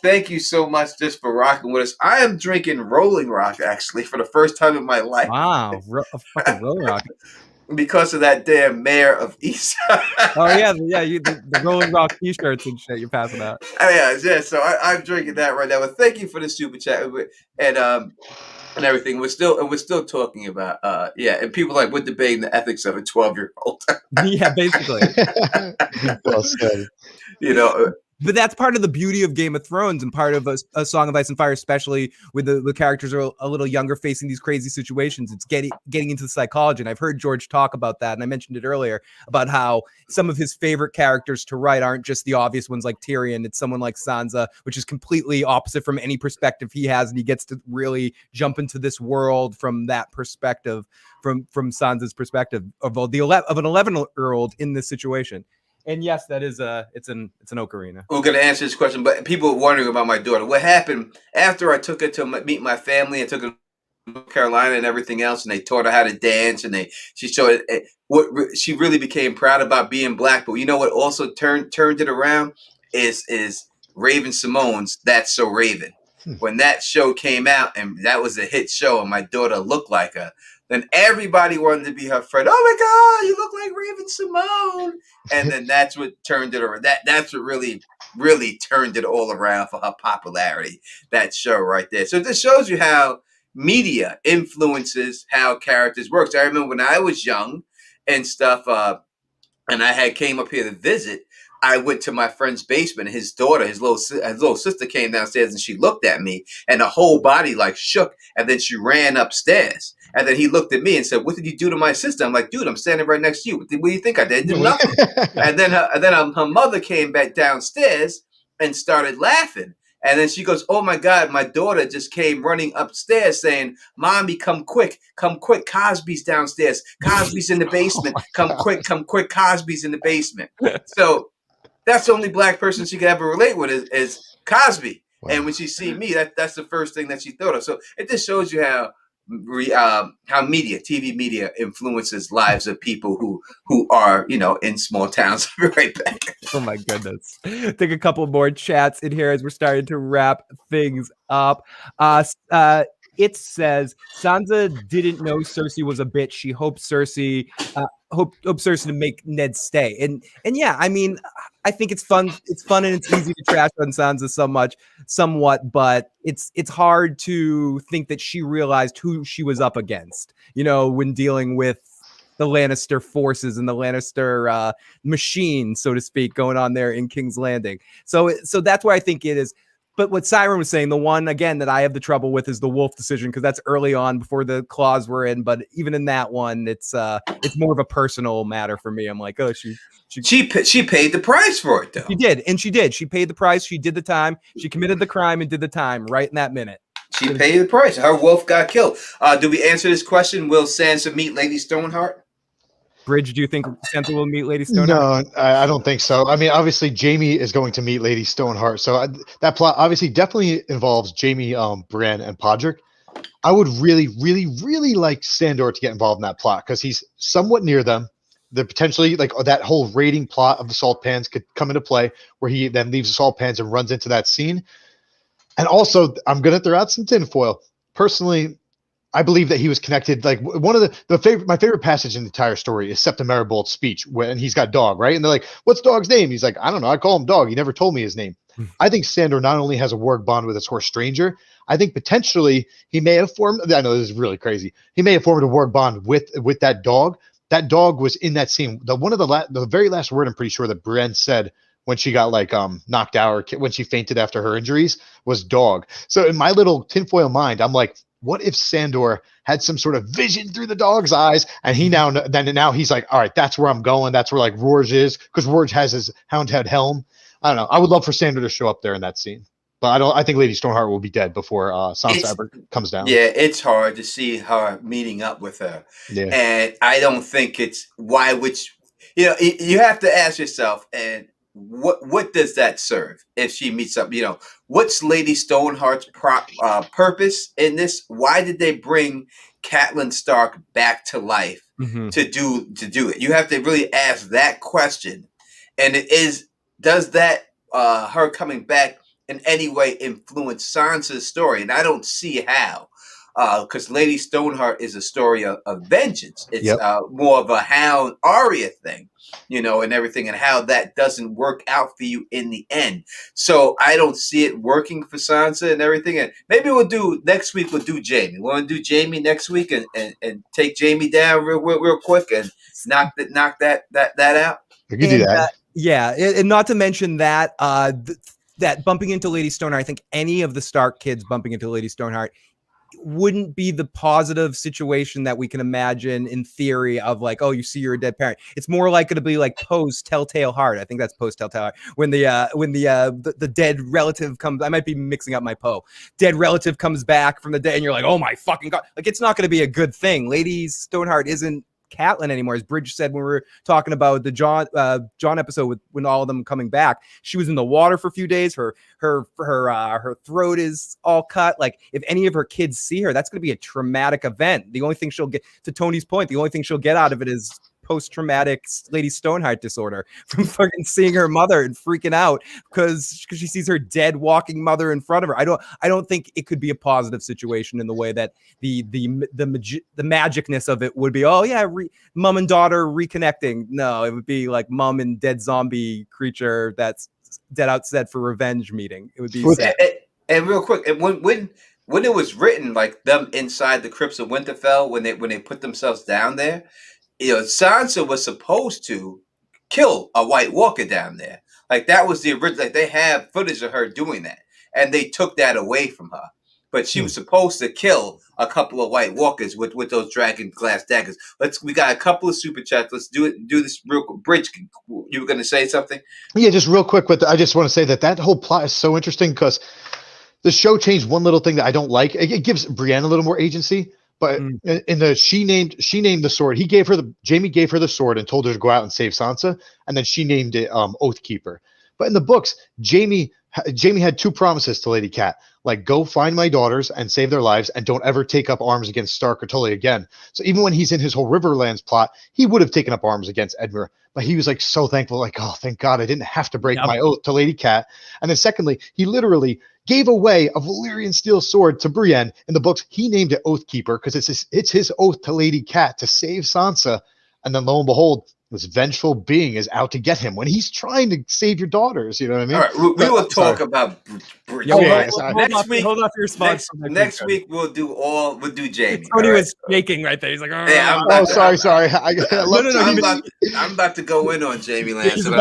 Thank you so much just for rocking with us. I am drinking Rolling Rock, actually, for the first time in my life. Wow, fucking Rolling Rock. Because of that damn mayor of Eastside. Oh yeah, the Rolling Rock T-shirts and shit you're passing out. Yeah. So I'm drinking that right now. But thank you for the super chat and everything. We're still talking about and people like we're debating the ethics of a 12-year-old. Yeah, basically. Well said. You know. But that's part of the beauty of Game of Thrones and part of a Song of Ice and Fire, especially with the characters are a little younger facing these crazy situations. It's getting into the psychology. And I've heard George talk about that. And I mentioned it earlier about how some of his favorite characters to write aren't just the obvious ones like Tyrion. It's someone like Sansa, which is completely opposite from any perspective he has. And he gets to really jump into this world from that perspective, from Sansa's perspective of an 11-year-old in this situation. And yes, that is it's an ocarina. We're gonna answer this question, but people are wondering about my daughter. What happened after I took her to meet my family and took her to North Carolina and everything else, and they taught her how to dance, and she showed it, what she really became proud about being black. But you know what also turned it around is Raven Simone's That's So Raven. When that show came out and that was a hit show, and my daughter looked like her. Then everybody wanted to be her friend. Oh my God, you look like Raven Simone. And then that's what turned it around. That's what really, really turned it all around for her popularity. That show right there. So this shows you how media influences how characters work. So I remember when I was young and stuff, and I came up here to visit, I went to my friend's basement. His daughter, his little sister came downstairs and she looked at me and the whole body like shook. And then she ran upstairs. And then he looked at me and said, "What did you do to my sister?" I'm like, "Dude, I'm standing right next to you. What do you think I did? Did nothing." And then her mother came back downstairs and started laughing. And then she goes, "Oh my God, my daughter just came running upstairs saying, 'Mommy, come quick, Cosby's downstairs. Cosby's in the basement. Come quick, Cosby's in the basement.'" So that's the only black person she could ever relate with is Cosby. Wow. And when she see me, that's the first thing that she thought of. So it just shows you how TV media influences lives of people who are, you know, in small towns. I'll be right back. Oh my goodness. Take a couple more chats in here as we're starting to wrap things up. it says Sansa didn't know Cersei was a bitch. She hoped Cersei to make Ned stay. And yeah, I mean, I think it's fun. It's fun and it's easy to trash on Sansa somewhat, but it's hard to think that she realized who she was up against, when dealing with the Lannister forces and the Lannister machine, so to speak, going on there in King's Landing. So that's where I think it is. But what Siren was saying, the one, again, that I have the trouble with is the Wolf decision, because that's early on before the claws were in. But even in that one, it's more of a personal matter for me. I'm like, oh, she paid the price for it, though. She did, and she did. She paid the price. She did the time. She committed the crime and did the time right in that minute. She paid the price. Her wolf got killed. Do we answer this question? Will Sansa meet Lady Stoneheart? Bridge, do you think Sansa will meet Lady Stoneheart? No, I don't think so. I mean, obviously, Jaime is going to meet Lady Stoneheart. So that plot obviously definitely involves Jaime, Brienne, and Podrick. I would really, really, really like Sandor to get involved in that plot because he's somewhat near them. The potentially, like, that whole raiding plot of the salt pans could come into play where he then leaves the salt pans and runs into that scene. And also, I'm going to throw out some tinfoil. Personally, I believe that he was connected. Like, one of my favorite passage in the entire story is Septim Meribolt's speech when he's got Dog, right? And they're like, "What's Dog's name?" He's like, "I don't know. I call him Dog. He never told me his name." I think Sandor not only has a work bond with his horse Stranger, I think potentially he may have formed. I know this is really crazy. He may have formed a work bond with that dog. That dog was in that scene. The very last word I'm pretty sure that Brienne said when she got knocked out or when she fainted after her injuries was dog. So in my little tinfoil mind, I'm like, what if Sandor had some sort of vision through the dog's eyes, and now he's like, all right, that's where I'm going. That's where Rorge is, because Rorge has his Houndhead helm. I don't know. I would love for Sandor to show up there in that scene, but I think Lady Stoneheart will be dead before Sansa ever comes down. Yeah, it's hard to see her meeting up with her, and I don't think it's why. You have to ask yourself, and what does that serve if she meets up? What's Lady Stoneheart's purpose in this? Why did they bring Catelyn Stark back to life to do it? You have to really ask that question. And does that her coming back in any way influence Sansa's story? And I don't see how. Because Lady Stoneheart is a story of vengeance. It's more of a Hound Arya thing, and everything, and how that doesn't work out for you in the end. So I don't see it working for Sansa and everything. And maybe next week we'll do Jaime. We'll do Jaime next week and take Jaime down real quick and knock that out. We could do that. And not to mention that that bumping into Lady Stoneheart, I think any of the Stark kids bumping into Lady Stoneheart wouldn't be the positive situation that we can imagine in theory of oh, you see you're a dead parent. It's more likely to be post Telltale Heart. I think that's post Telltale Heart when the dead relative comes. I might be mixing up my Poe. Dead relative comes back from the dead, and you're like, oh my fucking god! It's not going to be a good thing. Lady Stoneheart isn't Catelyn anymore, as Bridge said when we were talking about the John episode when all of them coming back. She was in the water for a few days. Her throat is all cut. If any of her kids see her, that's going to be a traumatic event. The only thing she'll get, to Tony's point, the only thing she'll get out of it is post-traumatic Lady Stoneheart disorder from fucking seeing her mother and freaking out because she sees her dead walking mother in front of her. I don't think it could be a positive situation in the way that the magicness of it would be. Oh yeah, mom and daughter reconnecting. No, it would be mom and dead zombie creature that's dead outside for revenge meeting. It would be sad. And real quick, when it was written, them inside the crypts of Winterfell, when they put themselves down there, Sansa was supposed to kill a White Walker down there. That was the original. They have footage of her doing that, and they took that away from her. But she was supposed to kill a couple of White Walkers with those dragon glass daggers. We got a couple of super chats. Let's do this real quick. Bridge, you were going to say something? Yeah, just real quick. I just want to say that whole plot is so interesting because the show changed one little thing that I don't like. It gives Brienne a little more agency. But she named the sword. Jaime gave her the sword and told her to go out and save Sansa, and then she named it Oathkeeper. But in the books, Jaime had two promises to Lady Cat, go find my daughters and save their lives, and don't ever take up arms against Stark or Tully again. So even when he's in his whole Riverlands plot, he would have taken up arms against Edmure, but he was so thankful, oh, thank God I didn't have to break my oath to Lady Cat. And then secondly, he literally gave away a Valyrian steel sword to Brienne. In the books, he named it Oathkeeper because it's his oath to Lady Cat to save Sansa. And then lo and behold, this vengeful being is out to get him when he's trying to save your daughters. You know what I mean? All right, we will talk about Bridge. Oh, yeah, next week, hold off your response. next week we'll do Jamie. Tony was shaking right there. He's like, Yeah, sorry. I'm about to go in on Jamie Lannister.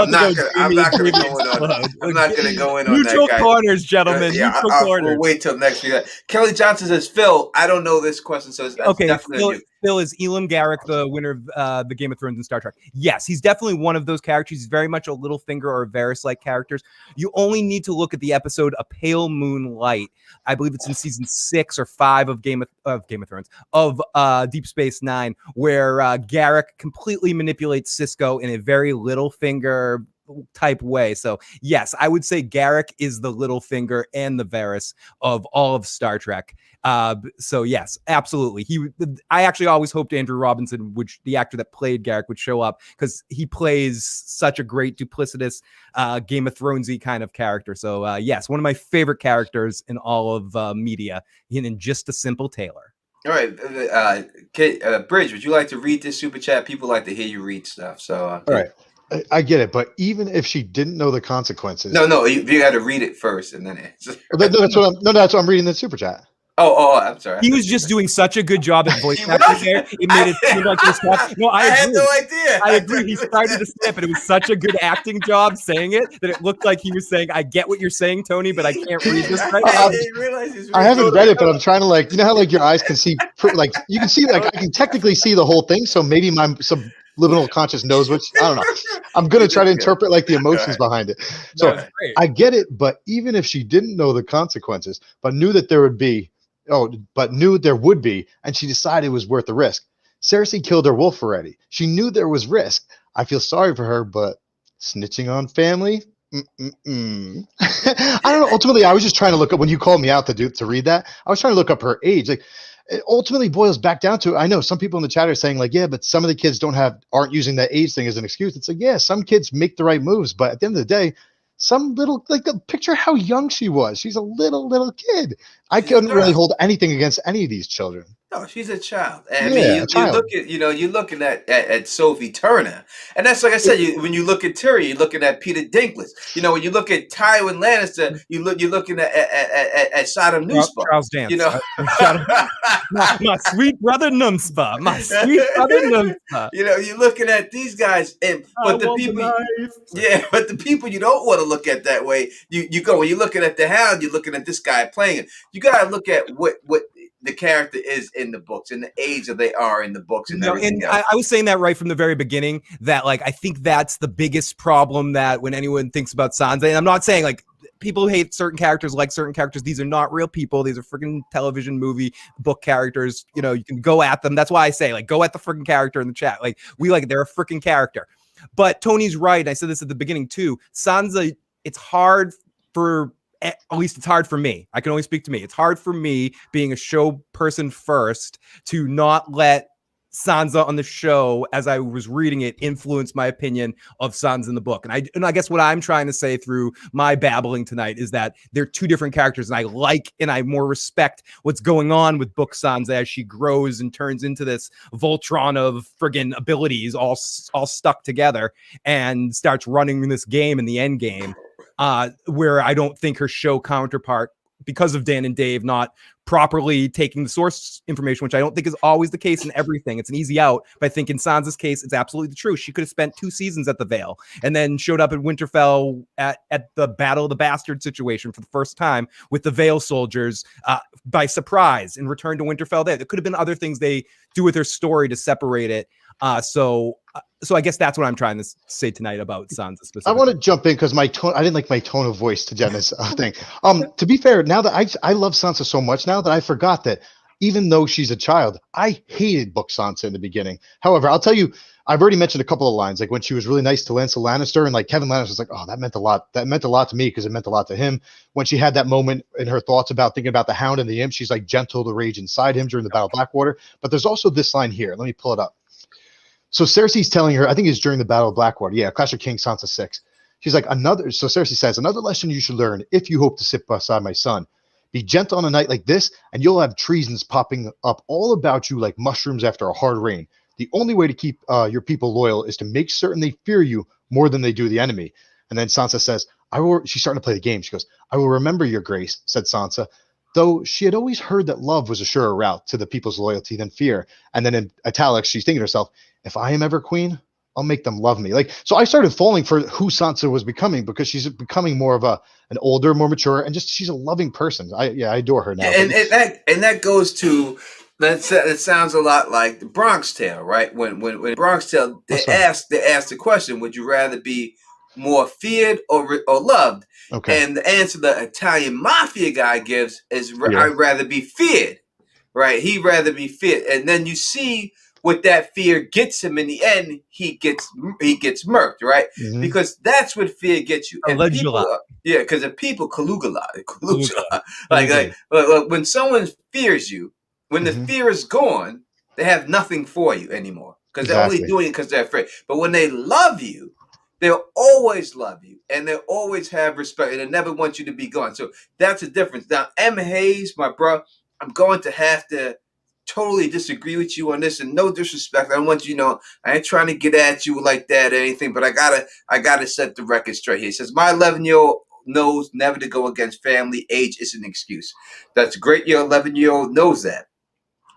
I'm not going to go in on neutral that guy. Corners, gentlemen. Neutral corners. We'll wait till next week. Kelly Johnson says, Phil, I don't know this question, so it's definitely Phil is Elam Garrick, the winner of the Game of Thrones and Star Trek. Yes, he's definitely one of those characters. He's very much a Littlefinger or Varys-like characters. You only need to look at the episode A Pale Moonlight. I believe it's in season 6 or 5 of Game of Thrones, of Deep Space Nine, where Garrick completely manipulates Sisko in a very Littlefinger type way. So yes, I would say Garrick is the Littlefinger and the Varys of all of Star Trek. So yes, absolutely. I actually always hoped Andrew Robinson, the actor that played Garrick, would show up because he plays such a great duplicitous Game of Thronesy kind of character. So yes, one of my favorite characters in all of media, in Just a Simple Tailor. All right, Bridge, would you like to read this super chat? People like to hear you read stuff. So all right. I get it, but even if she didn't know the consequences, no, you got to read it first and then answer. That's what I'm reading the super chat. Oh, I'm sorry. He was just doing such a good job at voice acting there. It made it seem like he was talking. No, I agree. had no idea. I agree. He started to snap, and it was such a good acting job saying it that it looked like he was saying, "I get what you're saying, Tony, but I can't read this right now." I haven't read it, but I'm trying to you know how your eyes can see, you can see I can technically see the whole thing. So maybe my subliminal conscious knows which, I don't know. I'm going to try to interpret the emotions behind it. So I get it, but even if she didn't know the consequences, but knew that there would be, and she decided it was worth the risk. Cersei killed her wolf already. She knew there was risk. I feel sorry for her, but snitching on family? I don't know. Ultimately, I was just trying to look up, when you called me out to read that, I was trying to look up her age. It ultimately boils back down to, I know some people in the chat are saying yeah, but some of the kids aren't using that age thing as an excuse. It's yeah, some kids make the right moves, but at the end of the day, some little, picture how young she was. She's a little kid. I couldn't really hold anything against any of these children. No, she's a child. And you're looking at Sophie Turner, and that's like I said. When you look at Tyrion, you're looking at Peter Dinklage. When you look at Tywin Lannister, you're looking at Sodom Nuspa. Charles Dance. My sweet brother Numspa. My sweet brother Numspa. You're looking at these guys, but the people you don't want to look at that way. You go when you're looking at the Hound, you're looking at this guy playing it. You gotta look at what the character is in the books and the age that they are in the books and everything else. I was saying that right from the very beginning, that I think that's the biggest problem, that when anyone thinks about Sansa, and I'm not saying people who hate certain characters like certain characters, these are not real people. These are freaking television, movie, book characters. You can go at them. That's why I say go at the freaking character in the chat. They're a freaking character. But Tony's right. I said this at the beginning too. Sansa, it's hard for, at least it's hard for me. I can only speak to me. It's hard for me, being a show person first, to not let Sansa on the show, as I was reading it, influence my opinion of Sansa in the book. And I guess what I'm trying to say through my babbling tonight is that they're two different characters, and I more respect what's going on with book Sansa as she grows and turns into this Voltron of friggin' abilities all stuck together and starts running this game in the end game. Where I don't think her show counterpart, because of Dan and Dave not properly taking the source information, which I don't think is always the case in everything. It's an easy out, but I think in Sansa's case, it's absolutely the truth. She could have spent 2 seasons at the Vale and then showed up at Winterfell at the Battle of the Bastard situation for the first time with the Vale soldiers by surprise and returned to Winterfell there. There could have been other things they do with her story to separate it. So I guess that's what I'm trying to say tonight about Sansa specifically. I want to jump in because I didn't like my tone of voice to Jenna's thing. To be fair, now that I love Sansa so much now that I forgot that even though she's a child, I hated book Sansa in the beginning. However, I'll tell you, I've already mentioned a couple of lines, when she was really nice to Lancel Lannister, and Kevin Lannister was oh, that meant a lot. That meant a lot to me because it meant a lot to him. When she had that moment in her thoughts about thinking about the Hound and the Imp, she's gentle to rage inside him during the Battle of Blackwater. But there's also this line here. Let me pull it up. So Cersei's telling her, I think it's during the Battle of Blackwater. Yeah, Clash of Kings, Sansa 6. She's like, so Cersei says, another lesson you should learn if you hope to sit beside my son. Be gentle on a night like this, and you'll have treasons popping up all about you like mushrooms after a hard rain. The only way to keep your people loyal is to make certain they fear you more than they do the enemy. And then Sansa says, she's starting to play the game. She goes, I will remember your grace, said Sansa, though she had always heard that love was a surer route to the people's loyalty than fear. And then in italics, she's thinking to herself, if I am ever queen, I'll make them love me. Like, so I started falling for who Sansa was becoming, because she's becoming more of an older, more mature, and just she's a loving person. I adore her now. And that goes to that sounds a lot like the Bronx Tale, right? When Bronx Tale, they asked the question, would you rather be more feared or loved? Okay. And the answer the Italian mafia guy gives is, I'd rather be feared, right? He'd rather be feared. And then you see what that fear gets him in the end. He gets murked, right? Mm-hmm. Because that's what fear gets you. And people, because the people Caligula. Like when someone fears you, when the fear is gone, they have nothing for you anymore, because they're only doing it because they're afraid. But when they love you, they'll always love you, and they'll always have respect, and they never want you to be gone. So that's a difference. Now, M. Hayes, my bro, I'm going to have to totally disagree with you on this, and no disrespect. I don't want you to know, I ain't trying to get at you like that or anything, but I gotta set the record straight here. It says, my 11-year-old knows never to go against family. Age is an excuse. That's great. Your 11-year-old knows that,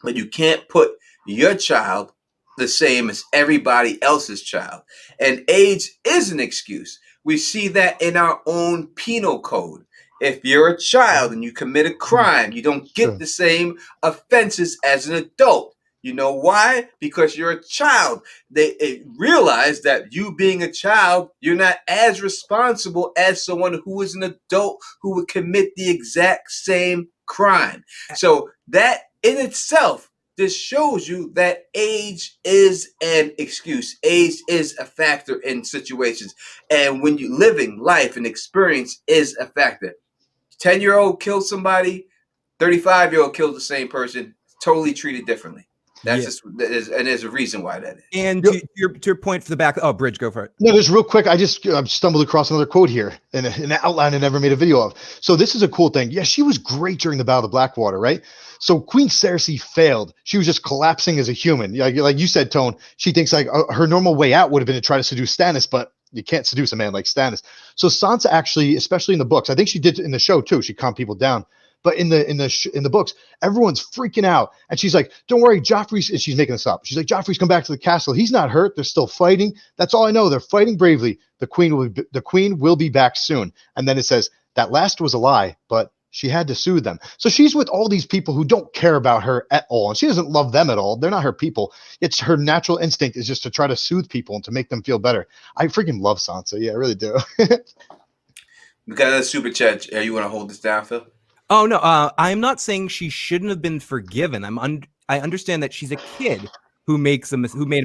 but you can't put your child the same as everybody else's child. And age is an excuse. We see that in our own penal code. If you're a child and you commit a crime, you don't get the same offenses as an adult. You know why? Because you're a child. They realize that you being a child, you're not as responsible as someone who is an adult who would commit the exact same crime. So that in itself, this shows you that age is an excuse. Age is a factor in situations. And when you're living life, and experience is a factor. 10-year-old killed somebody, 35-year-old killed the same person, totally treated differently. That's just, and there's a reason why that is. And to your point for the back, Bridge, go for it. No, just real quick. I stumbled across another quote here in an outline I never made a video of. So this is a cool thing. Yeah, she was great during the Battle of the Blackwater, right? So Queen Cersei failed. She was just collapsing as a human. Yeah, like you said, Tone, she thinks like her normal way out would have been to try to seduce Stannis, but you can't seduce a man like Stannis. So Sansa actually, especially in the books, I think she did in the show too, she calmed people down. But in the books, everyone's freaking out, and she's like, "Don't worry, Joffrey's." And she's making this up. She's like, "Joffrey's come back to the castle. He's not hurt. They're still fighting. That's all I know. They're fighting bravely. The queen will be back soon." And then it says that last was a lie, but she had to soothe them. So she's with all these people who don't care about her at all, and she doesn't love them at all. They're not her people. It's her natural instinct is just to try to soothe people and to make them feel better. I freaking love Sansa. Yeah, I really do. We got another super chat. You want to hold this down, Phil? Oh no, I'm not saying she shouldn't have been forgiven. I understand that she's a kid who made a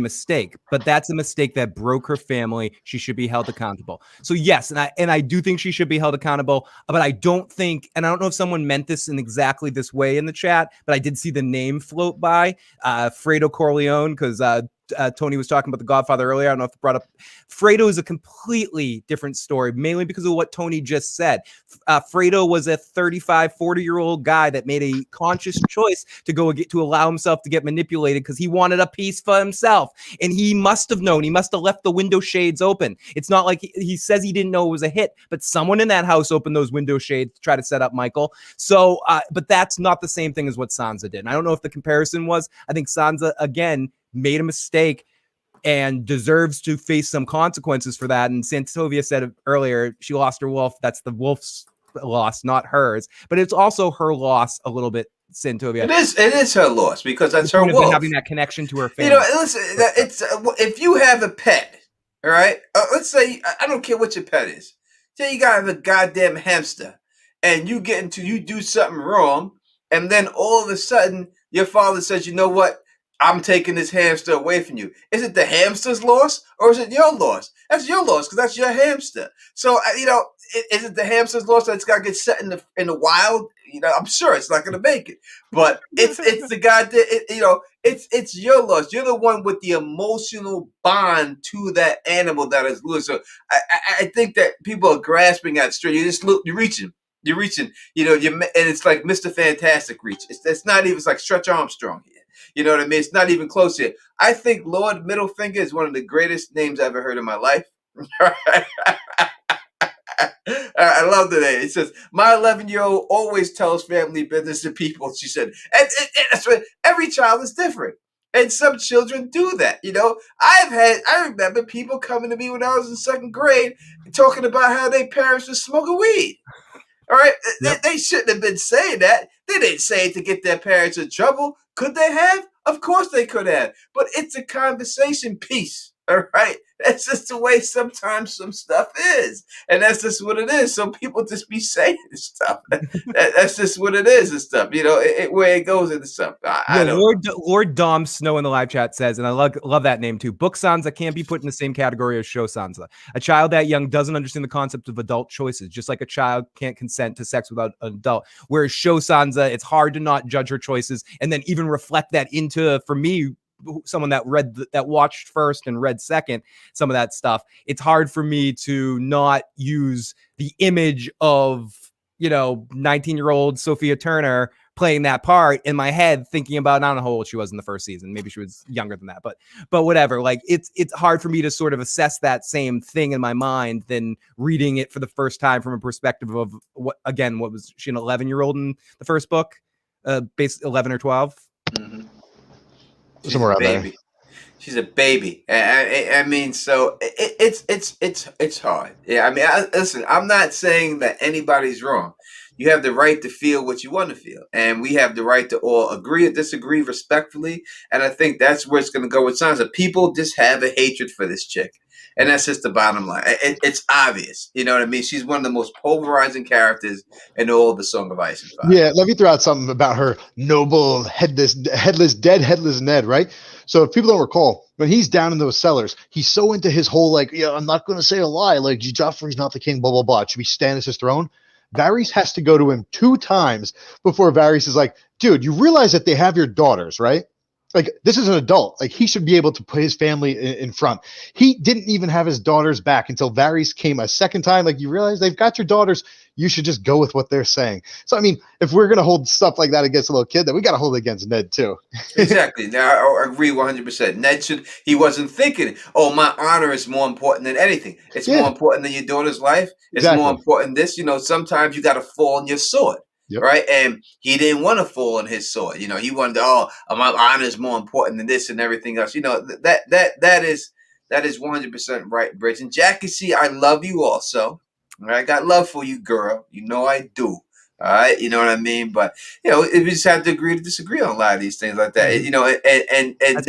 mistake, but that's a mistake that broke her family. She should be held accountable. So yes, and I do think she should be held accountable, but I don't think, and I don't know if someone meant this in exactly this way in the chat, but I did see the name float by, Fredo Corleone, because Tony was talking about The Godfather earlier. I don't know if it brought up. Fredo is a completely different story, mainly because of what Tony just said. Fredo was a 35, 40-year-old guy that made a conscious choice to allow himself to get manipulated because he wanted a piece for himself. And he must have known. He must have left the window shades open. It's not like he says he didn't know it was a hit, but someone in that house opened those window shades to try to set up Michael. So, but that's not the same thing as what Sansa did. And I don't know if the comparison was. I think Sansa, again, made a mistake and deserves to face some consequences for that. And Santovia said earlier, she lost her wolf. That's the wolf's loss, not hers. But it's also her loss a little bit, Santovia. It is her loss because that's her wolf. Having that connection to her family. You know, listen, it's if you have a pet, all right. Let's say I don't care what your pet is. Say you got a goddamn hamster, and you do something wrong, and then all of a sudden your father says, "You know what? I'm taking this hamster away from you. Is it the hamster's loss or is it your loss? That's your loss because that's your hamster. So is it the hamster's loss that it's got to get set in the wild? I'm sure it's not going to make it, but it's the guy that it's your loss. You're the one with the emotional bond to that animal that is loose. So I think that people are grasping at straight. You're reaching. And it's like Mr. Fantastic reach. It's not even. It's like Stretch Armstrong here. You know what I mean? It's not even close here. I think Lord Middlefinger is one of the greatest names I've ever heard in my life. I love the name. It says, my 11-year-old always tells family business to people, she said. And that's what, every child is different. And some children do that. I remember people coming to me when I was in second grade talking about how their parents were smoking weed. All right, yep. They shouldn't have been saying that. They didn't say it to get their parents in trouble. Could they have? Of course they could have. But it's a conversation piece. All right, that's just the way sometimes some stuff is, and that's just what it is. So people just be saying this stuff. That's just what it is and stuff. Where it goes into stuff. I don't. Lord Dom Snow in the live chat says, and I love that name too. Book Sansa can't be put in the same category as show Sansa. A child that young doesn't understand the concept of adult choices, just like a child can't consent to sex without an adult. Whereas show Sansa, it's hard to not judge her choices and then even reflect that into, for me, someone that watched first and read second, some of that stuff. It's hard for me to not use the image of 19-year-old Sophia Turner playing that part in my head, thinking about, I don't know how old she was in the first season. Maybe she was younger than that, but whatever. Like it's hard for me to sort of assess that same thing in my mind than reading it for the first time from a perspective of what was she, an 11-year-old in the first book? Basically 11 or 12. Mm-hmm. She's a baby. She's a baby. I mean, so it's hard. Yeah, I mean, listen, I'm not saying that anybody's wrong. You have the right to feel what you want to feel, and we have the right to all agree or disagree respectfully. And I think that's where it's going to go with Sansa. People just have a hatred for this chick. And that's just the bottom line. It's obvious. You know what I mean? She's one of the most pulverizing characters in all of the Song of Ice and Fire. Yeah, let me throw out something about her noble, headless Ned, right? So if people don't recall, when he's down in those cellars, he's so into his whole, I'm not going to say a lie. Like, Joffrey's not the king, blah, blah, blah. It should be Stannis' throne. Varys has to go to him 2 times before Varys is like, dude, you realize that they have your daughters, right? Like, this is an adult. Like, he should be able to put his family in front. He didn't even have his daughters back until Varys came a second time. Like, you realize they've got your daughters. You should just go with what they're saying. So, I mean, if we're going to hold stuff like that against a little kid, then we got to hold it against Ned, too. Exactly. Now, I agree 100%. Ned he wasn't thinking, oh, my honor is more important than anything. It's more important than your daughter's life. It's more important than this. Sometimes you got to fall on your sword. Yep. Right, and he didn't want to fall on his sword. He wanted to. My honor is more important than this and everything else. That is 100% right, Bridge. And Jackie C, I love you also. All right, I got love for you, girl. I do. All right, you know what I mean. But we just have to agree to disagree on a lot of these things like that. And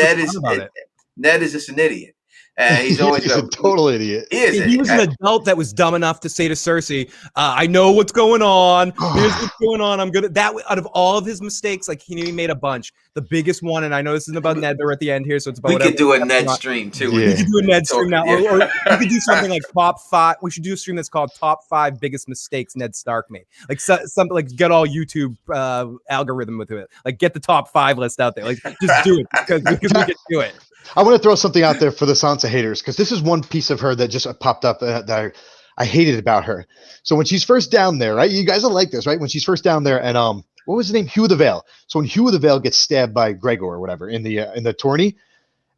Ned is just an idiot. He's always he's a total idiot. He was an adult that was dumb enough to say to Cersei, I know what's going on. Here's what's going on. I'm good. That out of all of his mistakes, like he made a bunch. The biggest one, and I know this isn't about Ned, but we're at the end here, so it's about. We could do a Ned stream too. Yeah. We could do a Ned stream now, or we could do something like top 5. We should do a stream that's called Top 5 Biggest Mistakes Ned Stark Made. Like something like get all YouTube algorithm with it. Like get the top 5 list out there. Like just do it because we can do it. I want to throw something out there for the Sansa haters because this is one piece of her that just popped up that I hated about her. So when she's first down there, right? You guys will like this, right? When she's first down there, and what was his name? Hugh of the Vale. So when Hugh of the Vale gets stabbed by Gregor or whatever in the tourney,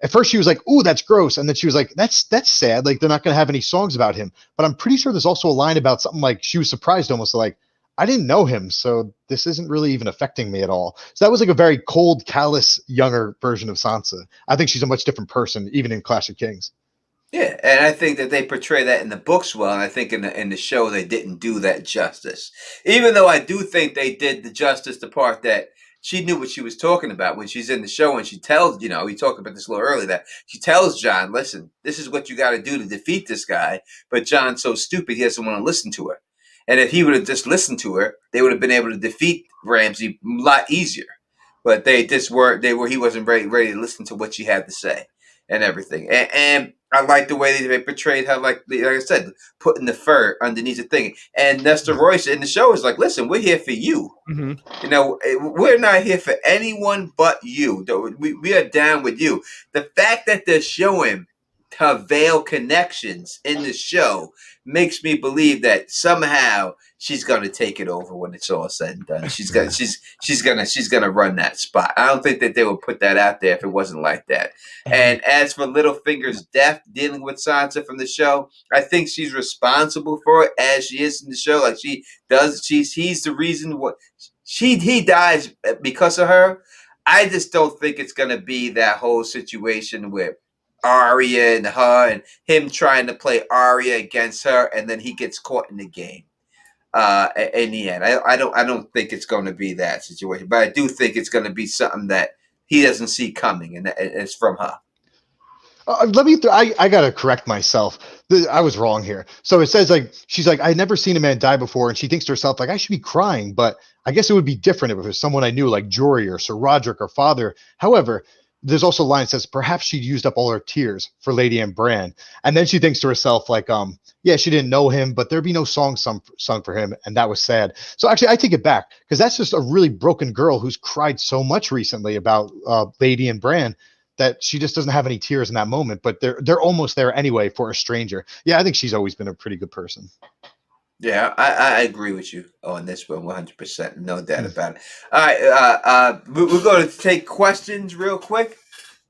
at first she was like, "Ooh, that's gross," and then she was like, "That's sad. Like they're not going to have any songs about him." But I'm pretty sure there's also a line about something like she was surprised almost like. I didn't know him, so this isn't really even affecting me at all. So that was like a very cold, callous, younger version of Sansa. I think she's a much different person, even in Clash of Kings. Yeah, and I think that they portray that in the books well, and I think in the show they didn't do that justice. Even though I do think they did the justice the part that she knew what she was talking about when she's in the show and she tells, we talked about this a little earlier, that she tells Jon, listen, this is what you got to do to defeat this guy, but Jon's so stupid he doesn't want to listen to her. And if he would have just listened to her, they would have been able to defeat Ramsay a lot easier. but they just weren't. He wasn't ready to listen to what she had to say and everything. And I like the way they portrayed her, like I said, putting the fur underneath the thing. And Nestor Royce in the show is like, listen, we're here for you. Mm-hmm. You know, we're not here for anyone but you. We are down with you. The fact that they're showing her Vale connections in the show makes me believe that somehow she's gonna take it over when it's all said and done. She's gonna run that spot. I don't think that they would put that out there if it wasn't like that. And as for Littlefinger's death, dealing with Sansa from the show, I think she's responsible for it as she is in the show. Like she does, he's the reason what he dies because of her. I just don't think it's gonna be that whole situation with Arya and her and him trying to play Arya against her, and then he gets caught in the game. In the end, I don't think it's going to be that situation, but I do think it's going to be something that he doesn't see coming, and it's from her. I gotta correct myself. I was wrong here. So it says like she's like, I'd never seen a man die before, and she thinks to herself like, I should be crying, but I guess it would be different if it was someone I knew like Jory or Sir Roderick or Father. However, there's also a line that says perhaps she'd used up all her tears for Lady and Bran, and then she thinks to herself like, yeah, she didn't know him, but there'd be no song sung for him, and that was sad. So actually, I take it back because that's just a really broken girl who's cried so much recently about Lady and Bran that she just doesn't have any tears in that moment, but they're almost there anyway for a stranger. Yeah, I think she's always been a pretty good person. Yeah, I agree with you on this one 100%. No doubt about it. All right, we're going to take questions real quick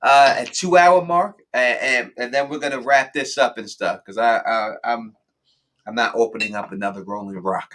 at 2 hour mark, and then we're going to wrap this up and stuff because I'm not opening up another Rolling Rock.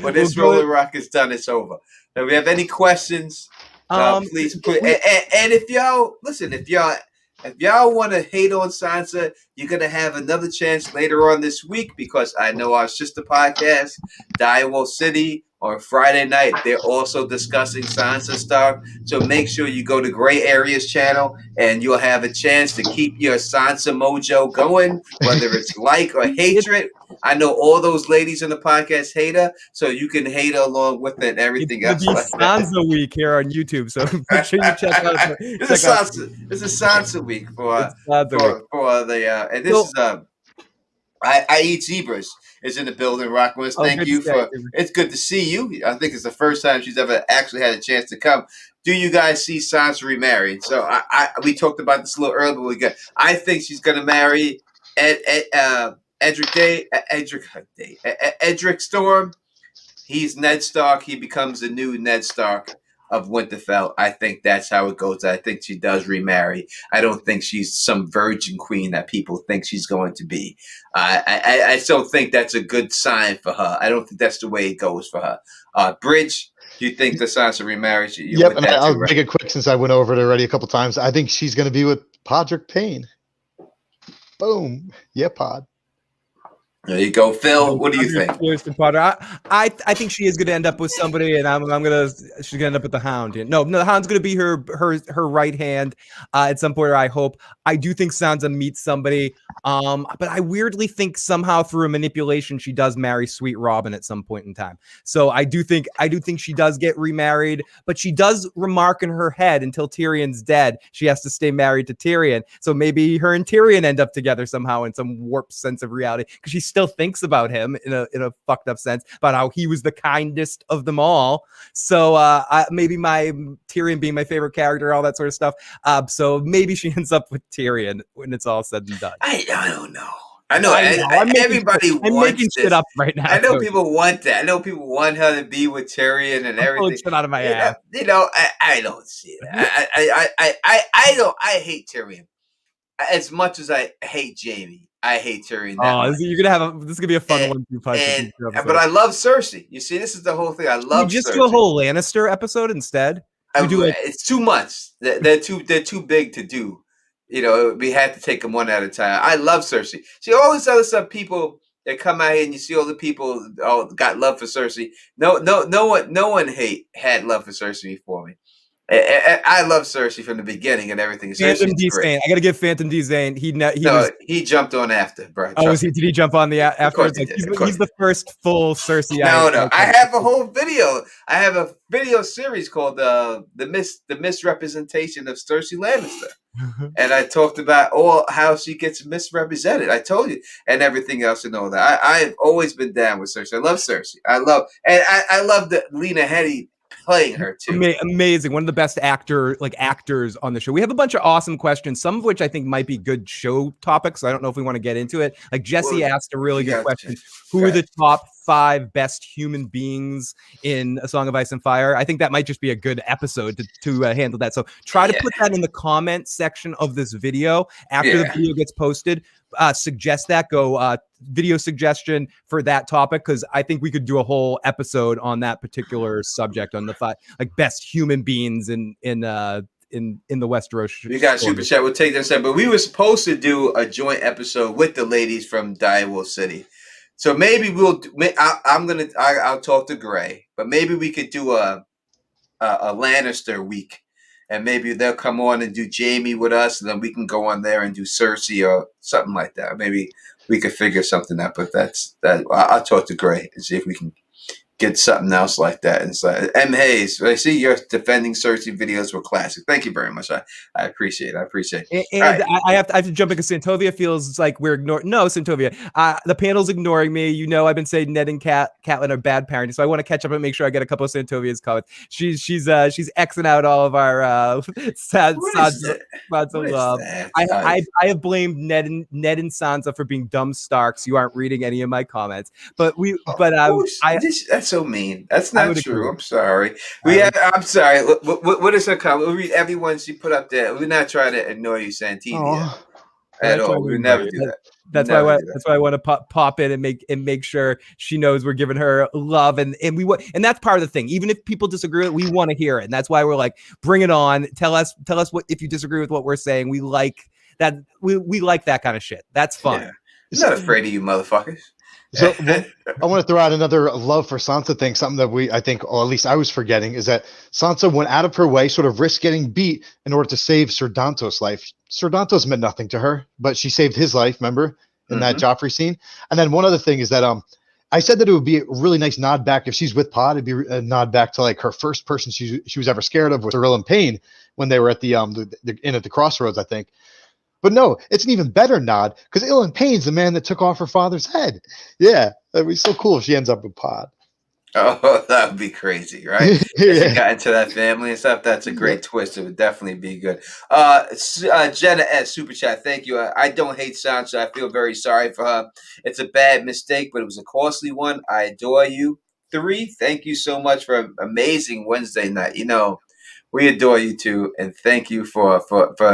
When this Rolling Rock is done, it's over. If we have any questions, please put. And if y'all listen, if y'all want to hate on Sansa, you're gonna have another chance later on this week because I know our sister podcast, Direwolf City, on Friday night, they're also discussing Sansa stuff. So make sure you go to Gray Areas channel and you'll have a chance to keep your Sansa mojo going, whether it's like or hatred. I know all those ladies in the podcast hate her, so you can hate her along with it and everything else. It's Sansa week here on YouTube, so make sure you check out. This is Sansa week for the and this is I eat zebras is in the building. Rockwell, thank you for. It's good to see you. I think it's the first time she's ever actually had a chance to come. Do you guys see Sansa remarried? So we talked about this a little earlier. But I think she's going to marry Edric Storm. He's Ned Stark. He becomes the new Ned Stark of Winterfell. I think that's how it goes. I think she does remarry. I don't think she's some virgin queen that people think she's going to be. I still think that's a good sign for her. I don't think that's the way it goes for her. Bridge, do you think the Sansa remarries? Yep, and I'll make it quick since I went over it already a couple times. I think she's going to be with Podrick Payne. Boom. Yeah, Pod. There you go, Phil. What do you think? I think she is going to end up with somebody, and she's going to end up with the Hound. No, the Hound's going to be her right hand at some point. I hope. I do think Sansa meets somebody, but I weirdly think somehow through a manipulation she does marry Sweet Robin at some point in time. So I do think she does get remarried, but she does remark in her head until Tyrion's dead she has to stay married to Tyrion. So maybe her and Tyrion end up together somehow in some warped sense of reality because she still thinks about him in a fucked up sense about how he was the kindest of them all. So maybe my Tyrion being my favorite character, all that sort of stuff. So maybe she ends up with Tyrion when it's all said and done. I don't know. I know. Everybody wants I'm making shit up right now. I know people want that. I know people want her to be with Tyrion and everything. Shit out of my ass. I don't see that. I hate Tyrion as much as I hate Jaime. I hate Tyrion. You're gonna have this is gonna be a fun one. But I love Cersei. You see, this is the whole thing. I love. You just Cersei. Do a whole Lannister episode instead. It's too much. They're too big to do. We had to take them one at a time. I love Cersei. See all this other stuff. People that come out here and you see all the people got love for Cersei. No one had love for Cersei before me. I love Cersei from the beginning and everything. Phantom Cersei's D great. Zane. I gotta give Phantom D Zane. He No, was. he jumped on after, bro. Oh, was Trust he? me. Did he jump on the Of course afterwards? he Like did. Of he's course he the did. first full Cersei. No. I have a whole video. I have a video series called the misrepresentation of Cersei Lannister. And I talked about all how she gets misrepresented. I told you, and everything else and all that. I've always been down with Cersei. I love Cersei. I love the Lena Headey playing her too. Amazing. One of the best actors on the show. We have a bunch of awesome questions, some of which I think might be good show topics. I don't know if we want to get into it. Like Jesse Well, asked a really good question. Who are right. the top 5 best human beings in A Song of Ice and Fire? I think that might just be a good episode to handle that. So try to put that in the comment section of this video after the video gets posted. Suggest that. Go video suggestion for that topic, because I think we could do a whole episode on that particular subject, on the 5 like best human beings in the Westeros. We got super chat. We'll take that step, but we were supposed to do a joint episode with the ladies from Direwolf City. So maybe I'll talk to Gray, but maybe we could do a Lannister week, and maybe they'll come on and do Jamie with us, and then we can go on there and do Cersei or something like that. Maybe we could figure something out. But I'll talk to Gray and see if we can get something else like that. And it's like, M. Hayes, I see your defending Cersei videos were classic. Thank you very much. I appreciate it. And right. I have to jump in because Santovia feels like we're ignoring. No, Santovia, the panel's ignoring me. You know, I've been saying Ned and Catelyn are bad parenting, so I want to catch up and make sure I get a couple of Santovia's comments. She's Xing out all of our sad love. I have blamed Ned and Sansa for being dumb Starks. You aren't reading any of my comments, but that's so mean. That's not true. I'm sorry. I'm sorry. What is her comment? We'll read everyone she put up there. We're not trying to annoy you, Santivia, at all. We never do that. That's why I want to pop in and make sure she knows we're giving her love, and that's part of the thing. Even if people disagree with it, we want to hear it, and that's why we're like, bring it on. Tell us what if you disagree with what we're saying. We like that. We like that kind of shit. That's fun. Yeah. I'm not afraid of you, motherfuckers. So I want to throw out another love for Sansa thing. Something that I think, or at least I was forgetting, is that Sansa went out of her way, sort of risked getting beat in order to save Ser Dantos' life. Ser Dantos meant nothing to her, but she saved his life, remember, in that Joffrey scene? And then one other thing is that I said that it would be a really nice nod back if she's with Pod. It'd be a nod back to like her first person she was ever scared of with Cyril and Payne when they were at the inn at the crossroads, I think. But no, it's an even better nod because Ilyn Payne's the man that took off her father's head. Yeah, that'd be so cool if she ends up with Pod. Oh, that would be crazy, right? If she got into that family and stuff, that's a great twist. It would definitely be good. Jenna S. Super Chat, thank you. I don't hate Sansa. I feel very sorry for her. It's a bad mistake, but it was a costly one. I adore you. 3, thank you so much for an amazing Wednesday night. You know, we adore you too, and thank you for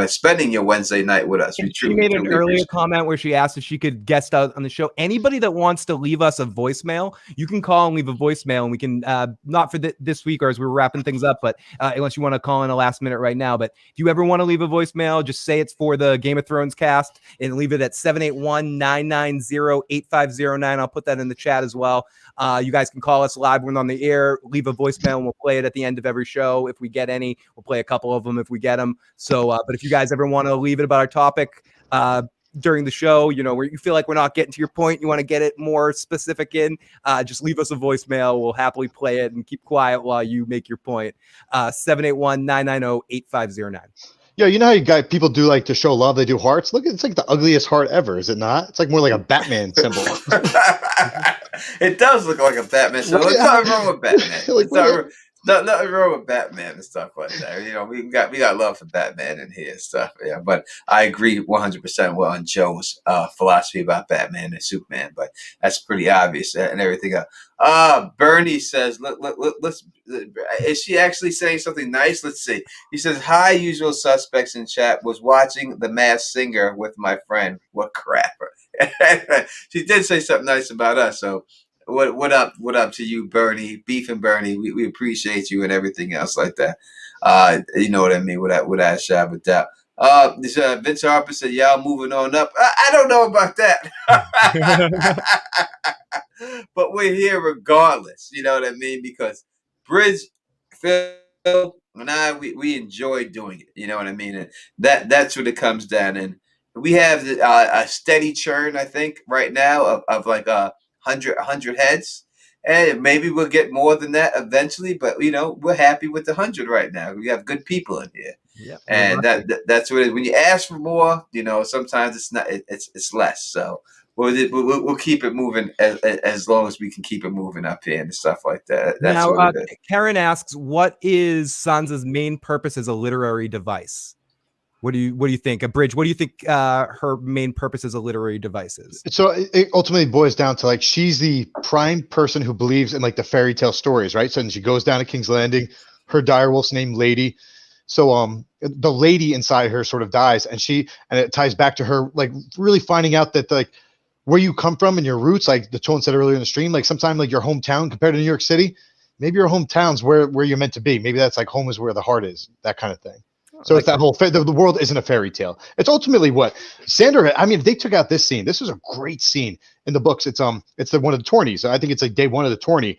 spending your Wednesday night with us. She made an earlier comment where she asked if she could guest out on the show. Anybody that wants to leave us a voicemail, you can call and leave a voicemail, and we can not for this week or as we're wrapping things up, but unless you want to call in a last minute right now. But if you ever want to leave a voicemail, just say it's for the Game of Thrones cast and leave it at 781-990-8509. I'll put that in the chat as well. You guys can call us live when on the air, leave a voicemail, and we'll play it at the end of every show if we get any. We'll play a couple of them if we get them. So, but if you guys ever want to leave it about our topic during the show, you know, where you feel like we're not getting to your point, you want to get it more specific in, just leave us a voicemail. We'll happily play it and keep quiet while you make your point. 781-990-8509. Yeah, you know how people do like to show love? They do hearts. Look, it's like the ugliest heart ever, is it not? It's like more like a Batman symbol. It does look like a Batman symbol. There's nothing wrong with Batman. Nothing wrong with Batman and stuff like that. You know, we got love for Batman in here and stuff. Yeah, but I agree 100% on Joe's philosophy about Batman and Superman. But that's pretty obvious and everything else. Bernie says, let's. Is she actually saying something nice? Let's see. He says, "Hi, usual suspects in chat. Was watching The Masked Singer with my friend. What crap." She did say something nice about us. So. What up to you, Bernie? Beef and Bernie, we appreciate you and everything else like that. You know what I mean? Without shadow of doubt. Vince Harper said, "Y'all moving on up." I don't know about that, but we're here regardless. You know what I mean? Because Bridge, Phil, and we enjoy doing it. You know what I mean? And that's what it comes down. And we have a steady churn, I think, right now of like 100 heads. And maybe we'll get more than that eventually, but we're happy with the 100 right now. We have good people in here. Yeah, we're And lucky. that's what it is. When you ask for more, sometimes it's not. It's less. So we'll keep it moving as long as we can keep it moving up here and stuff like that. That's Now, what it is. Karen asks, "What is Sansa's main purpose as a literary device?" What do you think, Bridge? What do you think her main purpose as a literary device is? So it ultimately boils down to like she's the prime person who believes in like the fairy tale stories, right? So then she goes down to King's Landing. Her direwolf's named Lady. So the lady inside her sort of dies, and it ties back to her like really finding out that like where you come from and your roots, like the Tone said earlier in the stream, like sometimes like your hometown compared to New York City, maybe your hometown's where you're meant to be. Maybe that's like home is where the heart is, that kind of thing. So it's that whole the world isn't a fairy tale. It's ultimately what Sandor. I mean, if they took out this scene, this was a great scene in the books. It's the one of the tourneys. I think it's like day one of the tourney.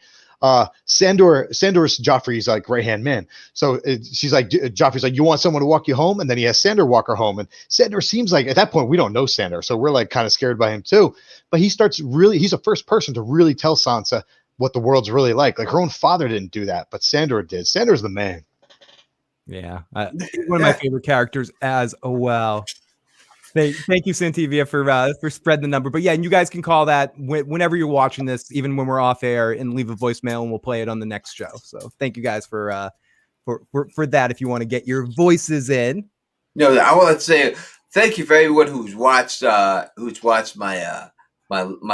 Sandor's Joffrey's like right hand man. So she's like, Joffrey's like, you want someone to walk you home, and then he has Sandor walk her home. And Sandor seems like at that point we don't know Sandor, so we're like kind of scared by him too. But he's the first person to really tell Sansa what the world's really like. Like her own father didn't do that, but Sandor did. Sandor's the man. Yeah, one of my favorite characters as well. Thank you, Santivia, for spreading the number. But yeah, and you guys can call that whenever you're watching this, even when we're off air, and leave a voicemail, and we'll play it on the next show. So thank you guys for that. If you want to get your voices in, I want to say thank you for everyone who's watched my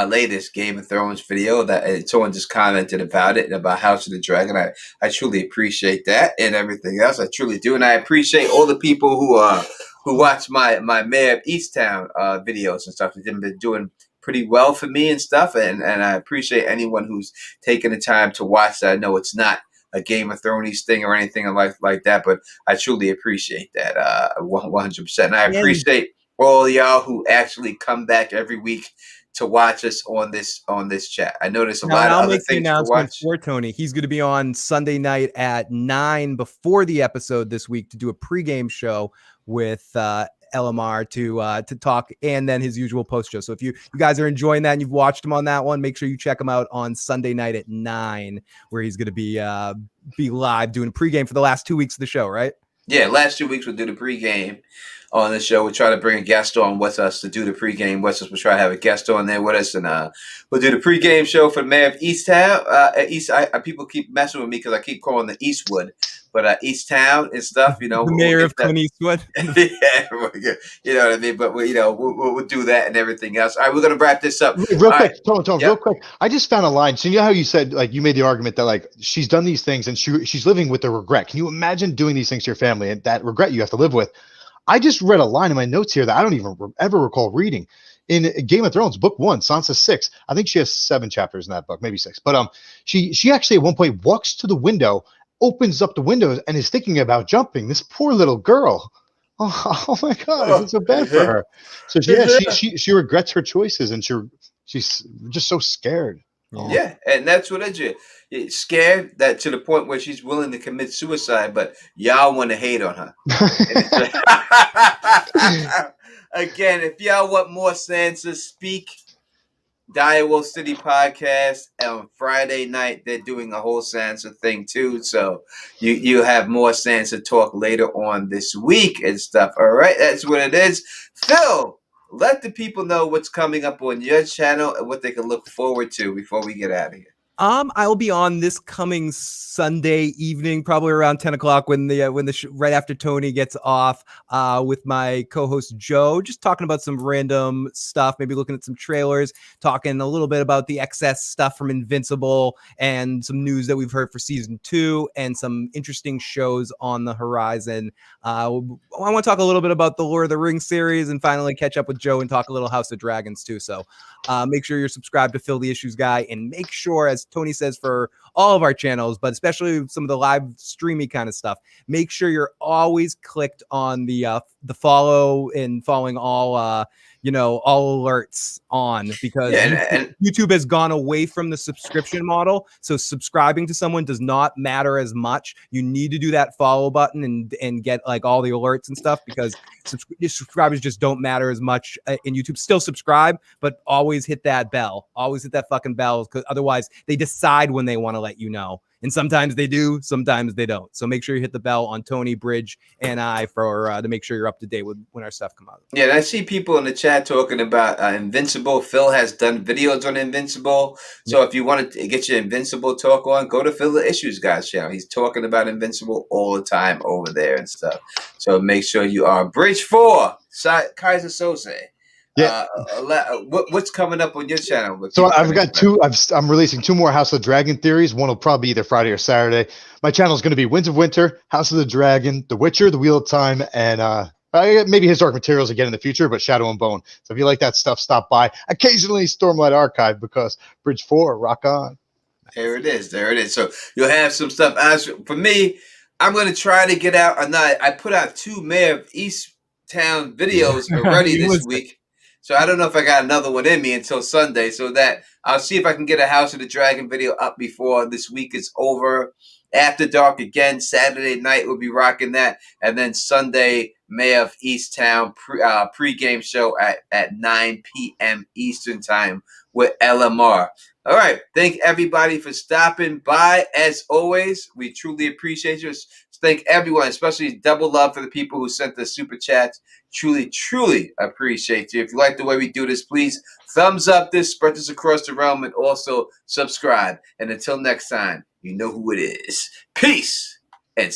latest Game of Thrones video. That someone just commented about it, about House of the Dragon. I truly appreciate that and everything else. I truly do, and I appreciate all the people who watch my Mayor of Easttown videos and stuff. They've been doing pretty well for me and stuff, and I appreciate anyone who's taken the time to watch that. I know it's not a Game of Thrones thing or anything like that, but I truly appreciate that 100%. And I appreciate all y'all who actually come back every week to watch us on this chat. I know there's a lot of other things to watch. For Tony, he's going to be on Sunday night at 9 before the episode this week to do a pregame show with LMR to talk, and then his usual post show. So if you guys are enjoying that and you've watched him on that one, make sure you check him out on Sunday night at 9, where he's going to be live doing a pregame for the last 2 weeks of the show, right? Yeah, last 2 weeks we'll do the pregame on the show. We'll try to bring a guest on with us to do the pregame with us. We'll try to have a guest on there with us, and we'll do the pregame show for the Mayor of Easttown. People keep messing with me because I keep calling it Eastwood, but Easttown and stuff. The Mayor of Clint Eastwood. Yeah, you know what I mean. But we'll do that and everything else. All right, we're gonna wrap this up real quick. Tom, real quick. I just found a line. So you know how you said like you made the argument that like she's done these things and she's living with the regret. Can you imagine doing these things to your family and that regret you have to live with? I just read a line in my notes here that I don't even ever recall reading. In Game of Thrones, book 1, Sansa 6. I think she has 7 chapters in that book, maybe 6. But she actually at one point walks to the window, opens up the windows, and is thinking about jumping. This poor little girl. Oh my God, it's so bad for her. So she regrets her choices, and she's just so scared. Yeah, and that's what it is. It's scared that to the point where she's willing to commit suicide, but y'all want to hate on her. Again, if y'all want more Sansa speak, Direwolf City podcast on Friday night. They're doing a whole Sansa thing too, so you have more Sansa talk later on this week and stuff. All right, that's what it is. Phil, let the people know what's coming up on your channel and what they can look forward to before we get out of here. I will be on this coming Sunday evening, probably around 10 o'clock when right after Tony gets off, with my co-host Joe, just talking about some random stuff, maybe looking at some trailers, talking a little bit about the excess stuff from Invincible and some news that we've heard for season 2 and some interesting shows on the horizon. I want to talk a little bit about the Lord of the Rings series and finally catch up with Joe and talk a little House of Dragons too. So make sure you're subscribed to Phil the Issues Guy, and make sure, as Tony says, for all of our channels, but especially some of the live streamy kind of stuff, make sure you're always clicked on the follow and following all all alerts on, because Yeah, and YouTube has gone away from the subscription model. So subscribing to someone does not matter as much. You need to do that follow button and get like all the alerts and stuff, because subscribers just don't matter as much in YouTube. Still subscribe, but always hit that bell. Always hit that fucking bell, because otherwise they decide when they want to let you know. And sometimes they do, sometimes they don't. So make sure you hit the bell on Tony, Bridge, and I to make sure you're up to date with when our stuff comes out. Yeah, and I see people in the chat talking about Invincible. Phil has done videos on Invincible. So if you want to get your Invincible talk on, go to Phil the Issues Guy's channel. He's talking about Invincible all the time over there and stuff. So make sure you are. Bridge 4, Kaiser Sose. Yeah. What's coming up on your channel? So I've got two. I'm releasing 2 more House of the Dragon theories. One will probably be either Friday or Saturday. My channel is going to be Winds of Winter, House of the Dragon, The Witcher, The Wheel of Time, and maybe His Dark Materials again in the future, but Shadow and Bone. So if you like that stuff, stop by. Occasionally Stormlight Archive, because Bridge 4, rock on. There it is. There it is. So you'll have some stuff. As for me, I'm going to try to get out. I put out 2 Mayor of Easttown videos already this week. So I don't know if I got another one in me until Sunday. So that I'll see if I can get a House of the Dragon video up before this week is over. After Dark again, Saturday night we'll be rocking that. And then Sunday, Mayor of Easttown pre-game show at 9 p.m. Eastern time with LMR. All right. Thank everybody for stopping by. As always, we truly appreciate you. Thank everyone, especially double love for the people who sent the super chats. Truly, truly appreciate you. If you like the way we do this, please thumbs up this, spread this across the realm, and also subscribe. And until next time, you know who it is. Peace.